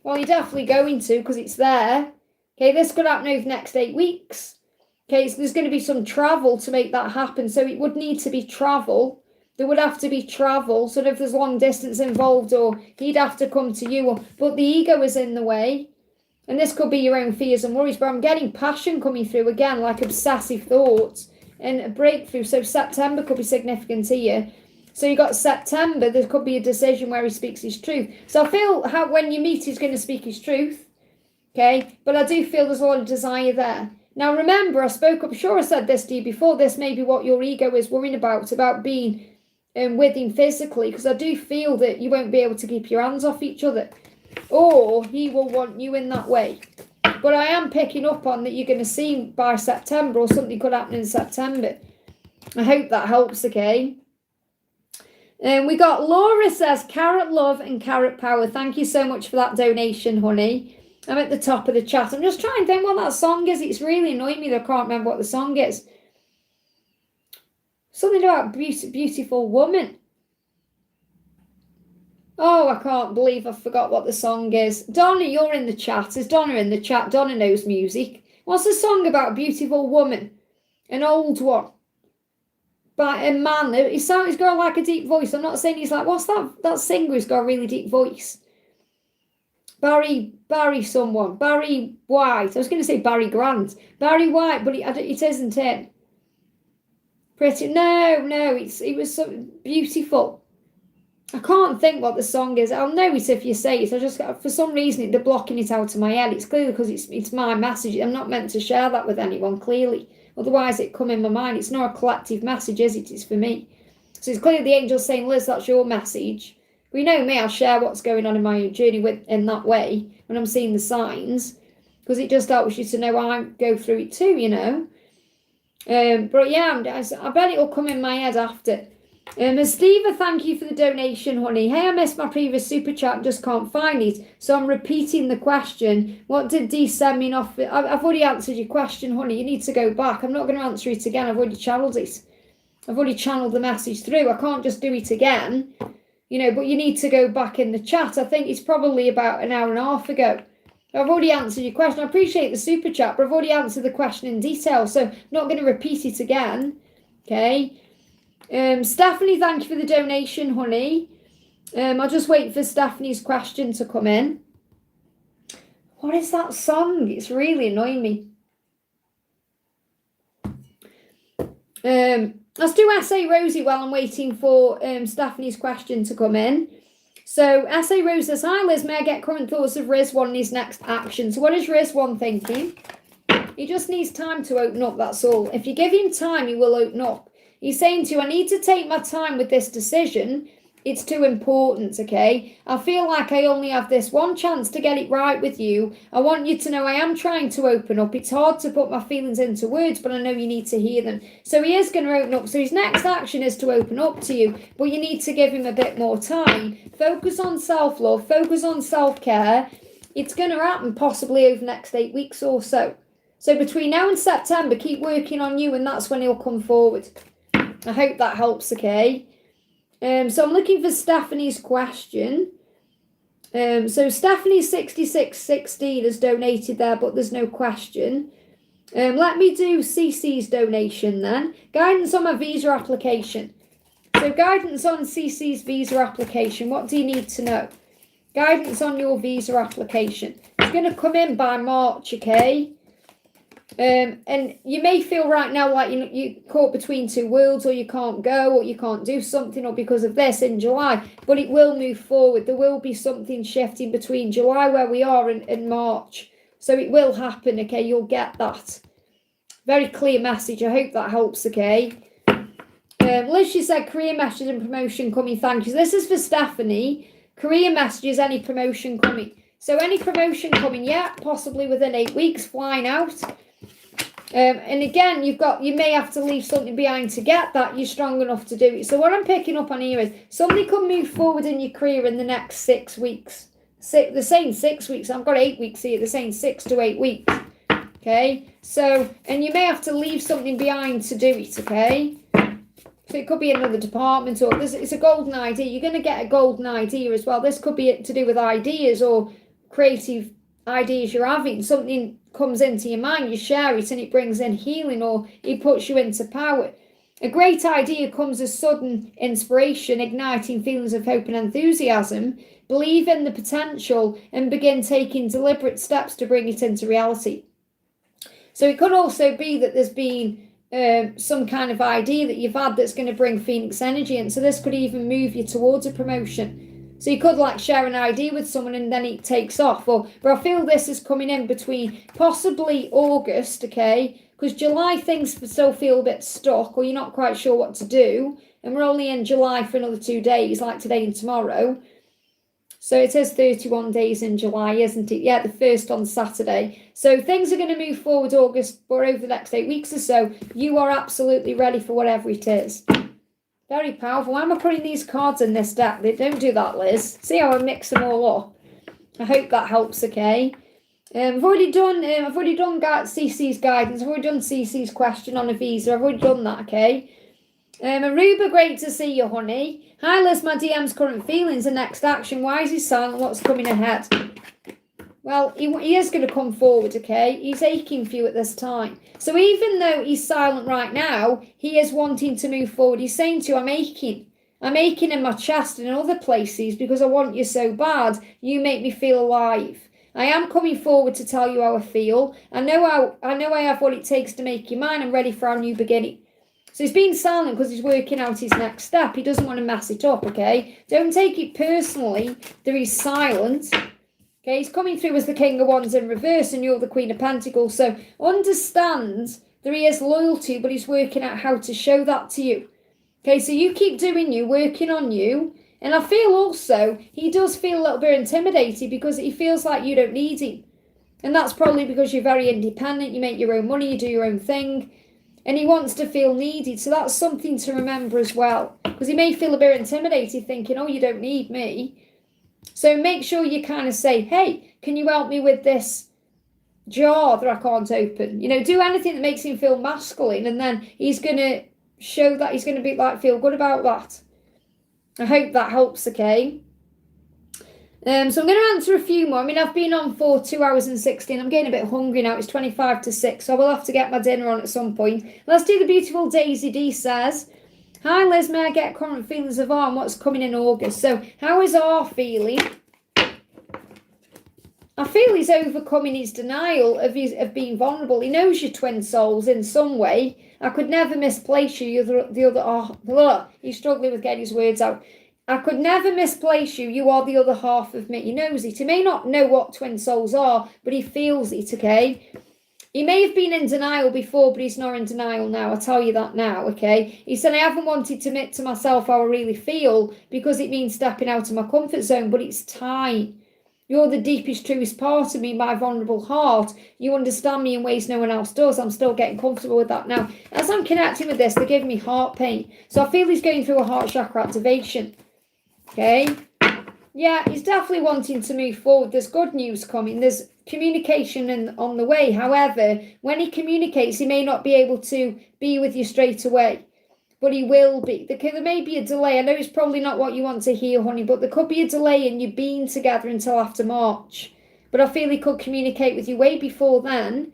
Well, you're definitely going to, because it's there. Okay, this could happen over the next 8 weeks. Okay, so there's going to be some travel to make that happen. So it would need to be travel. There would have to be travel. So if there's long distance involved, or he'd have to come to you. But the ego is in the way. And this could be your own fears and worries. But I'm getting passion coming through again, like obsessive thoughts and a breakthrough. So September could be significant here. So you got September, there could be a decision where he speaks his truth. So I feel how when you meet, he's going to speak his truth. Okay, but I do feel there's a lot of desire there. Now, remember, I'm sure I said this to you before, this may be what your ego is worrying about being with him physically, because I do feel that you won't be able to keep your hands off each other, or he will want you in that way. But I am picking up on that you're going to see him by September, or something could happen in September. I hope that helps, okay? And we got Laura says, carrot love and carrot power. Thank you so much for that donation, honey. I'm at the top of the chat. I'm just trying to think what that song is. It's really annoying me that I can't remember what the song is. Something about beautiful woman. Oh, I can't believe I forgot what the song is. Donna, you're in the chat. Is Donna in the chat? Donna knows music. What's the song about a beautiful woman? An old one. By a man. He's got like a deep voice. I'm not saying he's like, what's that singer who's got a really deep voice? Barry someone. Barry White. I was going to say Barry Grant. Barry White, but it isn't him. Pretty. No, it was so beautiful. I can't think what the song is. I'll know it if you say it. I just, for some reason, they're blocking it out of my head. It's clearly because it's my message. I'm not meant to share that with anyone, clearly. Otherwise, it come in my mind. It's not a collective message, is it? It's for me. So it's clearly the angel saying, Liz, that's your message. But you know me, I'll share what's going on in my journey in that way when I'm seeing the signs, because it just helps you to know I go through it too, you know. But yeah, I bet it'll come in my head after. Steva, thank you for the donation, honey. Hey, I missed my previous super chat, just can't find it. So I'm repeating the question. What did Dee send me off? I've already answered your question, honey. You need to go back. I'm not going to answer it again. I've already channeled it. I've already channeled the message through. I can't just do it again. You know, but you need to go back in the chat. I think it's probably about an hour and a half ago. I've already answered your question. I appreciate the super chat, but I've already answered the question in detail. So I'm not going to repeat it again. Okay. Stephanie, thank you for the donation, honey. I'll just wait for Stephanie's question to come in. What is that song? It's really annoying me. Let's do S.A. Rosie while I'm waiting for Stephanie's question to come in. So S.A. Rosie says, hi Liz, may I get current thoughts of Rizwan and his next action? So what is Rizwan thinking? He just needs time to open up, that's all. If you give him time, he will open up. He's saying to you, I need to take my time with this decision. It's too important, okay? I feel like I only have this one chance to get it right with you. I want you to know I am trying to open up. It's hard to put my feelings into words, but I know you need to hear them. So he is going to open up. So his next action is to open up to you, but you need to give him a bit more time. Focus on self-love. Focus on self-care. It's going to happen possibly over the next 8 weeks or so. So between now and September, keep working on you, and that's when he'll come forward. I hope that helps, okay? So I'm looking for Stephanie's question. So Stephanie 6616 has donated there, but there's no question. Let me do CC's donation then. Guidance on my visa application. So guidance on CC's visa application. What do you need to know? Guidance on your visa application. It's going to come in by March, okay? And you may feel right now like you're caught between two worlds, or you can't go, or you can't do something, or because of this in July, but it will move forward. There will be something shifting between July where we are and March. So it will happen, okay? You'll get that. Very clear message. I hope that helps, okay? Liz, she said, career messages and promotion coming, thank you. So this is for Stephanie. Career messages, any promotion coming. So any promotion coming, yeah, possibly within 8 weeks, flying out. And again, you may have to leave something behind to get that. You're strong enough to do it. So what I'm picking up on here is somebody could move forward in your career in the next 6 weeks. They're saying 6 weeks. I've got 8 weeks here. They're saying 6 to 8 weeks. Okay. So, and you may have to leave something behind to do it. Okay. So it could be another department, or it's a golden idea. You're going to get a golden idea as well. This could be to do with ideas or creative ideas you're having. Something comes into your mind, you share it, and it brings in healing, or it puts you into power. A great idea comes as sudden inspiration, igniting feelings of hope and enthusiasm. Believe in the potential and begin taking deliberate steps to bring it into reality. So it could also be that there's been some kind of idea that you've had that's going to bring Phoenix energy in. So this could even move you towards a promotion. So you could like share an idea with someone and then it takes off. But I feel this is coming in between possibly August, okay? Because July things still feel a bit stuck, or you're not quite sure what to do. And we're only in July for another 2 days, like today and tomorrow. So it is 31 days in July, isn't it? Yeah, the first on Saturday. So things are going to move forward August, or over the next 8 weeks or so. You are absolutely ready for whatever it is. Very powerful. Why am I putting these cards in this deck? They don't do that, Liz. See how I mix them all up? I hope that helps, okay? I've already done CC's guidance. I've already done CC's question on a visa. I've already done that, okay? Aruba, great to see you, honey. Hi, Liz, my DM's current feelings and next action. Why is he silent? What's coming ahead? Well, he is going to come forward, okay? He's aching for you at this time. So even though he's silent right now, he is wanting to move forward. He's saying to you, I'm aching. I'm aching in my chest and in other places because I want you so bad. You make me feel alive. I am coming forward to tell you how I feel. I know I have what it takes to make you mine. I'm ready for our new beginning. So he's being silent because he's working out his next step. He doesn't want to mess it up, okay? Don't take it personally that he's silent. Okay, he's coming through as the King of Wands in reverse and you're the Queen of Pentacles. So understand that he is loyal to you, but he's working out how to show that to you. Okay, so you keep doing you, working on you. And I feel also he does feel a little bit intimidated because he feels like you don't need him. And that's probably because you're very independent. You make your own money, you do your own thing. And he wants to feel needed. So that's something to remember as well. Because he may feel a bit intimidated thinking, oh, you don't need me. So make sure you kind of say, hey, can you help me with this jar that I can't open? You know, do anything that makes him feel masculine. And then he's going to show that he's going to be like, feel good about that. I hope that helps, okay? So I'm going to answer a few more. I mean, I've been on for 2 hours and 16. I'm getting a bit hungry now. It's 25 to 6, so I will have to get my dinner on at some point. Let's do the beautiful Daisy D says, hi Liz, may I get current feelings of R and what's coming in August? So how is R feeling? I feel he's overcoming his denial of being vulnerable. He knows you're twin souls in some way. I could never misplace you. He's struggling with getting his words out. I could never misplace you. You are the other half of me. He knows it. He may not know what twin souls are, but he feels it, okay? He may have been in denial before, but he's not in denial now. I'll tell you that now, okay? He said, I haven't wanted to admit to myself how I really feel because it means stepping out of my comfort zone, but it's time. You're the deepest, truest part of me, my vulnerable heart. You understand me in ways no one else does. I'm still getting comfortable with that now. As I'm connecting with this, they're giving me heart pain. So I feel he's going through a heart chakra activation. Okay? Yeah, he's definitely wanting to move forward. There's good news coming. There's communication on the way. However, when he communicates, he may not be able to be with you straight away. But he will be. There may be a delay. I know it's probably not what you want to hear, honey, but there could be a delay in you being together until after March. But I feel he could communicate with you way before then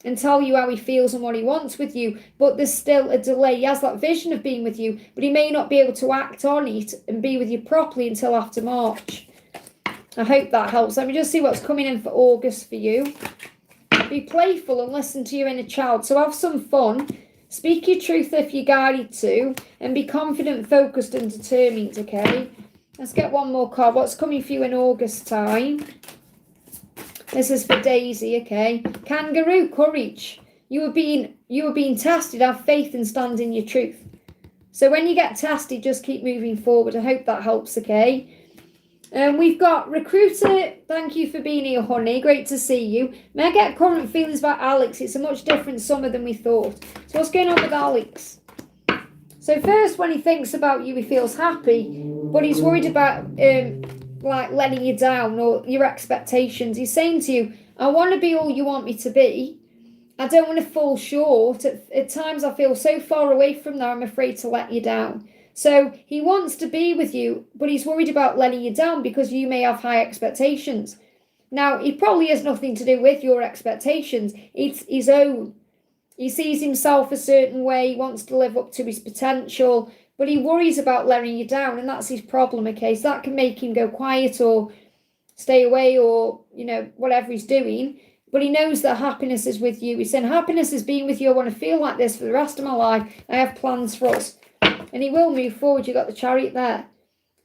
and tell you how he feels and what he wants with you. But there's still a delay. He has that vision of being with you, but he may not be able to act on it and be with you properly until after March. I hope that helps. Let me just see what's coming in for August for you. Be playful and listen to your inner child. So have some fun. Speak your truth if you're guided to, and be confident, focused and determined, okay? Let's get one more card. What's coming for you in August time? This is for Daisy, okay? Kangaroo, courage. You are being tested. Have faith and stand in your truth. So when you get tested, just keep moving forward. I hope that helps, okay? We've got Recruiter. Thank you for being here, honey. Great to see you. May I get current feelings about Alex? It's a much different summer than we thought. So what's going on with Alex? So first, when he thinks about you, he feels happy, but he's worried about like letting you down or your expectations. He's saying to you, I want to be all you want me to be. I don't want to fall short. At times I feel so far away from there, I'm afraid to let you down. So he wants to be with you, but he's worried about letting you down because you may have high expectations. Now, it probably has nothing to do with your expectations. It's his own. He sees himself a certain way, he wants to live up to his potential, but he worries about letting you down, and that's his problem, okay? So that can make him go quiet or stay away or, whatever he's doing. But he knows that happiness is with you. He's saying, happiness has been with you. I want to feel like this for the rest of my life. I have plans for us. And he will move forward. You've got the Chariot there.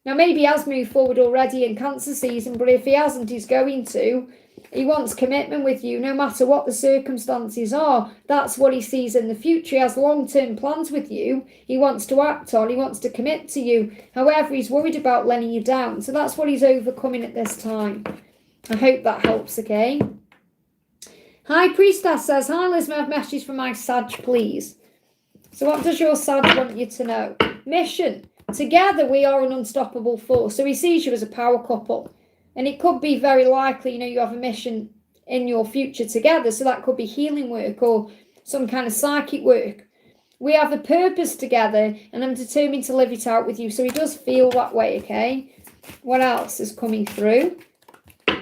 Now, maybe he has moved forward already in Cancer season, but if he hasn't, he's going to. He wants commitment with you, no matter what the circumstances are. That's what he sees in the future. He has long-term plans with you. He wants to act on. He wants to commit to you. However, he's worried about letting you down. So that's what he's overcoming at this time. I hope that helps, okay? Hi, Priestess says, hi, Liz, may I have a message from my Sag, please? So what does your Sag want you to know? Mission. Together, we are an unstoppable force. So he sees you as a power couple. And it could be very likely, you have a mission in your future together. So that could be healing work or some kind of psychic work. We have a purpose together and I'm determined to live it out with you. So he does feel that way, okay? What else is coming through?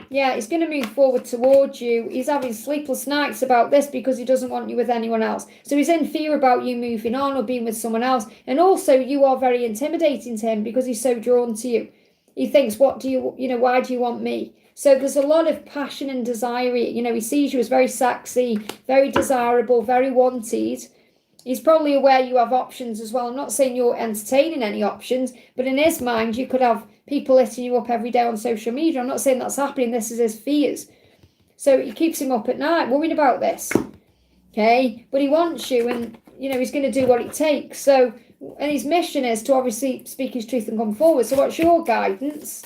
Yeah, he's going to move forward towards you. He's having sleepless nights about this because he doesn't want you with anyone else. So he's in fear about you moving on or being with someone else. And also you are very intimidating to him because he's so drawn to you. He thinks, why do you want me? So there's a lot of passion and desire. He sees you as very sexy, very desirable, very wanted. He's probably aware you have options as well. I'm not saying you're entertaining any options, but in his mind, you could have people hitting you up every day on social media. I'm not saying that's happening. This is his fears. So it keeps him up at night, worrying about this. Okay? But he wants you and, he's going to do what it takes. So, and his mission is to obviously speak his truth and come forward. So what's your guidance?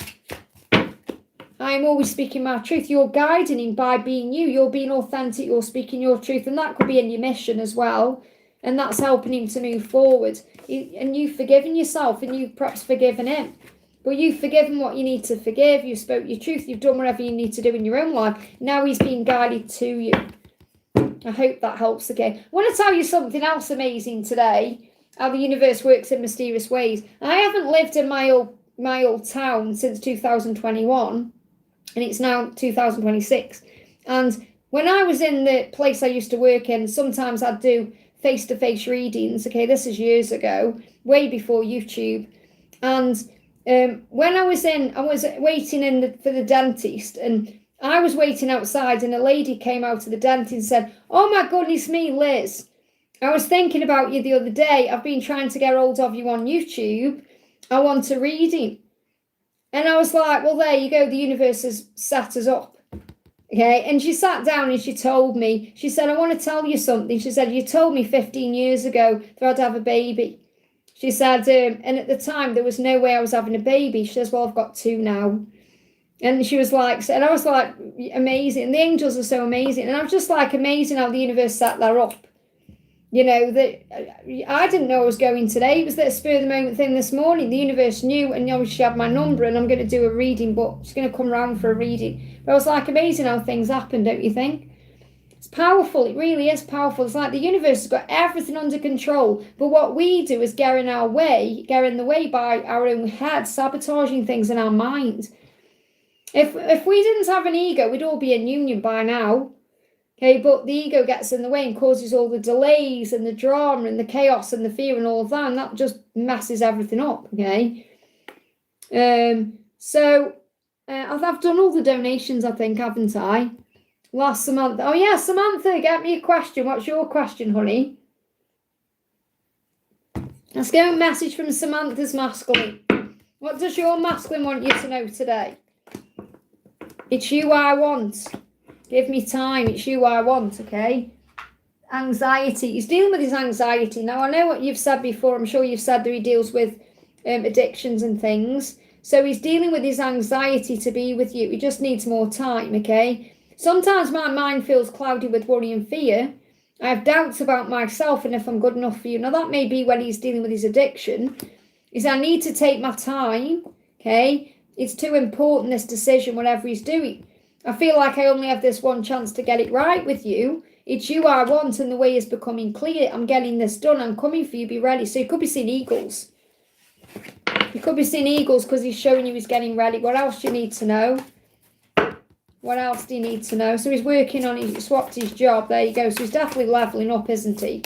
I'm always speaking my truth. You're guiding him by being you. You're being authentic. You're speaking your truth. And that could be in your mission as well. And that's helping him to move forward. And you've forgiven yourself and you've perhaps forgiven him. But you've forgiven what you need to forgive. You spoke your truth. You've done whatever you need to do in your own life. Now he's being guided to you. I hope that helps again. I want to tell you something else amazing today. How the universe works in mysterious ways. I haven't lived in my old town since 2021. And it's now 2026. And when I was in the place I used to work in, sometimes I'd do face-to-face readings. Okay, this is years ago, way before YouTube. And when I was waiting for the dentist, and I was waiting outside, and a lady came out of the dentist and said, "Oh my goodness me, Liz, I was thinking about you the other day. I've been trying to get hold of you on YouTube. I want a reading." And I was like, well, there you go. The universe has set us up. Okay. And she sat down and she told me, she said, "I want to tell you something." She said, "You told me 15 years ago that I'd have a baby." She said, and at the time there was no way I was having a baby. She says, "Well, I've got two now." And she was like, and I was like, amazing. The angels are so amazing. And I was just like, amazing how the universe set that up. That I didn't know I was going today. It was that spur of the moment thing this morning. The universe knew, and obviously she had my number, and I'm going to do a reading, but she's going to come round for a reading. But I was like, amazing how things happen, don't you think? It's powerful. It really is powerful. It's like the universe has got everything under control, but what we do is get in the way by our own head, sabotaging things in our mind. If we didn't have an ego, we'd all be in union by now. Okay, but the ego gets in the way and causes all the delays and the drama and the chaos and the fear and all of that, and that just messes everything up, okay? So I've done all the donations, I think, haven't I? Last Samantha. Oh, yeah, Samantha, get me a question. What's your question, honey? Let's get a message from Samantha's masculine. What does your masculine want you to know today? It's you I want. Give me time. It's you I want, okay? anxiety. He's dealing with his anxiety. Now, I know what you've said before. I'm sure you've said that he deals with addictions and things. So he's dealing with his anxiety to be with you. He just needs more time, okay? Sometimes my mind feels cloudy with worry and fear. I have doubts about myself and if I'm good enough for you. Now, that may be when he's dealing with his addiction. Is I need to take my time, okay? It's too important, this decision, whatever he's doing. I feel like I only have this one chance to get it right with you. It's you I want and the way is becoming clear. I'm getting this done. I'm coming for you. Be ready. So you could be seeing eagles. You could be seeing eagles because he's showing you he's getting ready. What else do you need to know? What else do you need to know? So he's working on, he swapped his job. There you go. So he's definitely leveling up, isn't he?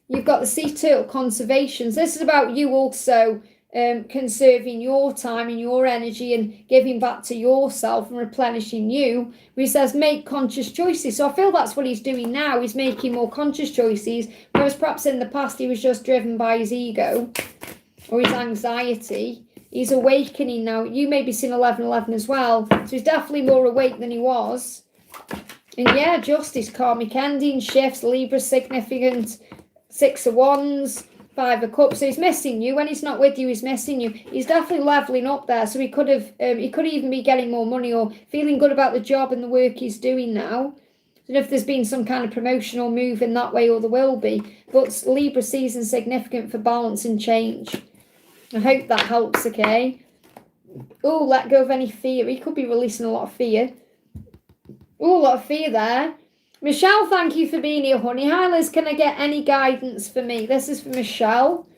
You've got the sea turtle conservations. This is about you also conserving your time and your energy and giving back to yourself and replenishing you. Where he says make conscious choices. So I feel that's what he's doing now. He's making more conscious choices, whereas perhaps in the past he was just driven by his ego or his anxiety. He's awakening now. You may be seeing 11:11 as well. So he's definitely more awake than he was. And yeah, justice, karmic ending, shifts, Libra significant, 6 of Wands, 5 of Cups. So he's missing you. When he's not with you, he's missing you. He's definitely leveling up there. So he could even be getting more money or feeling good about the job and the work he's doing now. I don't know if there's been some kind of promotional move in that way, or there will be. But Libra season significant for balance and change. I hope that helps, okay? Oh, let go of any fear. He could be releasing a lot of fear. Oh, a lot of fear there. Michelle, thank you for being here, honey. Hi, Liz. Can I get any guidance for me? This is for Michelle.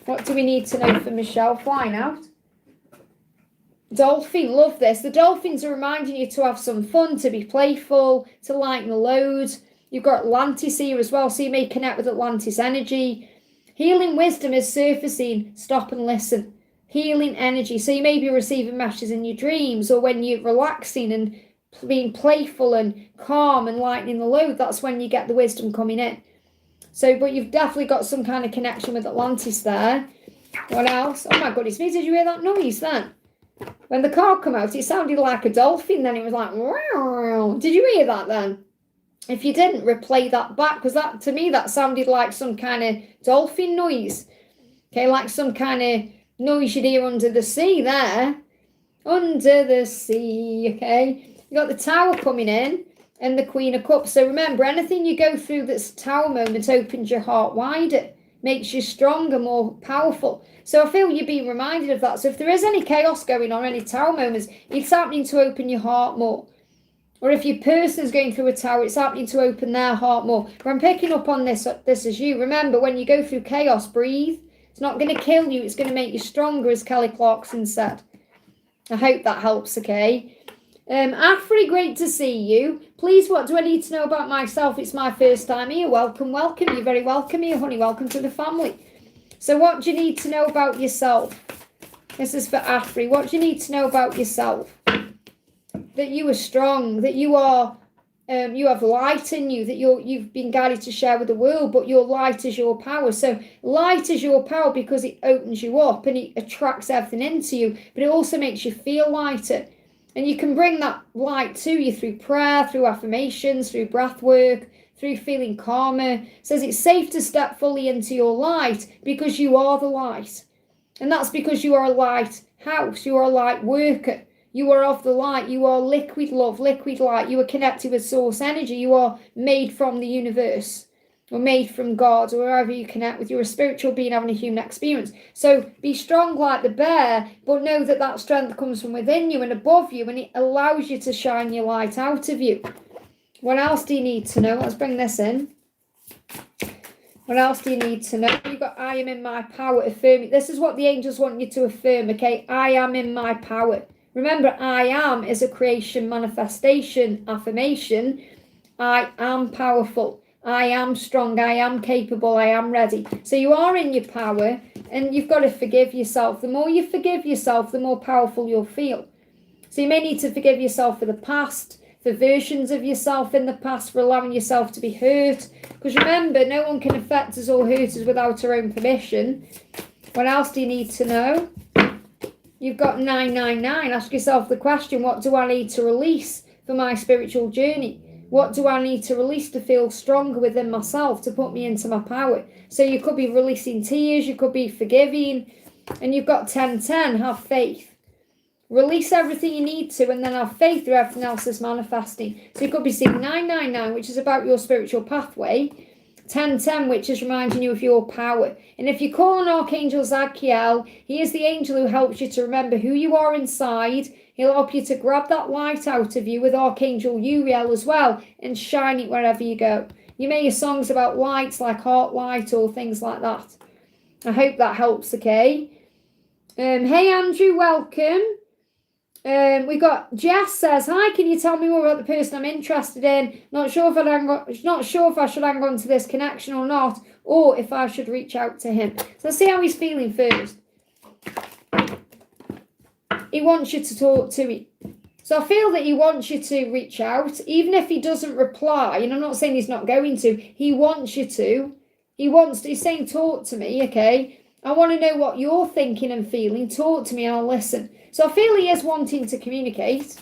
What do we need to know for Michelle? Flying out. Dolphin, love this. The dolphins are reminding you to have some fun, to be playful, to lighten the load. You've got Atlantis here as well, so you may connect with Atlantis energy. Healing wisdom is surfacing. Stop and listen. Healing energy. So you may be receiving messages in your dreams, or when you're relaxing and being playful and calm and lightening the load. That's when you get the wisdom coming in. So, but you've definitely got some kind of connection with Atlantis there. What else? Oh my goodness me, did you hear that noise then? When the card come out, it sounded like a dolphin then. It was like, wow. Did you hear that then? If you didn't, replay that back, because that, to me, that sounded like some kind of dolphin noise. Okay, like some kind of noise you'd hear under the sea there. Under the sea, okay? You got the Tower coming in and the Queen of Cups. So remember, anything you go through that's Tower moment opens your heart wider, makes you stronger, more powerful. So I feel you're being reminded of that. So if there is any chaos going on, any Tower moments, it's happening to open your heart more. Or if your person's going through a tower, it's happening to open their heart more. But I'm picking up on this as you. Remember, when you go through chaos, breathe. It's not going to kill you. It's going to make you stronger, as Kelly Clarkson said. I hope that helps, okay? Afri, great to see you. Please, what do I need to know about myself? It's my first time here. Welcome, welcome. You're very welcome here, honey. Welcome to the family. So what do you need to know about yourself? This is for Afri. What do you need to know about yourself? That you are strong, that you are, you have light in you, that you've been guided to share with the world, but your light is your power. So light is your power because it opens you up and it attracts everything into you, but it also makes you feel lighter. And you can bring that light to you through prayer, through affirmations, through breath work, through feeling calmer. It says it's safe to step fully into your light because you are the light. And that's because you are a light house, you are a light worker. You are of the light. You are liquid love, liquid light. You are connected with source energy. You are made from the universe or made from God or wherever you connect with. You're a spiritual being having a human experience. So be strong like the bear, but know that that strength comes from within you and above you, and it allows you to shine your light out of you. What else do you need to know? Let's bring this in. What else do you need to know? You've got I am in my power. Affirm it. This is what the angels want you to affirm, okay? I am in my power. Remember, I am is a creation, manifestation, affirmation. I am powerful. I am strong. I am capable. I am ready. So you are in your power and you've got to forgive yourself. The more you forgive yourself, the more powerful you'll feel. So you may need to forgive yourself for the past, for versions of yourself in the past, for allowing yourself to be hurt. Because remember, no one can affect us or hurt us without our own permission. What else do you need to know? You've got 999. Ask yourself the question, what do I need to release for my spiritual journey? What do I need to release to feel stronger within myself, to put me into my power? So you could be releasing tears, you could be forgiving, and you've got 10-10, have faith. Release everything you need to, and then have faith through everything else is manifesting. So you could be seeing 999, which is about your spiritual pathway, 10-10, which is reminding you of your power. And if you call on Archangel Zadkiel, he is the angel who helps you to remember who you are inside. He'll help you to grab that light out of you with Archangel Uriel as well and shine it wherever you go. You may hear songs about lights like Heart Light or things like that. I hope that helps, okay? Hey Andrew, welcome. We got Jess says, hi, can you tell me more about the person I'm interested in? Not sure if I should hang on to this connection or not, or if I should reach out to him. So let's see how he's feeling first. He wants you to talk to him. So I feel that he wants you to reach out, even if he doesn't reply. And I'm not saying he's not going to. He wants you to. He's saying, talk to me, okay? I want to know what you're thinking and feeling. Talk to me and I'll listen. So I feel he is wanting to communicate,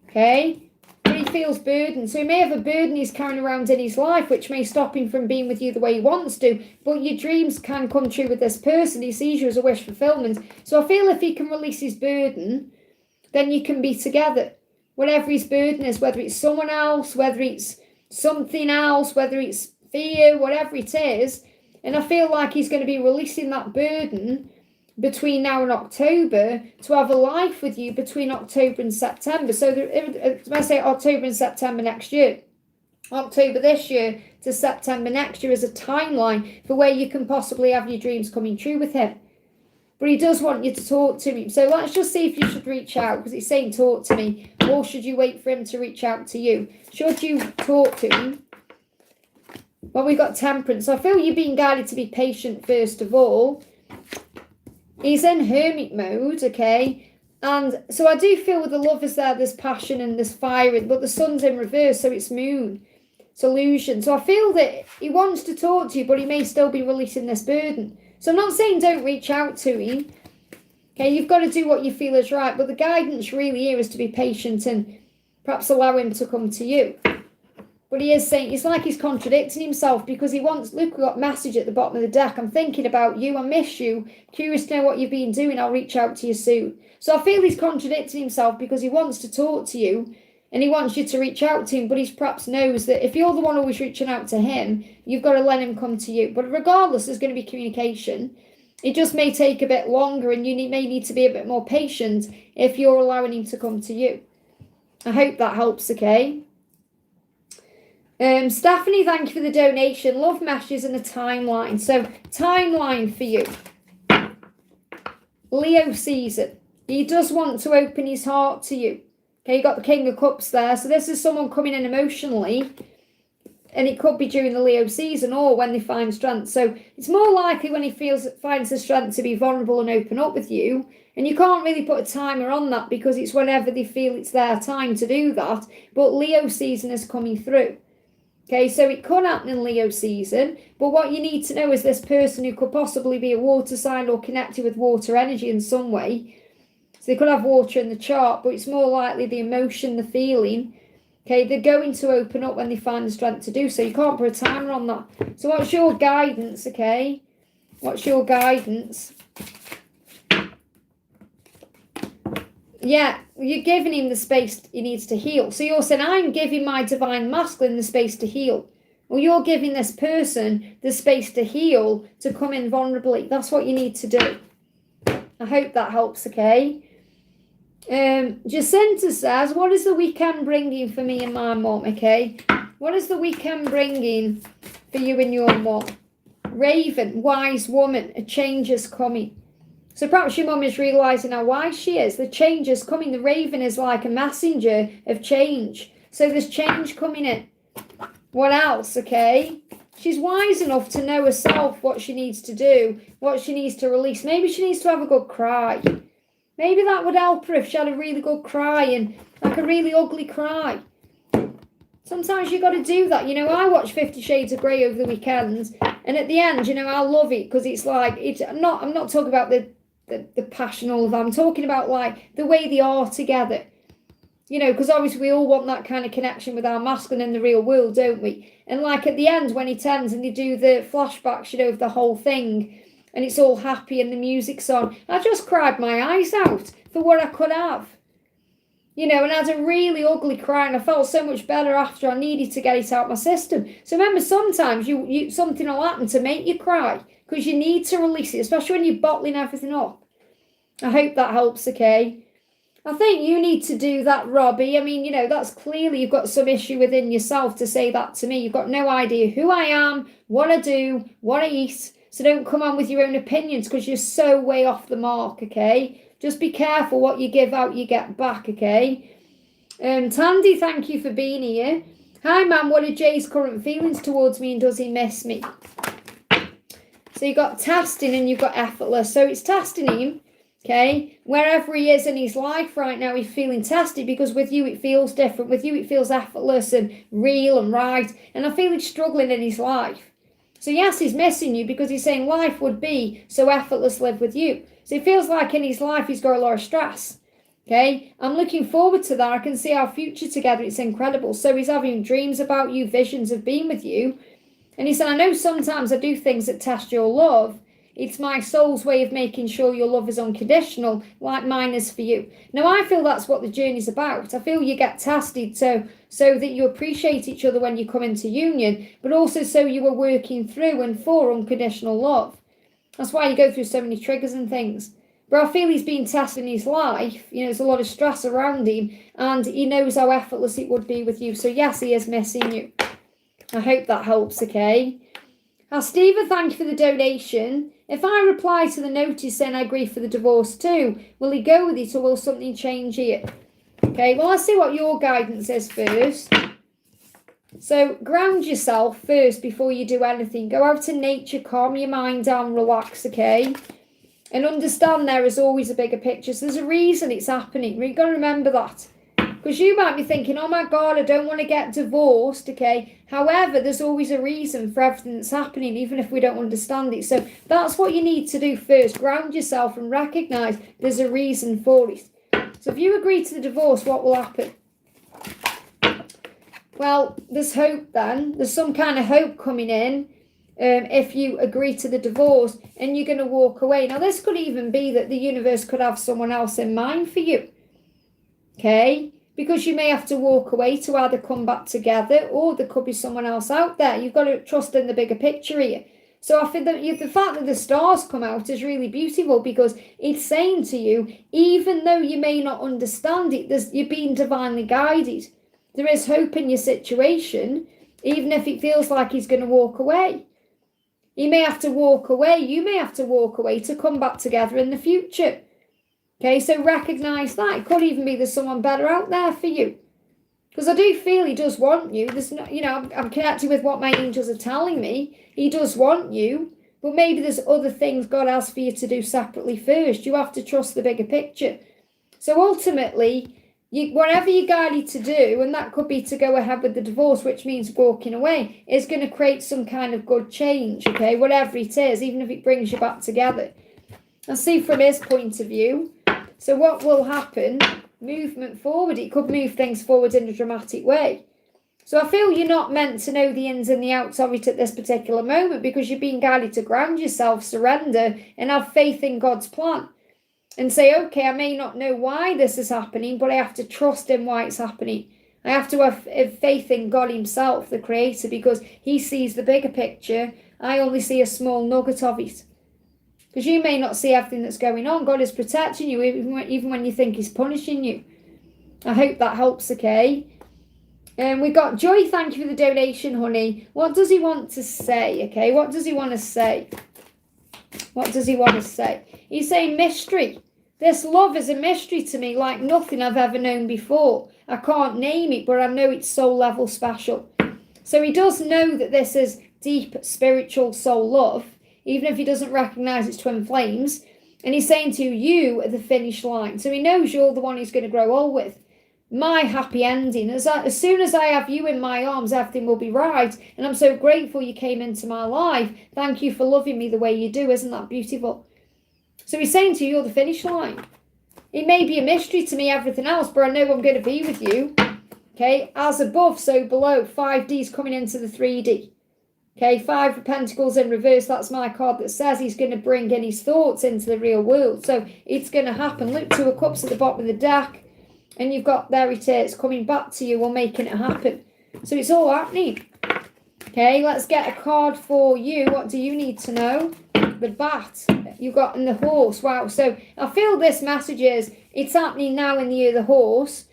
okay? But he feels burdened. So he may have a burden he's carrying around in his life, which may stop him from being with you the way he wants to. But your dreams can come true with this person. He sees you as a wish fulfillment. So I feel if he can release his burden, then you can be together. Whatever his burden is, whether it's someone else, whether it's something else, whether it's fear, whatever it is. And I feel like he's going to be releasing that burden between now and October to have a life with you between October and September. So when I say October and September next year, October this year to September next year is a timeline for where you can possibly have your dreams coming true with him. But he does want you to talk to him. So let's just see if you should reach out, because he's saying talk to me, or should you wait for him to reach out to you? Should you talk to him? Well, we've got Temperance. So I feel you're being guided to be patient first of all. He's in hermit mode, okay? And so I do feel with the lovers there's passion and there's fire, but the sun's in reverse, so it's moon. It's illusion. So I feel that he wants to talk to you, but he may still be releasing this burden. So I'm not saying don't reach out to him. Okay, you've got to do what you feel is right, but the guidance really here is to be patient and perhaps allow him to come to you. But he is saying, it's like he's contradicting himself, because he wants, look, we've got message at the bottom of the deck. I'm thinking about you. I miss you. Curious to know what you've been doing. I'll reach out to you soon. So I feel he's contradicting himself because he wants to talk to you and he wants you to reach out to him. But he perhaps knows that if you're the one always reaching out to him, you've got to let him come to you. But regardless, there's going to be communication. It just may take a bit longer, and you may need to be a bit more patient if you're allowing him to come to you. I hope that helps, okay? Stephanie, thank you for the donation. Love meshes and a timeline. So, timeline for you. Leo season. He does want to open his heart to you. Okay, you got the King of Cups there. So this is someone coming in emotionally. And it could be during the Leo season or when they find strength. So it's more likely when he finds the strength to be vulnerable and open up with you. And you can't really put a timer on that, because it's whenever they feel it's their time to do that. But Leo season is coming through. Okay, so it could happen in Leo season, but what you need to know is this person who could possibly be a water sign or connected with water energy in some way. So they could have water in the chart, but it's more likely the emotion, the feeling. Okay, they're going to open up when they find the strength to do so. You can't put a timer on that. So what's your guidance, okay? What's your guidance? Yeah, you're giving him the space he needs to heal. So you're saying, I'm giving my divine masculine the space to heal. Well, you're giving this person the space to heal, to come in vulnerably. That's what you need to do. I hope that helps, okay? Jacinta says, what is the weekend bringing for me and my mom, okay? What is the weekend bringing for you and your mom? Raven, wise woman, a change is coming. So perhaps your mum is realising how wise she is. The change is coming. The raven is like a messenger of change. So there's change coming in. What else, okay? She's wise enough to know herself what she needs to do, what she needs to release. Maybe she needs to have a good cry. Maybe that would help her if she had a really good cry, and like a really ugly cry. Sometimes you've got to do that. You know, I watch 50 Shades of Grey over the weekends, and at the end, you know, I love it because it's like, I'm not talking about the passion, all of that. I'm talking about like the way they are together. You know, because obviously we all want that kind of connection with our masculine in the real world, don't we? And like at the end when it ends and they do the flashbacks, you know, of the whole thing, and it's all happy and the music's on, I just cried my eyes out for what I could have. You know, and I had a really ugly cry, and I felt so much better after. I needed to get it out of my system. So remember, sometimes you something will happen to make you cry because you need to release it, especially when you're bottling everything up. I hope that helps, okay? I think you need to do that, Robbie. I mean, you know, that's clearly you've got some issue within yourself to say that to me. You've got no idea who I am, what I do, what I eat. So don't come on with your own opinions because you're so way off the mark, okay? Just be careful what you give out, you get back, okay? Tandy, thank you for being here. Hi, man, what are Jay's current feelings towards me and does he miss me? So you've got testing and you've got effortless. So it's testing him, okay? Wherever he is in his life right now, he's feeling tested because with you it feels different. With you it feels effortless and real and right. And I feel he's struggling in his life. So yes, he's missing you because he's saying life would be so effortless live with you. So it feels like in his life he's got a lot of stress. Okay, I'm looking forward to that. I can see our future together. It's incredible. So he's having dreams about you, visions of being with you. And he said, I know sometimes I do things that test your love. It's my soul's way of making sure your love is unconditional, like mine is for you. Now, I feel that's what the journey's about. I feel you get tested so that you appreciate each other when you come into union, but also so you are working through and for unconditional love. That's why you go through so many triggers and things. But I feel he's been tested in his life. You know, there's a lot of stress around him, and he knows how effortless it would be with you. So yes, he is missing you. I hope that helps, okay? Stephen, thank you for the donation. If I reply to the notice saying I agree for the divorce too, will he go with it or will something change here? Okay, well, let's see what your guidance is first. So ground yourself first before you do anything. Go out to nature, calm your mind down, relax, okay? And understand there is always a bigger picture. So there's a reason it's happening. You've got to remember that. Because you might be thinking, oh my God, I don't want to get divorced, okay? However, there's always a reason for everything that's happening, even if we don't understand it. So that's what you need to do first. Ground yourself and recognise there's a reason for it. So if you agree to the divorce, what will happen? Well, there's hope then. There's some kind of hope coming in if you agree to the divorce and you're going to walk away. Now, this could even be that the universe could have someone else in mind for you, okay? Because you may have to walk away to either come back together or there could be someone else out there. You've got to trust in the bigger picture here. So I think that the fact that the stars come out is really beautiful because it's saying to you, even though you may not understand it, you're being divinely guided. There is hope in your situation, even if it feels like he's going to walk away. He may have to walk away. You may have to walk away to come back together in the future. Okay, so recognise that. It could even be there's someone better out there for you. Because I do feel he does want you. There's no, you know, I'm connected with what my angels are telling me. He does want you. But maybe there's other things God has for you to do separately first. You have to trust the bigger picture. So ultimately, whatever you're guided to do, and that could be to go ahead with the divorce, which means walking away, is going to create some kind of good change, okay? Whatever it is, even if it brings you back together. I'll see from his point of view. So what will happen? Movement forward. It could move things forward in a dramatic way. So I feel you're not meant to know the ins and the outs of it at this particular moment because you're being guided to ground yourself, surrender, and have faith in God's plan. And say, okay, I may not know why this is happening, but I have to trust in why it's happening. I have to have faith in God himself, the creator, because he sees the bigger picture. I only see a small nugget of it. Because you may not see everything that's going on. God is protecting you even when you think he's punishing you. I hope that helps, okay? And we got Joy, thank you for the donation, honey. What does he want to say, okay? What does he want to say? What does he want to say? He's saying mystery. This love is a mystery to me like nothing I've ever known before. I can't name it, but I know it's soul level special. So he does know that this is deep spiritual soul love, even if he doesn't recognise its twin flames. And he's saying to you at the finish line. So he knows you're the one he's going to grow old with. My happy ending. As soon as I have you in my arms, everything will be right. And I'm so grateful you came into my life. Thank you for loving me the way you do. Isn't that beautiful? So he's saying to you, you're the finish line. It may be a mystery to me, everything else, but I know I'm going to be with you. Okay, as above, so below. 5D's coming into the 3D. Okay, 5 of Pentacles in reverse, that's my card that says he's going to bring in his thoughts into the real world. So it's going to happen. Look, 2 of Cups at the bottom of the deck. And you've got, there it is, coming back to you or making it happen. So it's all happening. Okay, let's get a card for you. What do you need to know? The Bat. You've got in the Horse. Wow. So I feel this message is, it's happening now in the year of the Horse.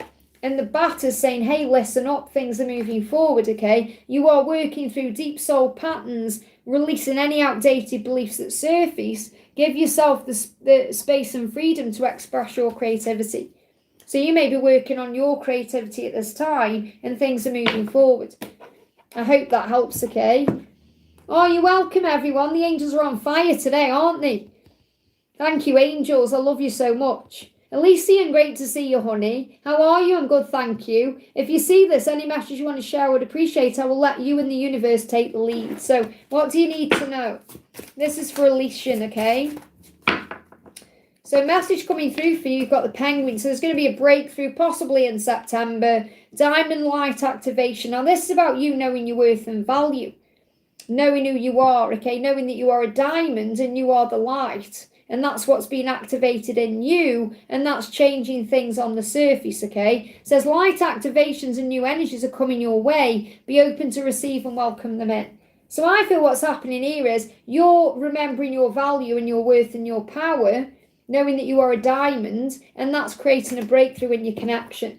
And the Bat is saying, hey, listen up, things are moving forward, okay? You are working through deep soul patterns, releasing any outdated beliefs that surface. Give yourself the space and freedom to express your creativity. So you may be working on your creativity at this time and things are moving forward. I hope that helps, okay? Oh, you're welcome, everyone. The angels are on fire today, aren't they? Thank you, angels. I love you so much. Elysian, great to see you, honey. How are you? I'm good, thank you. If you see this, any message you want to share, I would appreciate. I will let you and the universe take the lead. So what do you need to know? This is for Elysian, okay? So message coming through for you, you've got the Penguin. So there's going to be a breakthrough possibly in September. Diamond light activation. Now this is about you knowing your worth and value. Knowing who you are, okay? Knowing that you are a diamond and you are the light. And that's what's being activated in you, and that's changing things on the surface, okay? It says light activations and new energies are coming your way. Be open to receive and welcome them in. So I feel what's happening here is you're remembering your value and your worth and your power, knowing that you are a diamond, and that's creating a breakthrough in your connection.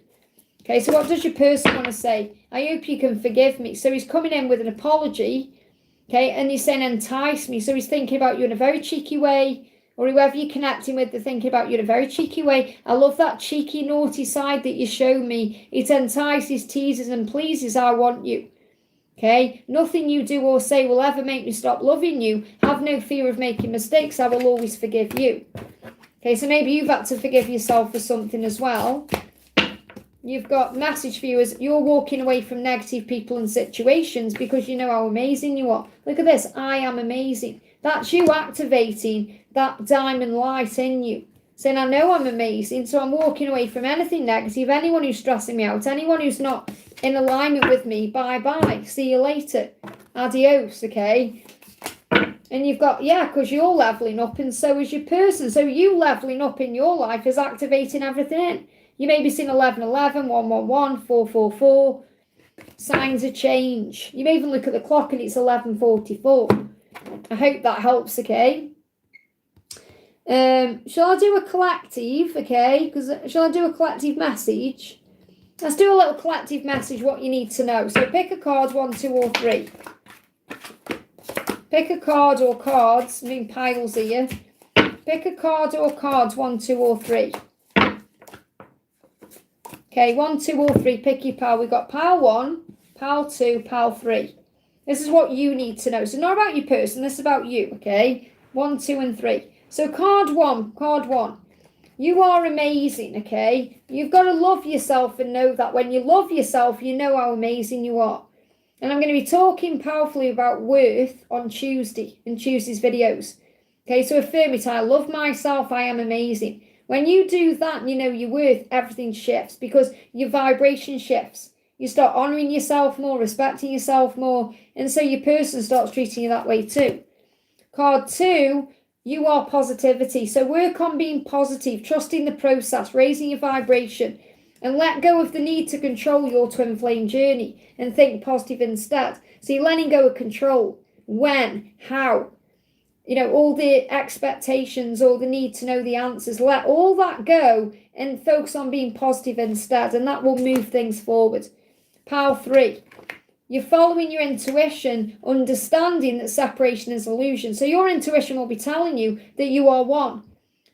Okay, so what does your person want to say? I hope you can forgive me. So he's coming in with an apology, okay, and he's saying entice me. So he's thinking about you in a very cheeky way, or whoever you're connecting with, they're thinking about you in a very cheeky way. I love that cheeky, naughty side that you show me. It entices, teases, and pleases. I want you. Okay? Nothing you do or say will ever make me stop loving you. Have no fear of making mistakes. I will always forgive you. Okay, so maybe you've had to forgive yourself for something as well. You've got message for you as you're walking away from negative people and situations because you know how amazing you are. Look at this. I am amazing. That's you activating that diamond light in you. Saying, I know I'm amazing, so I'm walking away from anything negative. Anyone who's stressing me out, anyone who's not in alignment with me, bye-bye. See you later. Adios, okay? And you've got, yeah, because you're leveling up and so is your person. So you leveling up in your life is activating everything in. You may be seeing 1111, 111, 444. Signs of change. You may even look at the clock and it's 11:44. I hope that helps, okay? Shall I do a collective, okay? Shall I do a collective message? Let's do a little collective message, what you need to know. So pick a card, 1, 2, or 3. Pick a card or cards. I'm doing piles here. Pick a card or cards, 1, 2, or 3. Okay, 1, 2, or 3. Pick your pile. We've got pile 1, pile 2, pile 3. This is what you need to know. So not about your person, this is about you, okay? 1, 2, and 3. So card 1. You are amazing, okay? You've got to love yourself and know that when you love yourself, you know how amazing you are. And I'm going to be talking powerfully about worth on Tuesday, in Tuesday's videos. Okay, so affirm it. I love myself. I am amazing. When you do that, you know your worth, everything shifts because your vibration shifts. You start honouring yourself more, respecting yourself more, and so your person starts treating you that way too. Card 2, you are positivity. So work on being positive, trusting the process, raising your vibration, and let go of the need to control your twin flame journey and think positive instead. So you're letting go of control. When, how, all the expectations or the need to know the answers. Let all that go and focus on being positive instead, and that will move things forward. Pile 3. You're following your intuition, understanding that separation is illusion. So your intuition will be telling you that you are one,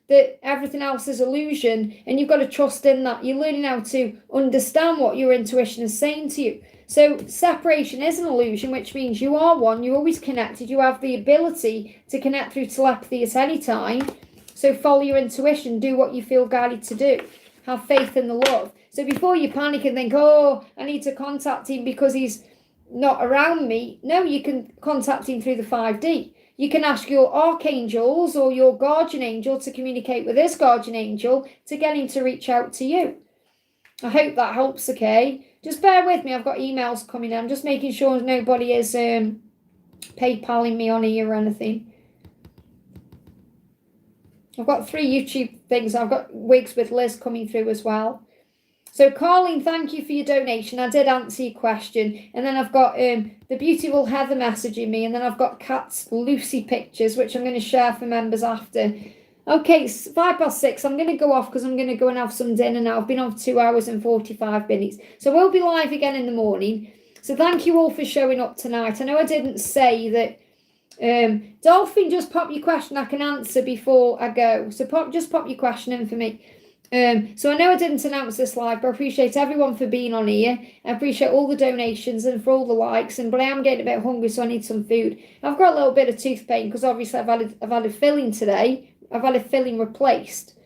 that everything else is illusion, and you've got to trust in that. You're learning how to understand what your intuition is saying to you. So separation is an illusion, which means you are one, you're always connected, you have the ability to connect through telepathy at any time. So follow your intuition, do what you feel guided to do. Have faith in the love. So before you panic and think, oh, I need to contact him because he's not around me. No, you can contact him through the 5D. You can ask your archangels or your guardian angel to communicate with his guardian angel to get him to reach out to you. I hope that helps, okay? Just bear with me. I've got emails coming in. I'm just making sure nobody is PayPaling me on here or anything. I've got 3 YouTube things. I've got Wigs with Liz coming through as well. So, Carlene, thank you for your donation. I did answer your question. And then I've got the beautiful Heather messaging me. And then I've got Kat's Lucy pictures, which I'm going to share for members after. Okay, it's 6:05. I'm going to go off because I'm going to go and have some dinner now. I've been on for 2 hours and 45 minutes. So, we'll be live again in the morning. So, thank you all for showing up tonight. I know I didn't say that. Dolphin, just pop your question. I can answer before I go. So, just pop your question in for me. So I know I didn't announce this live, but I appreciate everyone for being on here. I appreciate all the donations and for all the likes. But I am getting a bit hungry, so I need some food. I've got a little bit of tooth pain because obviously I've had a filling today. I've had a filling replaced,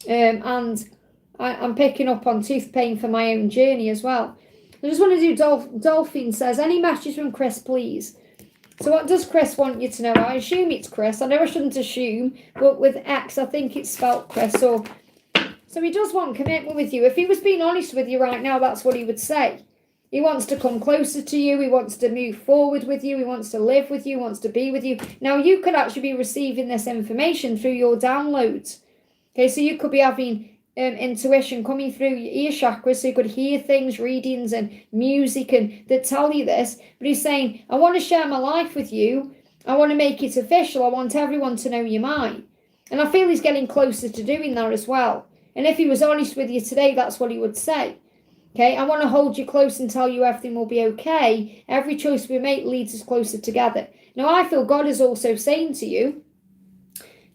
and I'm picking up on tooth pain for my own journey as well. I just want to do. Dolphin says, any message from Chris, please. So what does Chris want you to know? I assume it's Chris. I know I shouldn't assume, but with X, I think it's spelt Chris. So he does want commitment with you. If he was being honest with you right now, that's what he would say. He wants to come closer to you. He wants to move forward with you. He wants to live with you. He wants to be with you. Now, you could actually be receiving this information through your downloads. Okay, so you could be having intuition coming through your ear chakras. So you could hear things, readings and music and that tell you this. But he's saying, I want to share my life with you. I want to make it official. I want everyone to know you're mine. And I feel he's getting closer to doing that as well. And if he was honest with you today, that's what he would say. Okay, I want to hold you close and tell you everything will be okay. Every choice we make leads us closer together. Now, I feel God is also saying to you,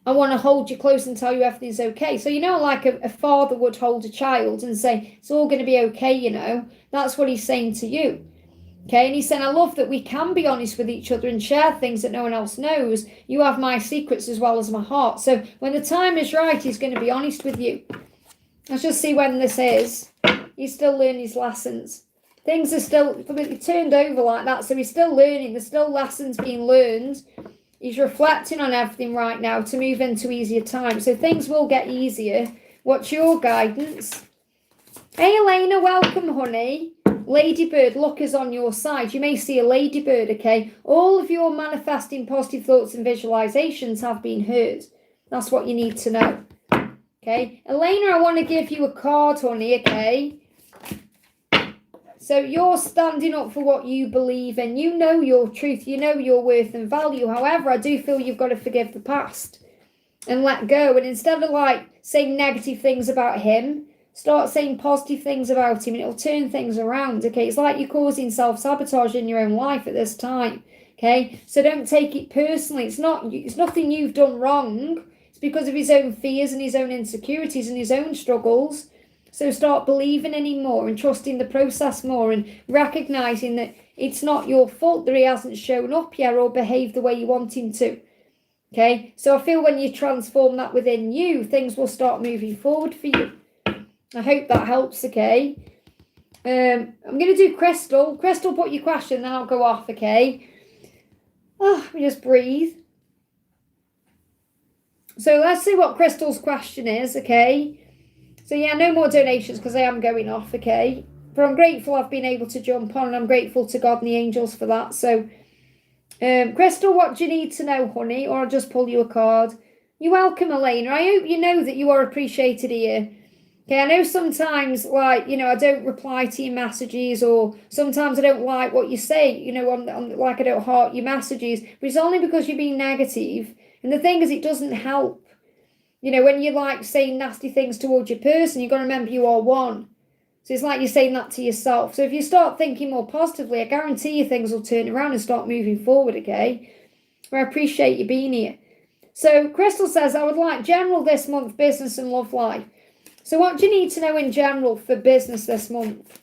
I want to hold you close and tell you everything's okay. So, like a father would hold a child and say, it's all going to be okay, That's what he's saying to you. Okay, and he's saying, I love that we can be honest with each other and share things that no one else knows. You have my secrets as well as my heart. So when the time is right, he's going to be honest with you. Let's just see when this is. He's still learning his lessons. Things are still turned over like that. So he's still learning. There's still lessons being learned. He's reflecting on everything right now to move into easier times. So things will get easier. What's your guidance? Hey, Elena, welcome, honey. Ladybird, luck is on your side. You may see a ladybird, okay? All of your manifesting positive thoughts and visualizations have been heard. That's what you need to know. Okay, Elena, I want to give you a card, honey, okay? So you're standing up for what you believe in. You know your truth. You know your worth and value. However, I do feel you've got to forgive the past and let go. And instead of saying negative things about him, start saying positive things about him and it'll turn things around, okay? It's like you're causing self-sabotage in your own life at this time, okay? So don't take it personally. It's nothing you've done wrong. It's because of his own fears and his own insecurities and his own struggles. So start believing in him more and trusting the process more and recognizing that it's not your fault that he hasn't shown up yet or behaved the way you want him to. Okay, so I feel when you transform that within you, things will start moving forward for you. I hope that helps, okay? I'm going to do Crystal. Crystal, put your question, then I'll go off, okay? Let me just breathe. So let's see what Crystal's question is, okay? So yeah, no more donations because I am going off, okay? But I'm grateful I've been able to jump on and I'm grateful to God and the angels for that. So, Crystal, what do you need to know, honey? Or I'll just pull you a card. You're welcome, Elena. I hope you know that you are appreciated here. Okay, I know sometimes, I don't reply to your messages or sometimes I don't like what you say, I don't heart your messages. But it's only because you're being negative. And the thing is, it doesn't help. When you're saying nasty things towards your person, you've got to remember you are one. So it's like you're saying that to yourself. So if you start thinking more positively, I guarantee you things will turn around and start moving forward, okay? I appreciate you being here. So Crystal says, I would like general this month, business and love life. So what do you need to know in general for business this month?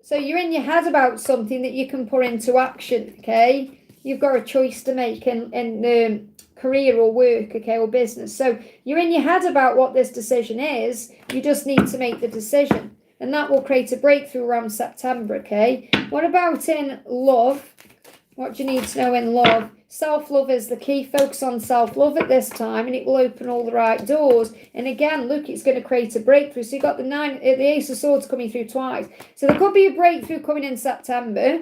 So you're in your head about something that you can put into action, okay? You've got a choice to make in career or work, okay, or business. So you're in your head about what this decision is. You just need to make the decision. and that will create a breakthrough around September, okay? What about in love? What do you need to know in love? Self-love is the key. Focus on self-love at this time, and it will open all the right doors. And again, look, it's going to create a breakthrough. So you've got the Ace of Swords coming through twice. So there could be a breakthrough coming in September.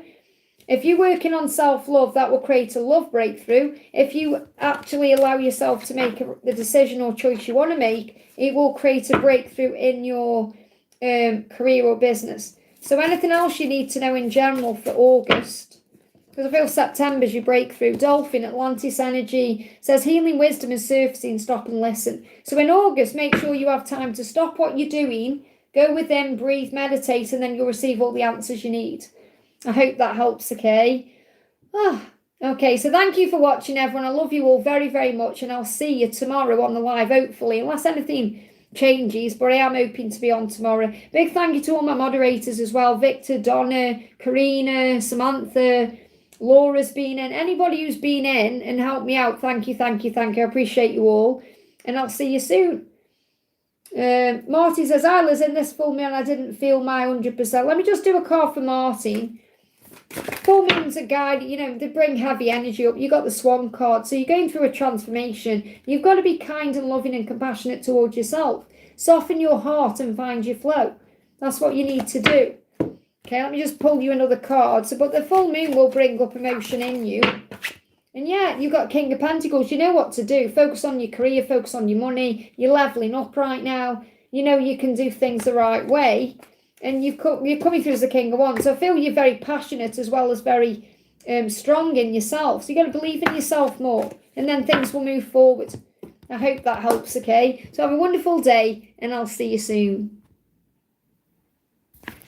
If you're working on self-love, that will create a love breakthrough. If you actually allow yourself to make the decision or choice you want to make, it will create a breakthrough in your career or business. So anything else you need to know in general for August? Because I feel September's your breakthrough. Dolphin, Atlantis energy, says healing, wisdom and surfacing, stop and listen. So in August, make sure you have time to stop what you're doing, go within, breathe, meditate, and then you'll receive all the answers you need. I hope that helps, okay? Okay, so thank you for watching, everyone. I love you all very, very much, and I'll see you tomorrow on the live, hopefully, unless anything changes, but I am hoping to be on tomorrow. Big thank you to all my moderators as well. Victor, Donna, Karina, Samantha, Laura's been in. Anybody who's been in and helped me out, thank you, thank you, thank you. I appreciate you all, and I'll see you soon. Marty says, I was in this full moon, I didn't feel my 100%. Let me just do a card for Martin. Full moons are guided, they bring heavy energy up. You got the Swan card, so you're going through a transformation. You've got to be kind and loving and compassionate towards yourself. Soften your heart and find your flow. That's what you need to do. Okay, let me just pull you another card. But the full moon will bring up emotion in you. And yeah, you've got King of Pentacles. You know what to do. Focus on your career, focus on your money. You're leveling up right now. You know you can do things the right way. And you're coming through as the King of Wands. So I feel you're very passionate as well as very strong in yourself. So you've got to believe in yourself more. And then things will move forward. I hope that helps, okay? So have a wonderful day, and I'll see you soon.